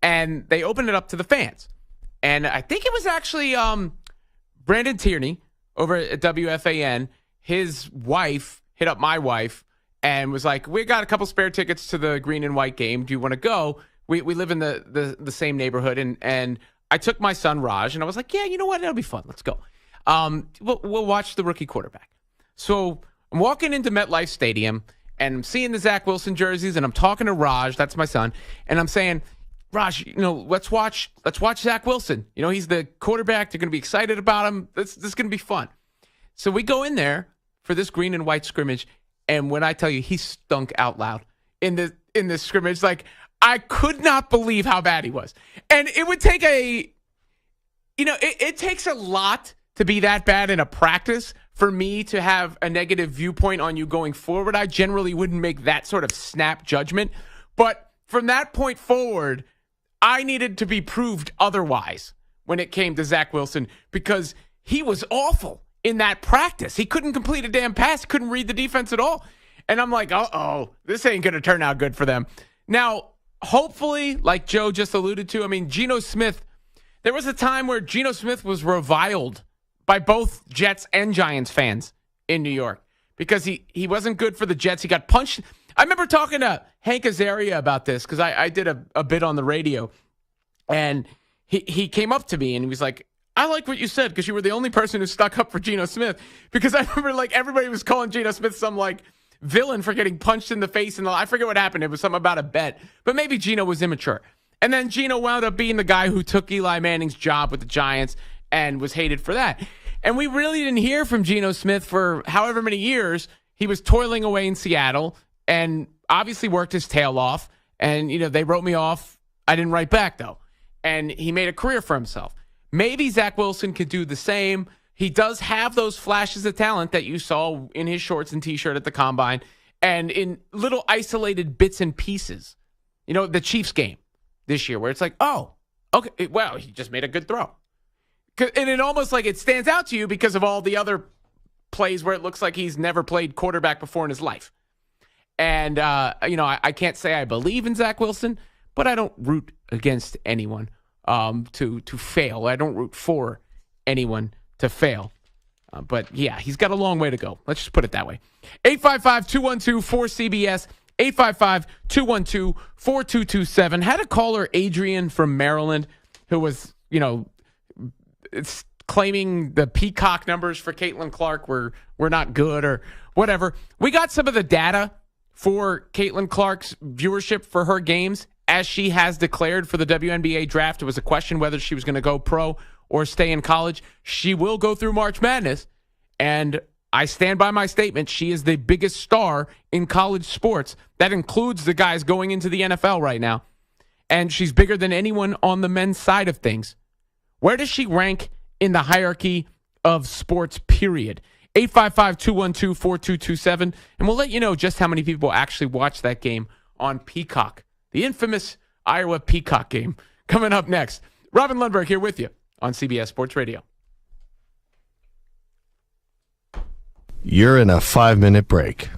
And they opened it up to the fans. And I think it was actually Brandon Tierney over at WFAN. His wife hit up my wife and was like, we got a couple spare tickets to the green and white game. Do you want to go? We live in the same neighborhood. And I took my son, Raj, and I was like, yeah, you know what? It'll be fun. Let's go. We'll watch the rookie quarterback. So I'm walking into MetLife Stadium, and I'm seeing the Zach Wilson jerseys, and I'm talking to Raj, that's my son, and I'm saying, Raj, let's watch Zach Wilson. He's the quarterback. They're going to be excited about him. This is going to be fun. So we go in there for this green and white scrimmage, and when I tell you, he stunk out loud in this scrimmage. Like, I could not believe how bad he was. And it would take it takes a lot to be that bad in a practice for me to have a negative viewpoint on you going forward. I generally wouldn't make that sort of snap judgment. But from that point forward, I needed to be proved otherwise when it came to Zach Wilson because he was awful in that practice. He couldn't complete a damn pass, couldn't read the defense at all. And I'm like, uh-oh, this ain't going to turn out good for them. Now, hopefully, like Joe just alluded to, Geno Smith, there was a time where Geno Smith was reviled by both Jets and Giants fans in New York because he wasn't good for the Jets. He got punched. I remember talking to Hank Azaria about this because I did a bit on the radio, and he came up to me and he was like, I like what you said because you were the only person who stuck up for Geno Smith, because I remember everybody was calling Geno Smith some villain for getting punched in the face, and I forget what happened. It was something about a bet, but maybe Geno was immature. And then Geno wound up being the guy who took Eli Manning's job with the Giants and was hated for that. And we really didn't hear from Geno Smith for however many years. He was toiling away in Seattle and obviously worked his tail off. And, they wrote me off. I didn't write back, though. And he made a career for himself. Maybe Zach Wilson could do the same. He does have those flashes of talent that you saw in his shorts and T-shirt at the Combine and in little isolated bits and pieces. The Chiefs game this year where it's like, oh, okay, well, he just made a good throw. And it almost it stands out to you because of all the other plays where it looks like he's never played quarterback before in his life. And, I can't say I believe in Zach Wilson, but I don't root against anyone to fail. I don't root for anyone to fail. But, yeah, he's got a long way to go. Let's just put it that way. 855-212-4CBS, 855-212-4227. Had a caller, Adrian from Maryland, who was, claiming the Peacock numbers for Caitlin Clark were not good or whatever. We got some of the data for Caitlin Clark's viewership for her games as she has declared for the WNBA draft. It was a question whether she was going to go pro or stay in college. She will go through March Madness, and I stand by my statement. She is the biggest star in college sports. That includes the guys going into the NFL right now, and she's bigger than anyone on the men's side of things. Where does she rank in the hierarchy of sports, period? 855-212-4227, and we'll let you know just how many people actually watched that game on Peacock. The infamous Iowa Peacock game coming up next. Robin Lundberg here with you on CBS Sports Radio. You're in a 5-minute break.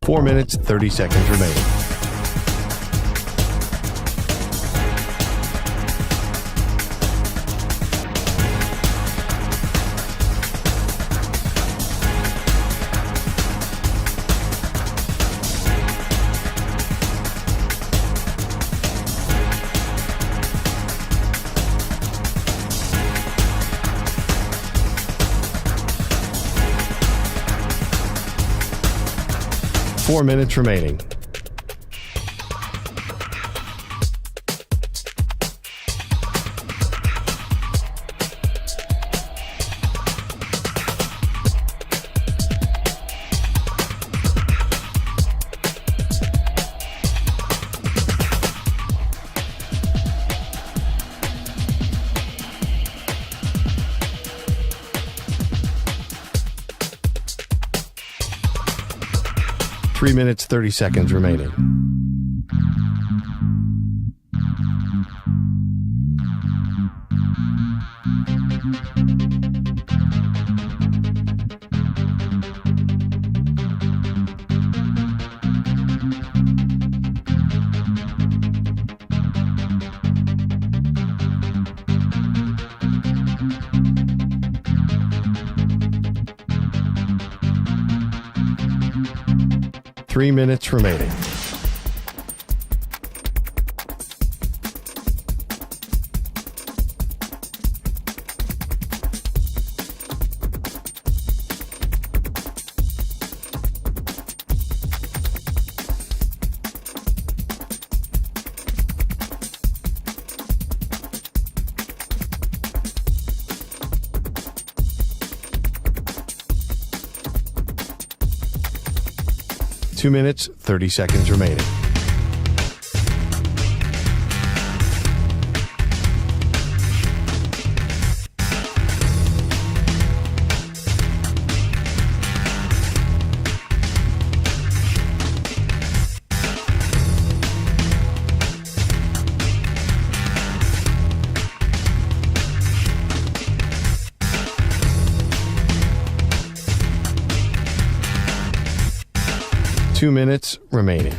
Four minutes, 30 seconds remaining. Four minutes remaining. Three minutes, 30 seconds remaining. Three minutes remaining. Two minutes, 30 seconds remaining. Two minutes remaining.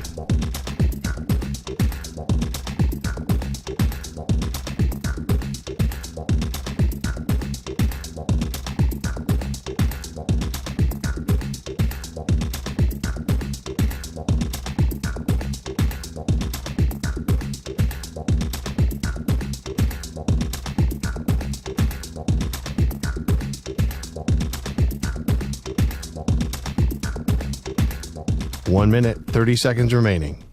One minute, 30 seconds remaining.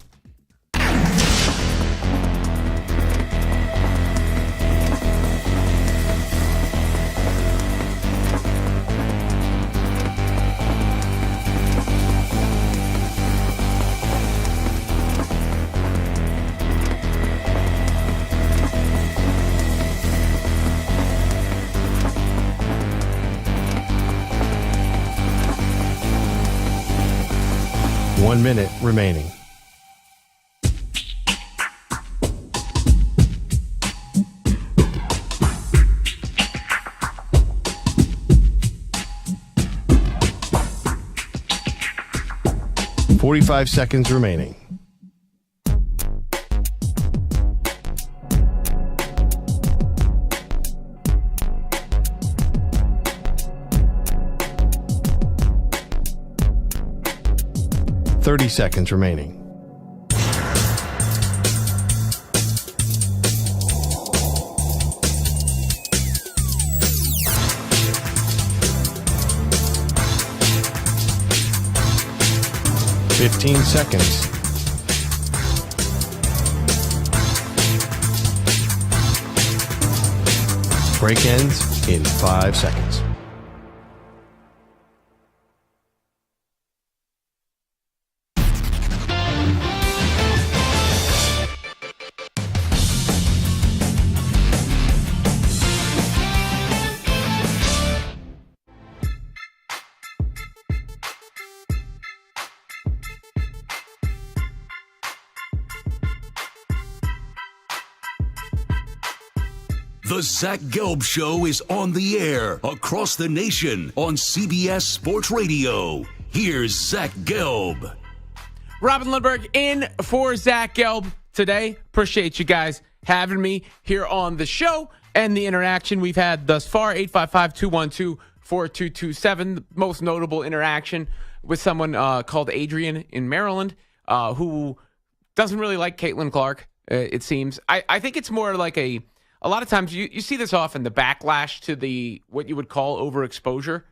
One minute remaining. 45 seconds remaining. Seconds remaining. Seconds. Break ends in 5 seconds. The Zach Gelb Show is on the air across the nation on CBS Sports Radio. Here's Zach Gelb. Robin Lundberg in for Zach Gelb today. Appreciate you guys having me here on the show and the interaction we've had thus far. 855-212-4227. The most notable interaction with someone called Adrian in Maryland who doesn't really like Caitlin Clark, it seems. I think it's more like a lot of times you see this often, the backlash to the what you would call overexposure,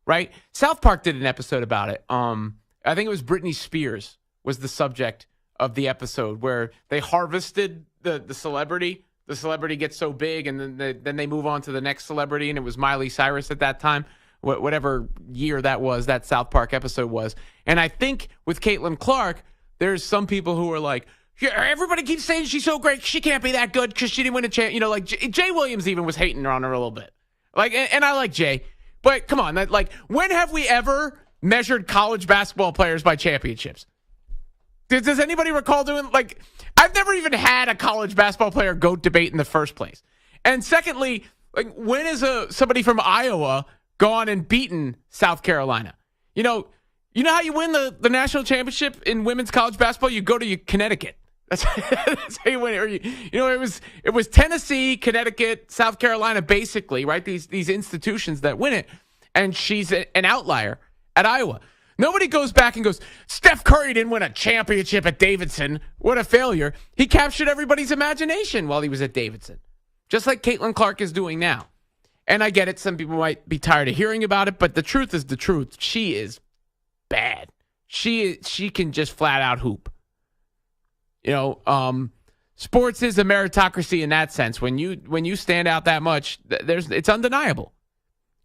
right? South Park did an episode about it. I think it was Britney Spears was the subject of the episode where they harvested the celebrity. The celebrity gets so big, and then they move on to the next celebrity, and it was Miley Cyrus at that time, whatever year that was, that South Park episode was. And I think with Caitlin Clark, there's some people who are like, yeah, everybody keeps saying she's so great. She can't be that good because she didn't win a champ. You know, like Jay Williams even was hating on her a little bit. Like, and I like Jay, but come on, like, when have we ever measured college basketball players by championships? Does anybody recall doing like? I've never even had a college basketball player GOAT debate in the first place. And secondly, like, when is somebody from Iowa gone and beaten South Carolina? You know how you win the national championship in women's college basketball? You go to Connecticut. That's how you win it. Or it was Tennessee, Connecticut, South Carolina, basically, right? These institutions that win it, and she's an outlier at Iowa. Nobody goes back and goes, Steph Curry didn't win a championship at Davidson. What a failure. He captured everybody's imagination while he was at Davidson, just like Caitlin Clark is doing now. And I get it. Some people might be tired of hearing about it, but the truth is the truth. She is bad. She can just flat out hoop. Sports is a meritocracy in that sense. When you stand out that much, it's undeniable.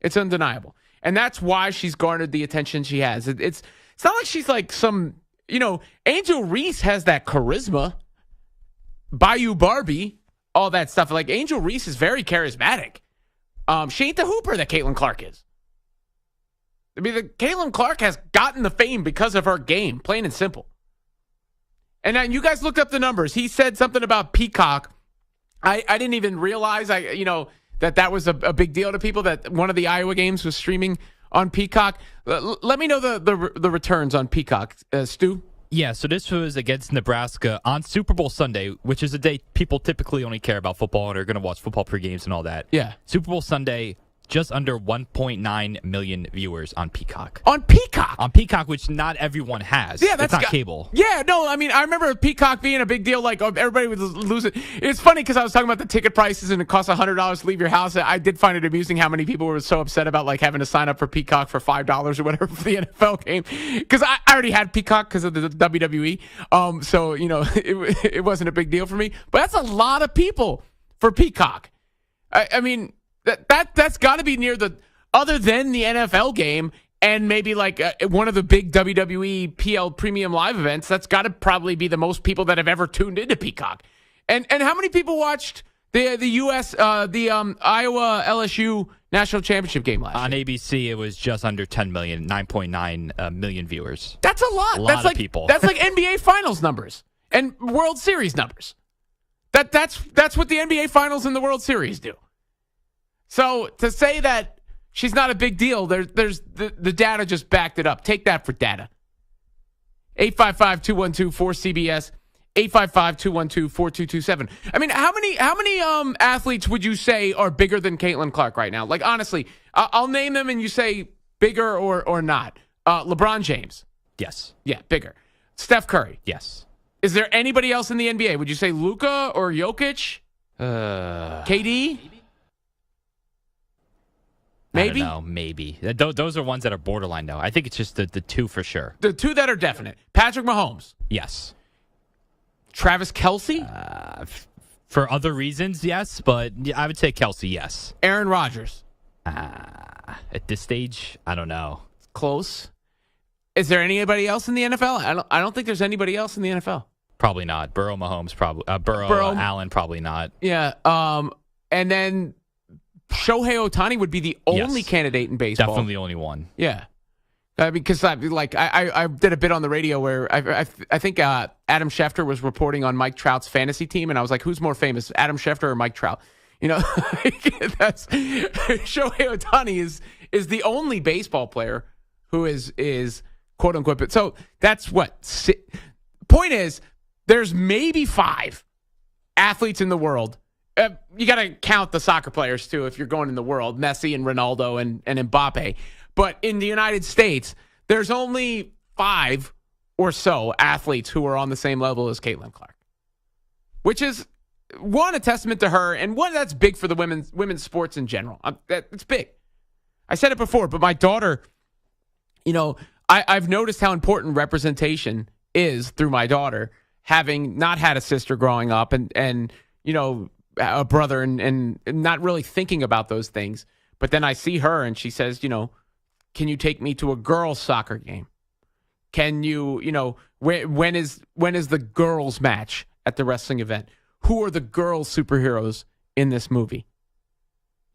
It's undeniable. And that's why she's garnered the attention she has. It's not like she's like some, Angel Reese has that charisma. Bayou Barbie, all that stuff. Like, Angel Reese is very charismatic. She ain't the hooper that Caitlin Clark is. I mean, Caitlin Clark has gotten the fame because of her game, plain and simple. And then you guys looked up the numbers. He said something about Peacock. I didn't even realize that was a big deal to people, that one of the Iowa games was streaming on Peacock. Let me know the returns on Peacock, Stu. Yeah, so this was against Nebraska on Super Bowl Sunday, which is a day people typically only care about football and are going to watch football pre-games and all that. Yeah. Super Bowl Sunday, just under 1.9 million viewers on Peacock. On Peacock? On Peacock, which not everyone has. Yeah, that's not cable. Yeah, no, I mean, I remember Peacock being a big deal. Like, everybody would lose it. It's funny because I was talking about the ticket prices and it costs $100 to leave your house. I did find it amusing how many people were so upset about, like, having to sign up for Peacock for $5 or whatever for the NFL game. Because I already had Peacock because of the WWE. So, it wasn't a big deal for me. But that's a lot of people for Peacock. I mean, that's got to be near the, other than the NFL game and maybe like one of the big WWE PL Premium Live events, that's got to probably be the most people that have ever tuned into Peacock. And how many people watched the Iowa LSU National Championship game last on year? ABC, it was just under 10 million, 9.9 million viewers. That's a lot. That's like people. That's like NBA Finals numbers and World Series numbers. That's what the NBA Finals and the World Series do. So to say that she's not a big deal, there's the data just backed it up. Take that for data. 855-212-4CBS, 855-212-4227. I mean, how many athletes would you say are bigger than Caitlin Clark right now? Like, honestly, I'll name them and you say bigger or not. LeBron James. Yes. Yeah, bigger. Steph Curry. Yes. Is there anybody else in the NBA? Would you say Luka or Jokic? KD? Maybe? I don't know, maybe. Those are ones that are borderline, though. I think it's just the two for sure. The two that are definite. Patrick Mahomes. Yes. Travis Kelce? For other reasons, yes, but I would say Kelce, yes. Aaron Rodgers? At this stage, I don't know. Close. Is there anybody else in the NFL? I don't think there's anybody else in the NFL. Probably not. Burrow, Mahomes, probably. Allen, probably not. Yeah. And then Shohei Ohtani would be the only candidate in baseball. Definitely the only one. Yeah. Because I did a bit on the radio where I think Adam Schefter was reporting on Mike Trout's fantasy team, and I was like, who's more famous, Adam Schefter or Mike Trout? You know, that's Shohei Ohtani is the only baseball player who is quote unquote. But so that's what. Point is, there's maybe 5 athletes in the world. You got to count the soccer players too if you're going in the world, Messi and Ronaldo and Mbappe. But in the United States, there's only 5 or so athletes who are on the same level as Caitlin Clark, which is, one, a testament to her, and one, that's big for the women's sports in general. It's big. I said it before, but my daughter, you know, I've noticed how important representation is through my daughter, having not had a sister growing up and you know, a brother and not really thinking about those things. But then I see her and she says, you know, can you take me to a girls' soccer game? Can you, you know, when is the girls' match at the wrestling event? Who are the girls' superheroes in this movie?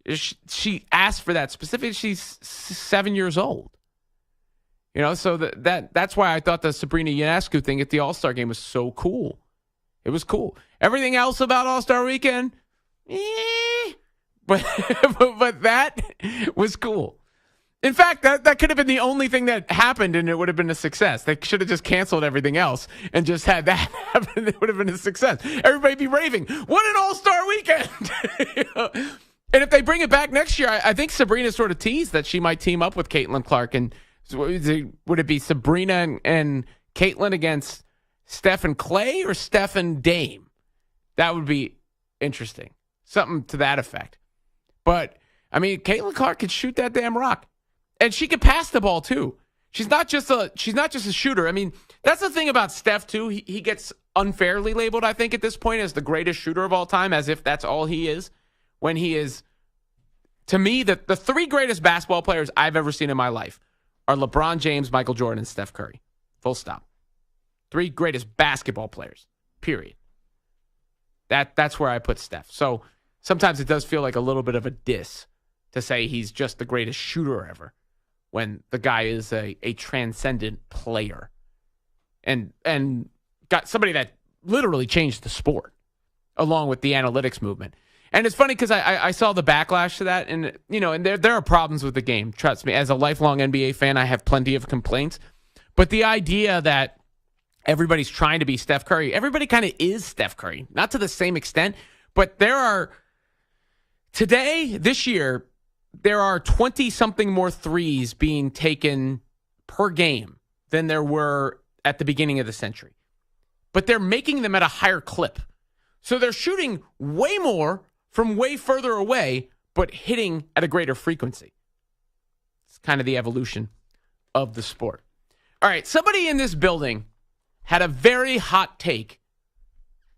She asked for that specifically. She's 7 years old. You know, so that's why I thought the Sabrina Ionescu thing at the All-Star game was so cool. It was cool. Everything else about All-Star Weekend, but that was cool. In fact, that could have been the only thing that happened, and it would have been a success. They should have just canceled everything else and just had that happen. It would have been a success. Everybody be raving, what an all-star weekend. You know? And if they bring it back next year, I think Sabrina sort of teased that she might team up with Caitlin Clark. And would it be Sabrina and Caitlin against Steph and Clay or Steph and Dame? That would be interesting. Something to that effect. But, I mean, Caitlin Clark could shoot that damn rock. And she could pass the ball too. She's not just a shooter. I mean, that's the thing about Steph too. He gets unfairly labeled, I think, at this point as the greatest shooter of all time, as if that's all he is. When he is, to me, the 3 greatest basketball players I've ever seen in my life are LeBron James, Michael Jordan, and Steph Curry. Full stop. 3 greatest basketball players. Period. That's where I put Steph. So sometimes it does feel like a little bit of a diss to say he's just the greatest shooter ever, when the guy is a transcendent player and got somebody that literally changed the sport along with the analytics movement. And it's funny because I saw the backlash to that, and you know, and there are problems with the game. Trust me, as a lifelong NBA fan, I have plenty of complaints. But the idea that everybody's trying to be Steph Curry, everybody kind of is Steph Curry, not to the same extent, but this year, there are 20-something more threes being taken per game than there were at the beginning of the century. But they're making them at a higher clip. So they're shooting way more from way further away, but hitting at a greater frequency. It's kind of the evolution of the sport. All right, somebody in this building had a very hot take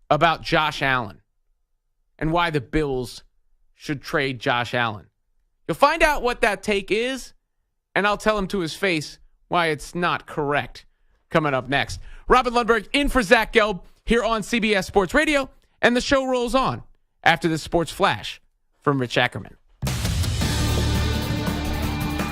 about Josh Allen and why the Bills should trade Josh Allen. You'll find out what that take is, and I'll tell him to his face why it's not correct. Coming up next, Robin Lundberg in for Zach Gelb here on CBS Sports Radio, and the show rolls on after this sports flash from Rich Ackerman.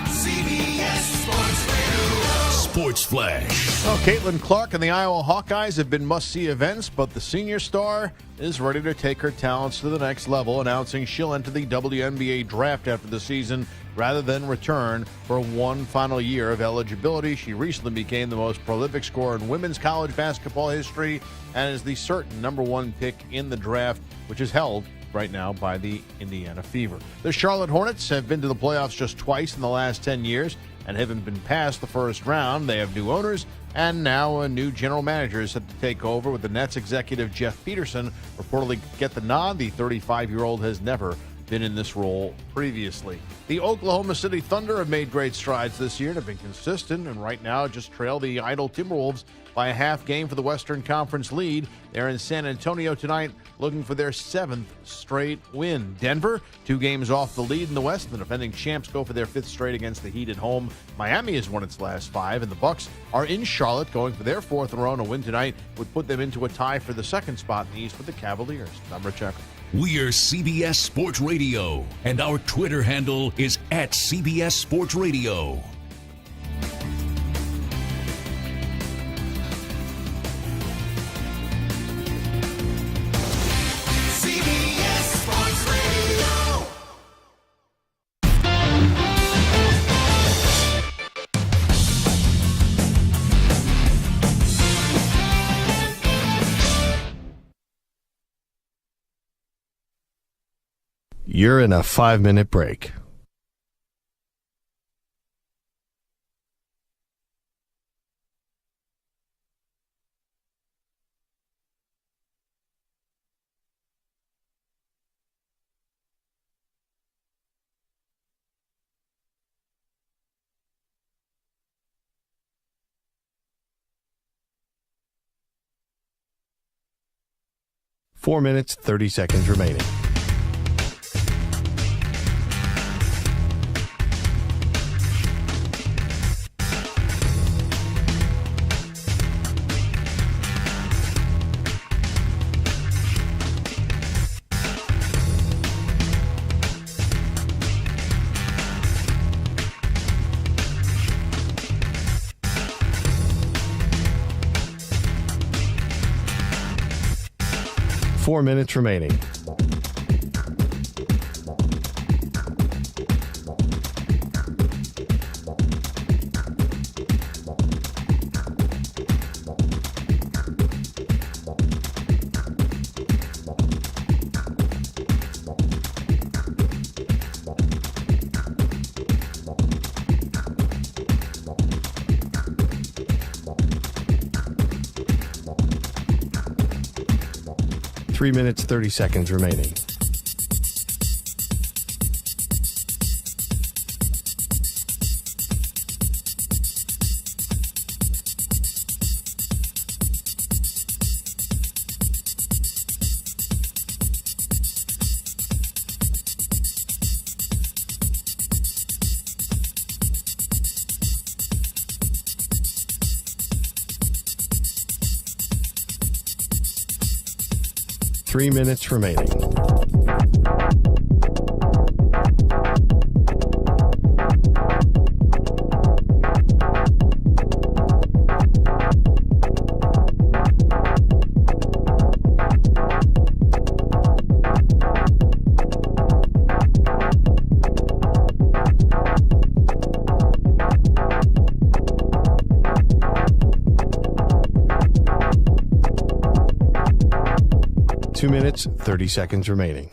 CBS Sports Radio. Sports Flash. Well, Caitlin Clark and the Iowa Hawkeyes have been must-see events, but the senior star is ready to take her talents to the next level, announcing she'll enter the WNBA draft after the season rather than return for one final year of eligibility. She recently became the most prolific scorer in women's college basketball history and is the certain number one pick in the draft, which is held right now by the Indiana Fever. The Charlotte Hornets have been to the playoffs just twice in the last 10 years and haven't been past the first round. They have new owners and now a new general manager is set to take over, with the Nets executive Jeff Peterson reportedly get the nod. The 35-year-old has never been in this role previously. The Oklahoma City Thunder have made great strides this year and have been consistent, and right now just trail the idle Timberwolves by a half game for the Western Conference lead. They're in San Antonio tonight looking for their 7th straight win. Denver, 2 games off the lead in the West. The defending champs go for their 5th straight against the Heat at home. Miami has won its last 5, and the Bucks are in Charlotte going for their 4th in a row. A win tonight would put them into a tie for the 2nd spot in the East with the Cavaliers. I'm Rich Ecker. We are CBS Sports Radio, and our Twitter handle is @CBS Sports Radio. CBS Sports Radio. You're in a 5-minute break. Four minutes, 30 seconds remaining. Four minutes remaining. Three minutes, 30 seconds remaining. Three minutes remaining. Two minutes, 30 seconds remaining.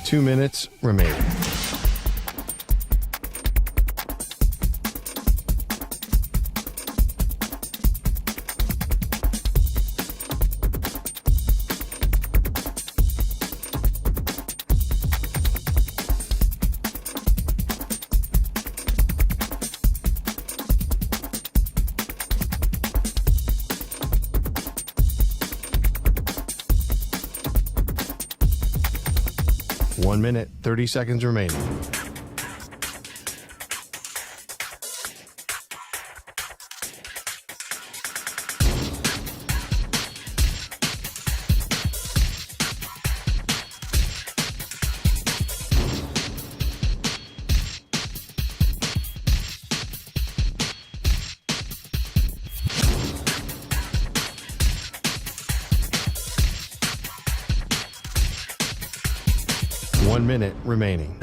Two minutes remaining. 1 minute, 30 seconds remaining. One minute remaining.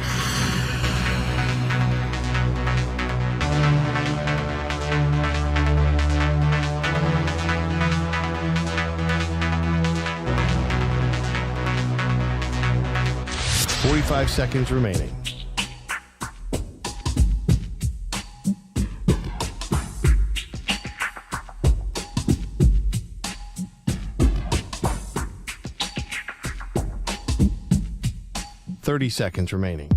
Forty-five seconds remaining. Thirty seconds remaining.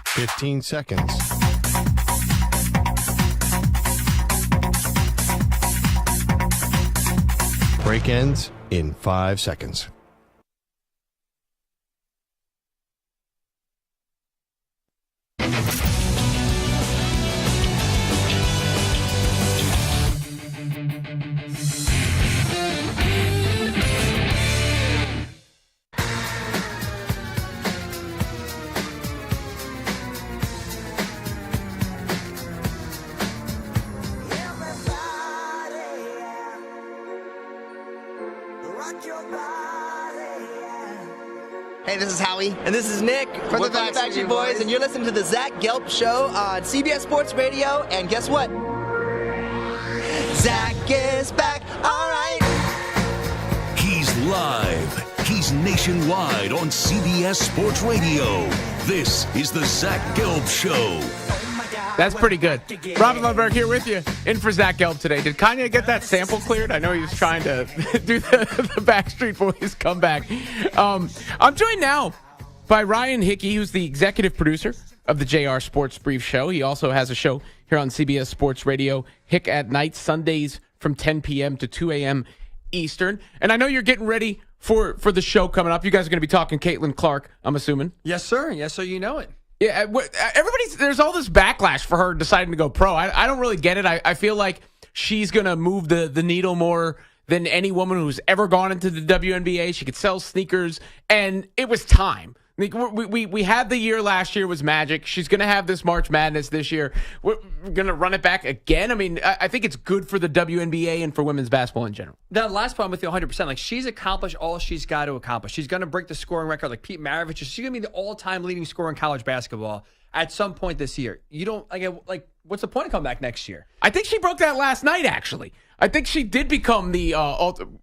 Fifteen seconds. Break ends in 5 seconds. Hey, this is Howie. And this is Nick from the Backstreet Boys. And you're listening to the Zach Gelb Show on CBS Sports Radio. And guess what? Zach is back. All right. He's live. He's nationwide on CBS Sports Radio. This is the Zach Gelb Show. That's pretty good. Robin Lundberg here with you, in for Zach Gelb today. Did Kanye get that sample cleared? I know he was trying to do the Backstreet Boys comeback. I'm joined now by Ryan Hickey, who's the executive producer of the JR Sports Brief Show. He also has a show here on CBS Sports Radio, Hick at Night, Sundays from 10 p.m. to 2 a.m. Eastern. And I know you're getting ready for the show coming up. You guys are going to be talking Caitlin Clark, I'm assuming. Yes, sir. Yes, sir. You know it. Yeah, there's all this backlash for her deciding to go pro. I don't really get it. I feel like she's going to move the needle more than any woman who's ever gone into the WNBA. She could sell sneakers, and it was time. Like, we had the year last year was magic. She's going to have this March Madness this year. We're going to run it back again. I mean, I think it's good for the WNBA and for women's basketball in general. That last point with you 100%. Like, she's accomplished all she's got to accomplish. She's going to break the scoring record like Pete Maravich. She's going to be the all-time leading scorer in college basketball at some point this year. You don't, like what's the point of coming back next year? I think she broke that last night, actually. I think she did become the,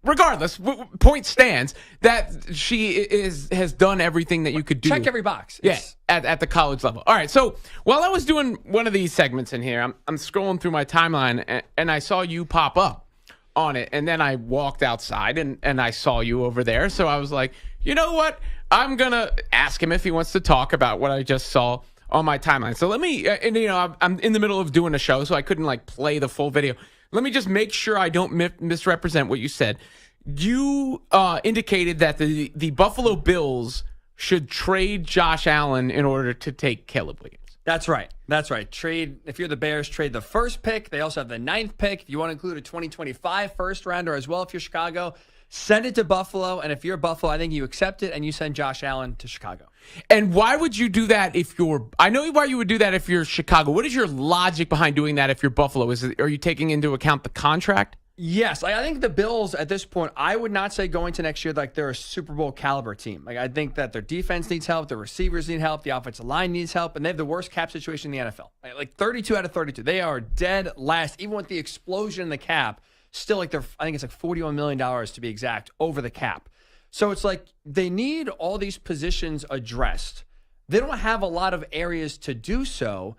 regardless, point stands that she has done everything that you could do. Check every box. Yes, at the college level. All right, so while I was doing one of these segments in here, I'm scrolling through my timeline, and I saw you pop up on it, and then I walked outside, and I saw you over there, so I was like, you know what? I'm going to ask him if he wants to talk about what I just saw on my timeline. So let me, I'm in the middle of doing a show, so I couldn't, play the full video. Let me just make sure I don't misrepresent what you said. You indicated that the Buffalo Bills should trade Josh Allen in order to take Caleb Williams. That's right. That's right. Trade, if you're the Bears, trade the first pick. They also have the 9th pick. If you want to include a 2025 first rounder as well, if you're Chicago, send it to Buffalo. And if you're Buffalo, I think you accept it and you send Josh Allen to Chicago. And why would you do that if you're... I know why you would do that if you're Chicago. What is your logic behind doing that if you're Buffalo? Are you taking into account the contract? Yes. I think the Bills at this point, I would not say going to next year like they're a Super Bowl caliber team. I think that their defense needs help, their receivers need help, the offensive line needs help, and they have the worst cap situation in the NFL. Like 32 out of 32. They are dead last, even with the explosion in the cap. Still, I think it's like $41 million to be exact over the cap. So it's like they need all these positions addressed. They don't have a lot of areas to do so.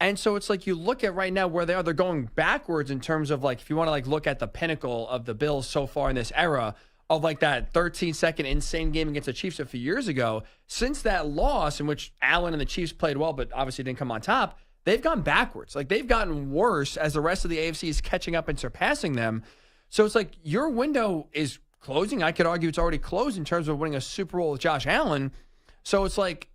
And so it's like you look at right now where they are, they're going backwards in terms of if you want to look at the pinnacle of the Bills so far in this era, of like that 13-second insane game against the Chiefs a few years ago. Since that loss, in which Allen and the Chiefs played well, but obviously didn't come on top, they've gone backwards. Like, they've gotten worse as the rest of the AFC is catching up and surpassing them. So it's like your window is closing. I could argue it's already closed in terms of winning a Super Bowl with Josh Allen. So it's like,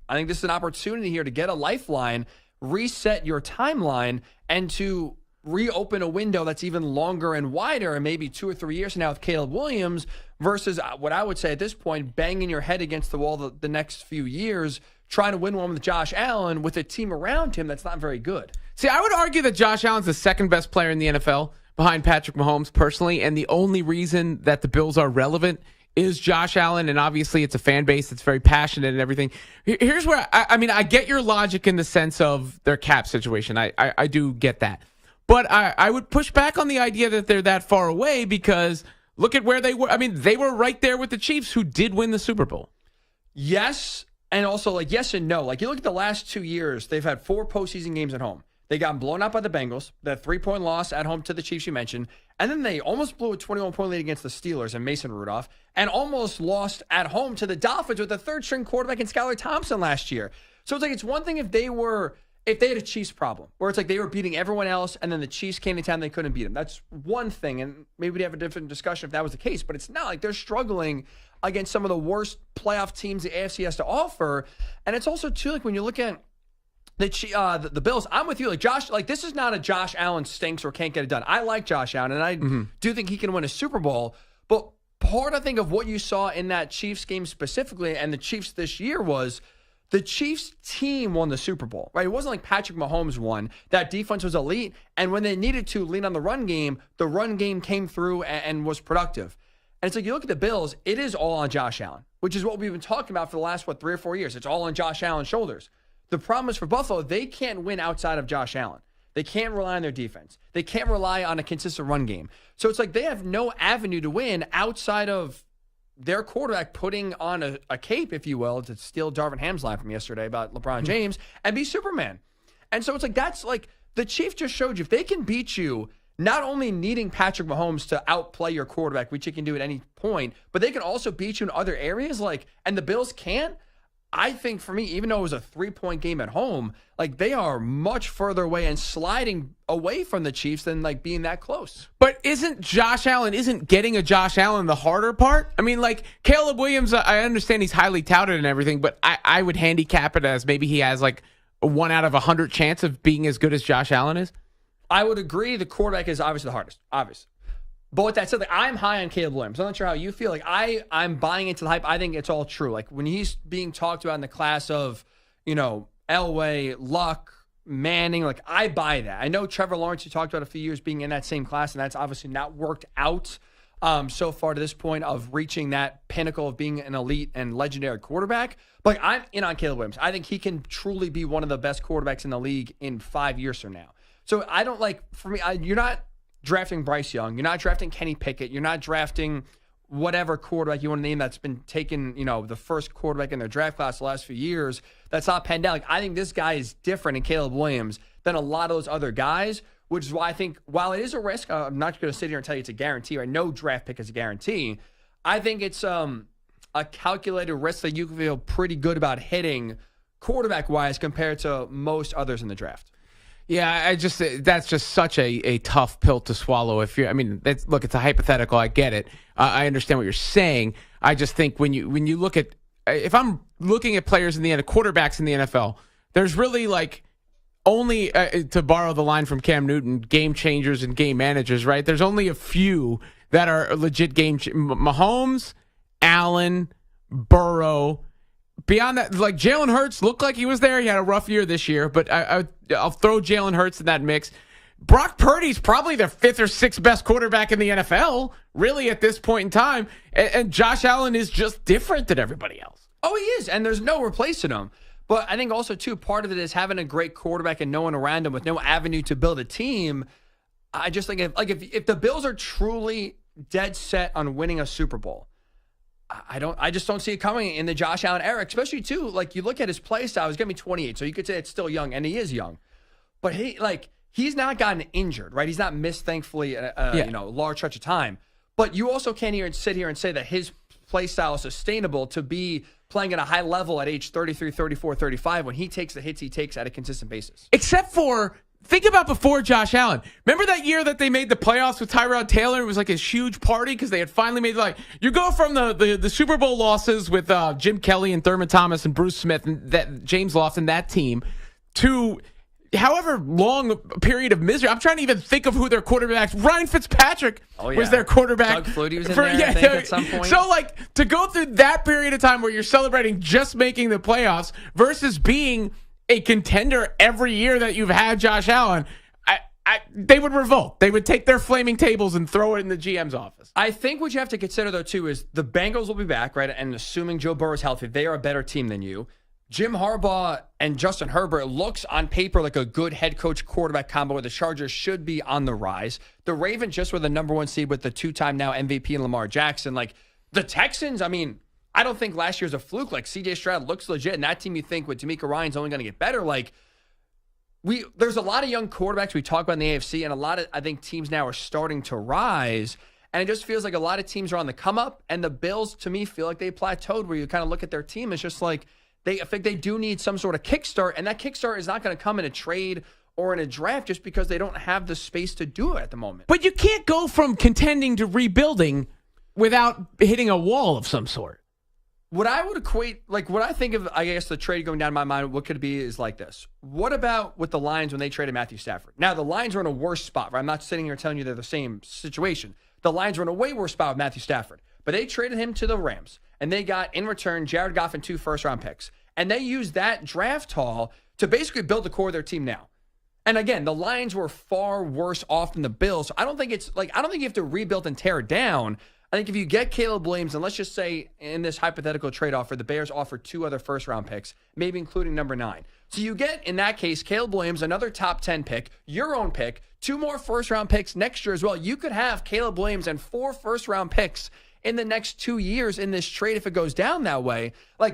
I think this is an opportunity here to get a lifeline, reset your timeline, and to reopen a window that's even longer and wider, and maybe 2 or 3 years from now with Caleb Williams, versus what I would say at this point, banging your head against the wall the next few years, trying to win one with Josh Allen with a team around him that's not very good. See, I would argue that Josh Allen's the second best player in the NFL behind Patrick Mahomes personally, and the only reason that the Bills are relevant is Josh Allen, and obviously it's a fan base that's very passionate and everything. Here's where, I get your logic in the sense of their cap situation. I do get that. But I would push back on the idea that they're that far away, because look at where they were. I mean, they were right there with the Chiefs, who did win the Super Bowl. Yes, and also like yes and no. Like, you look at the last 2 years, they've had 4 postseason games at home. They got blown out by the Bengals, that 3-point loss at home to the Chiefs you mentioned, and then they almost blew a 21-point lead against the Steelers and Mason Rudolph, and almost lost at home to the Dolphins with the third-string quarterback in Skylar Thompson last year. So it's like, it's one thing if they had a Chiefs problem, where it's like they were beating everyone else, and then the Chiefs came to town, they couldn't beat them. That's one thing, and maybe we'd have a different discussion if that was the case, but it's not like they're struggling against some of the worst playoff teams the AFC has to offer. And it's also, too, like when you look at the Bills, I'm with you. Like, Josh, like, this is not a Josh Allen stinks or can't get it done. I like Josh Allen, and I do think he can win a Super Bowl, but part, I think, of what you saw in that Chiefs game specifically, and the Chiefs this year, was the Chiefs team won the Super Bowl, right? It wasn't like Patrick Mahomes won. That defense was elite, and when they needed to lean on the run game came through and was productive. And it's like, you look at the Bills, it is all on Josh Allen, which is what we've been talking about for the last, 3 or 4 years. It's all on Josh Allen's shoulders. The problem is for Buffalo, they can't win outside of Josh Allen. They can't rely on their defense. They can't rely on a consistent run game. So it's like they have no avenue to win outside of their quarterback putting on a cape, if you will, to steal Darvin Ham's line from yesterday about LeBron James, and be Superman. And so it's like, that's like, the Chiefs just showed you, if they can beat you, not only needing Patrick Mahomes to outplay your quarterback, which he can do at any point, but they can also beat you in other areas, like, and the Bills can't. I think for me, even though it was a 3-point game at home, like, they are much further away and sliding away from the Chiefs than like being that close. But isn't getting a Josh Allen the harder part? I mean, like, Caleb Williams, I understand he's highly touted and everything, but I would handicap it as maybe he has like a 1 out of 100 chance of being as good as Josh Allen is. I would agree the quarterback is obviously the hardest, obviously. But with that said, like, I'm high on Caleb Williams. I'm not sure how you feel. Like, I'm buying into the hype. I think it's all true. Like, when he's being talked about in the class of, Elway, Luck, Manning, like, I buy that. I know Trevor Lawrence, you talked about a few years being in that same class, and that's obviously not worked out so far to this point of reaching that pinnacle of being an elite and legendary quarterback. But I'm in on Caleb Williams. I think he can truly be one of the best quarterbacks in the league in 5 years from now. So I don't for me, you're not drafting Bryce Young. You're not drafting Kenny Pickett. You're not drafting whatever quarterback you want to name that's been taken, the first quarterback in their draft class the last few years that's not panned out. Like, I think this guy is different in Caleb Williams than a lot of those other guys, which is why I think while it is a risk, I'm not going to sit here and tell you it's a guarantee, right? No draft pick is a guarantee. I think it's a calculated risk that you can feel pretty good about hitting quarterback-wise compared to most others in the draft. Yeah, that's just such a tough pill to swallow. It's a hypothetical. I get it. I understand what you're saying. I just think when you look at, if I'm looking at players in the end, quarterbacks in the NFL, there's really like only, to borrow the line from Cam Newton, game changers and game managers, right? There's only a few that are legit Mahomes, Allen, Burrow. Beyond that, like, Jalen Hurts looked like he was there. He had a rough year this year, but I'll throw Jalen Hurts in that mix. Brock Purdy's probably the 5th or 6th best quarterback in the NFL, really, at this point in time. And Josh Allen is just different than everybody else. Oh, he is, and there's no replacing him. But I think also, too, part of it is having a great quarterback and no one around him with no avenue to build a team. I just think if the Bills are truly dead set on winning a Super Bowl, I just don't see it coming in the Josh Allen era, especially too, like, you look at his play style, he's going to be 28, so you could say it's still young, and he is young. But he's not gotten injured, right? He's not missed, thankfully, a large stretch of time. But you also can't sit here and say that his play style is sustainable to be playing at a high level at age 33, 34, 35 when he takes the hits he takes at a consistent basis. Except for, think about before Josh Allen. Remember that year that they made the playoffs with Tyrod Taylor? It was like a huge party because they had finally made, like, you go from the Super Bowl losses with Jim Kelly and Thurman Thomas and Bruce Smith and that James Lofton, that team, to however long a period of misery. I'm trying to even think of who their quarterbacks. Ryan Fitzpatrick was their quarterback. Doug Flutie was in there, I think, at some point. So, like, to go through that period of time where you're celebrating just making the playoffs versus being a contender every year that you've had Josh Allen, they would revolt. They would take their flaming tables and throw it in the GM's office. I think what you have to consider, though, too, is the Bengals will be back, right? And assuming Joe Burrow is healthy, they are a better team than you. Jim Harbaugh and Justin Herbert looks on paper like a good head coach quarterback combo where the Chargers should be on the rise. The Ravens just were the number one seed with the two-time now MVP and Lamar Jackson. Like, the Texans, I mean, I don't think last year's a fluke. Like, CJ Stroud looks legit, and that team you think with D'Amico Ryan's only going to get better. Like, there's a lot of young quarterbacks we talk about in the AFC, and a lot of, I think, teams now are starting to rise. And it just feels like a lot of teams are on the come up, and the Bills, to me, feel like they plateaued where you kind of look at their team. It's just like, I think they do need some sort of kickstart, and that kickstart is not going to come in a trade or in a draft just because they don't have the space to do it at the moment. But you can't go from contending to rebuilding without hitting a wall of some sort. What I would equate, like what I think of, I guess the trade going down in my mind, what could it be is like this. What about with the Lions when they traded Matthew Stafford? Now, the Lions are in a worse spot, right? I'm not sitting here telling you they're the same situation. The Lions are in a way worse spot with Matthew Stafford. But they traded him to the Rams, and they got, in return, Jared Goff and 2 first-round picks. And they used that draft haul to basically build the core of their team now. And again, the Lions were far worse off than the Bills. So I don't think you have to rebuild and tear down. I think if you get Caleb Williams, and let's just say in this hypothetical trade offer, the Bears offer 2 other first-round picks, maybe including number 9. So you get, in that case, Caleb Williams, another top 10 pick, your own pick, 2 more first-round picks next year as well. You could have Caleb Williams and 4 first-round picks in the next 2 years in this trade if it goes down that way. I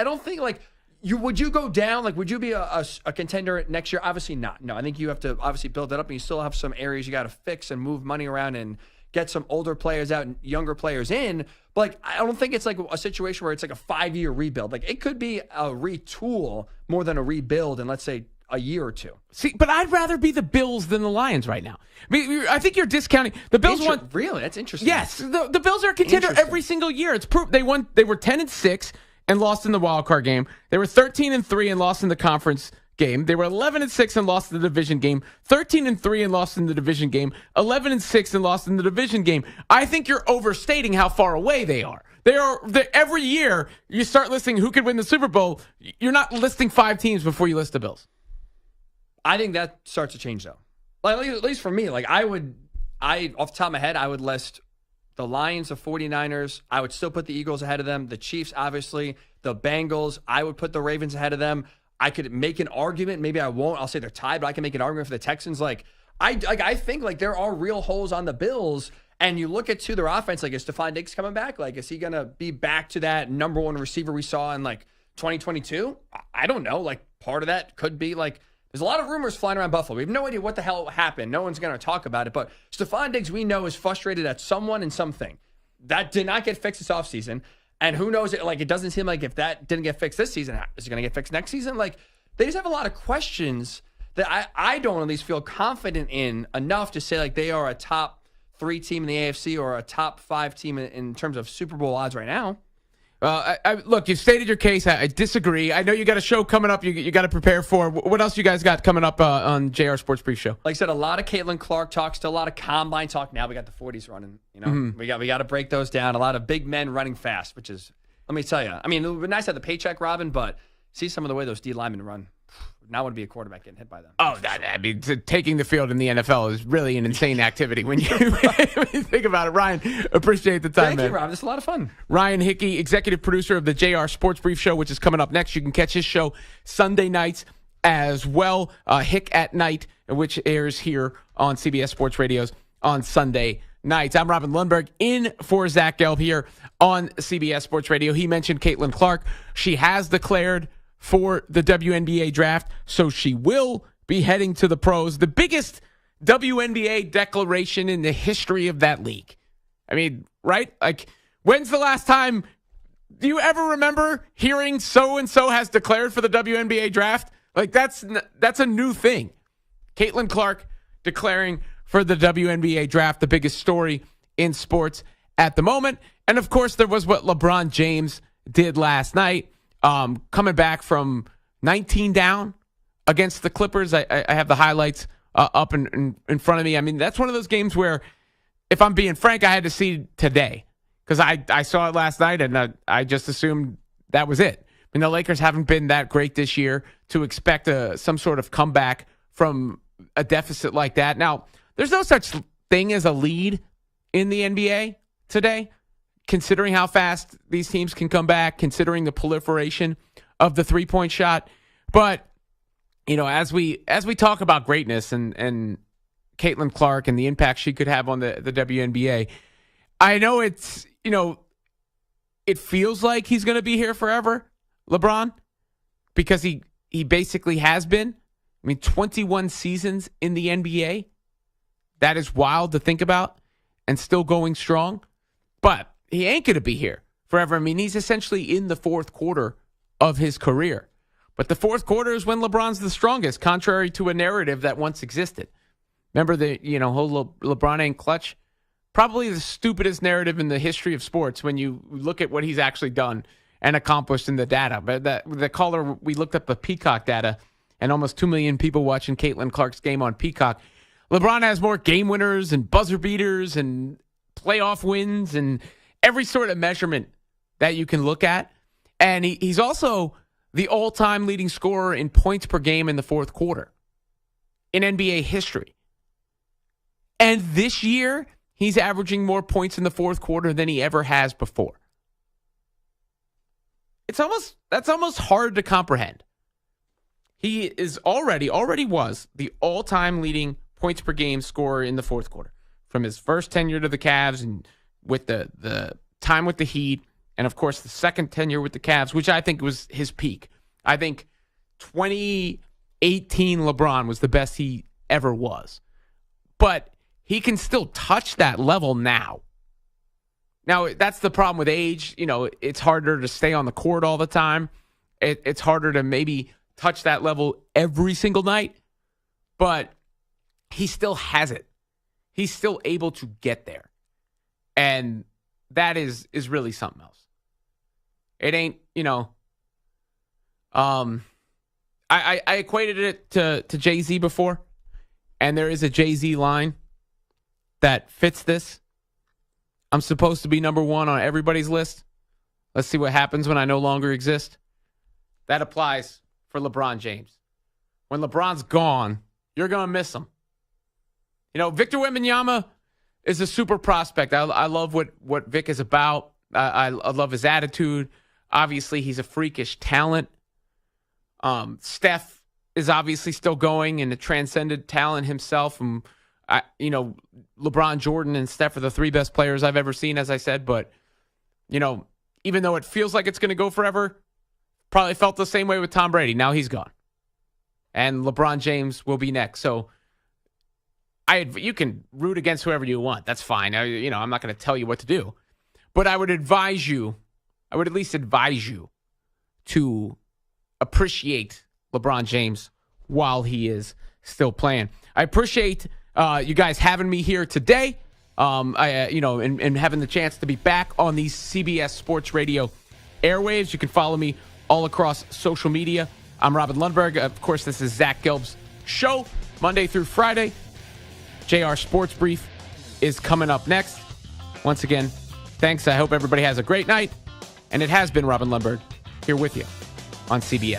don't think, would you go down? Like, would you be a contender next year? Obviously not. No, I think you have to obviously build it up, and you still have some areas you got to fix and move money around and get some older players out and younger players in. But I don't think it's like a situation where it's like a 5-year rebuild. Like, it could be a retool more than a rebuild in, let's say, a year or 2. See, but I'd rather be the Bills than the Lions right now. I mean, I think you're discounting the Bills. Really? That's interesting. Yes, the Bills are a contender every single year. It's proof they won. They were 10-6 and lost in the wild card game. They were 13-3 and lost in the conference game. They were 11-6 and lost in the division game. 13-3 and lost in the division game. 11-6 and lost in the division game. I think you're overstating how far away they are. Every year you start listing who could win the Super Bowl. You're not listing 5 teams before you list the Bills. I think that starts to change, though. Like, at least for me, like off the top of my head, I would list the Lions, the 49ers. I would still put the Eagles ahead of them. The Chiefs, obviously. The Bengals. I would put the Ravens ahead of them. I could make an argument. Maybe I won't. I'll say they're tied, but I can make an argument for the Texans. I think there are real holes on the Bills. And you look at their offense. Like, is Stephon Diggs coming back? Like, is he gonna be back to that number 1 receiver we saw in 2022? I don't know. Like, part of that could be there's a lot of rumors flying around Buffalo. We have no idea what the hell happened. No one's going to talk about it. But Stephon Diggs, we know, is frustrated at someone and something. That did not get fixed this offseason. And who knows, it doesn't seem like if that didn't get fixed this season, is it going to get fixed next season? They just have a lot of questions that I don't at least feel confident in enough to say, they are a top 3 team in the AFC or a top 5 team in terms of Super Bowl odds right now. Look, you've stated your case. I disagree. I know you got a show coming up you got to prepare for. What else you guys got coming up on JR Sports Brief Show? Like I said, a lot of Caitlin Clark talk, still a lot of combine talk. Now we got the 40s running. We got to break those down. A lot of big men running fast, which is, let me tell you, I mean, it would be nice to have the paycheck, Robin, but see some of the way those D linemen run. Now would be a quarterback getting hit by them. Oh, taking the field in the NFL is really an insane activity when you think about it. Ryan, appreciate the time, man. Thank you, Rob. It's a lot of fun. Ryan Hickey, executive producer of the JR Sports Brief Show, which is coming up next. You can catch his show Sunday nights as well, Hick at Night, which airs here on CBS Sports Radios on Sunday nights. I'm Robin Lundberg in for Zach Gelb here on CBS Sports Radio. He mentioned Caitlin Clark. She has declared for the WNBA draft, so she will be heading to the pros. The biggest WNBA declaration in the history of that league. I mean, right? Like, when's the last time? Do you ever remember hearing so-and-so has declared for the WNBA draft? Like, that's a new thing. Caitlin Clark declaring for the WNBA draft, the biggest story in sports at the moment. And, of course, there was what LeBron James did last night, coming back from 19 down against the Clippers. I have the highlights up in front of me. I mean, that's one of those games where, if I'm being frank, I had to see today because I saw it last night and I just assumed that was it. I mean, the Lakers haven't been that great this year to expect some sort of comeback from a deficit like that. Now, there's no such thing as a lead in the NBA today, considering how fast these teams can come back, considering the proliferation of the three-point shot. But, you know, as we talk about greatness and Caitlin Clark and the impact she could have on the WNBA, I know it's, you know, it feels like he's going to be here forever, LeBron, because he basically has been. I mean, 21 seasons in the NBA. That is wild to think about and still going strong. But he ain't going to be here forever. I mean, he's essentially in the fourth quarter of his career. But the fourth quarter is when LeBron's the strongest, contrary to a narrative that once existed. Remember the, whole LeBron ain't clutch? Probably the stupidest narrative in the history of sports when you look at what he's actually done and accomplished in the data. But the caller, we looked up the Peacock data, and almost 2 million people watching Caitlin Clark's game on Peacock. LeBron has more game winners and buzzer beaters and playoff wins and every sort of measurement that you can look at. And he's also the all-time leading scorer in points per game in the fourth quarter in NBA history. And this year, he's averaging more points in the fourth quarter than he ever has before. That's almost hard to comprehend. He is already was the all-time leading points per game scorer in the fourth quarter from his first tenure to the Cavs and with the time with the Heat, and of course the second tenure with the Cavs, which I think was his peak. I think 2018 LeBron was the best he ever was. But he can still touch that level now. Now, that's the problem with age. You know, it's harder to stay on the court all the time. It's harder to maybe touch that level every single night. But he still has it. He's still able to get there. And that is really something else. It ain't, I equated it to Jay-Z before. And there is a Jay-Z line that fits this. I'm supposed to be number one on everybody's list. Let's see what happens when I no longer exist. That applies for LeBron James. When LeBron's gone, you're going to miss him. Victor Wembanyama is a super prospect. I love what Vic is about. I love his attitude. Obviously, he's a freakish talent. Steph is obviously still going and a transcendent talent himself. And LeBron, Jordan, and Steph are the three best players I've ever seen, as I said. But, even though it feels like it's going to go forever, probably felt the same way with Tom Brady. Now he's gone. And LeBron James will be next. So you can root against whoever you want. That's fine. I'm not going to tell you what to do. But I would at least advise you to appreciate LeBron James while he is still playing. I appreciate you guys having me here today. And having the chance to be back on these CBS Sports Radio airwaves. You can follow me all across social media. I'm Robin Lundberg. Of course, this is Zach Gelb's show, Monday through Friday. JR Sports Brief is coming up next. Once again, thanks. I hope everybody has a great night. And it has been Robin Lundberg here with you on CBS.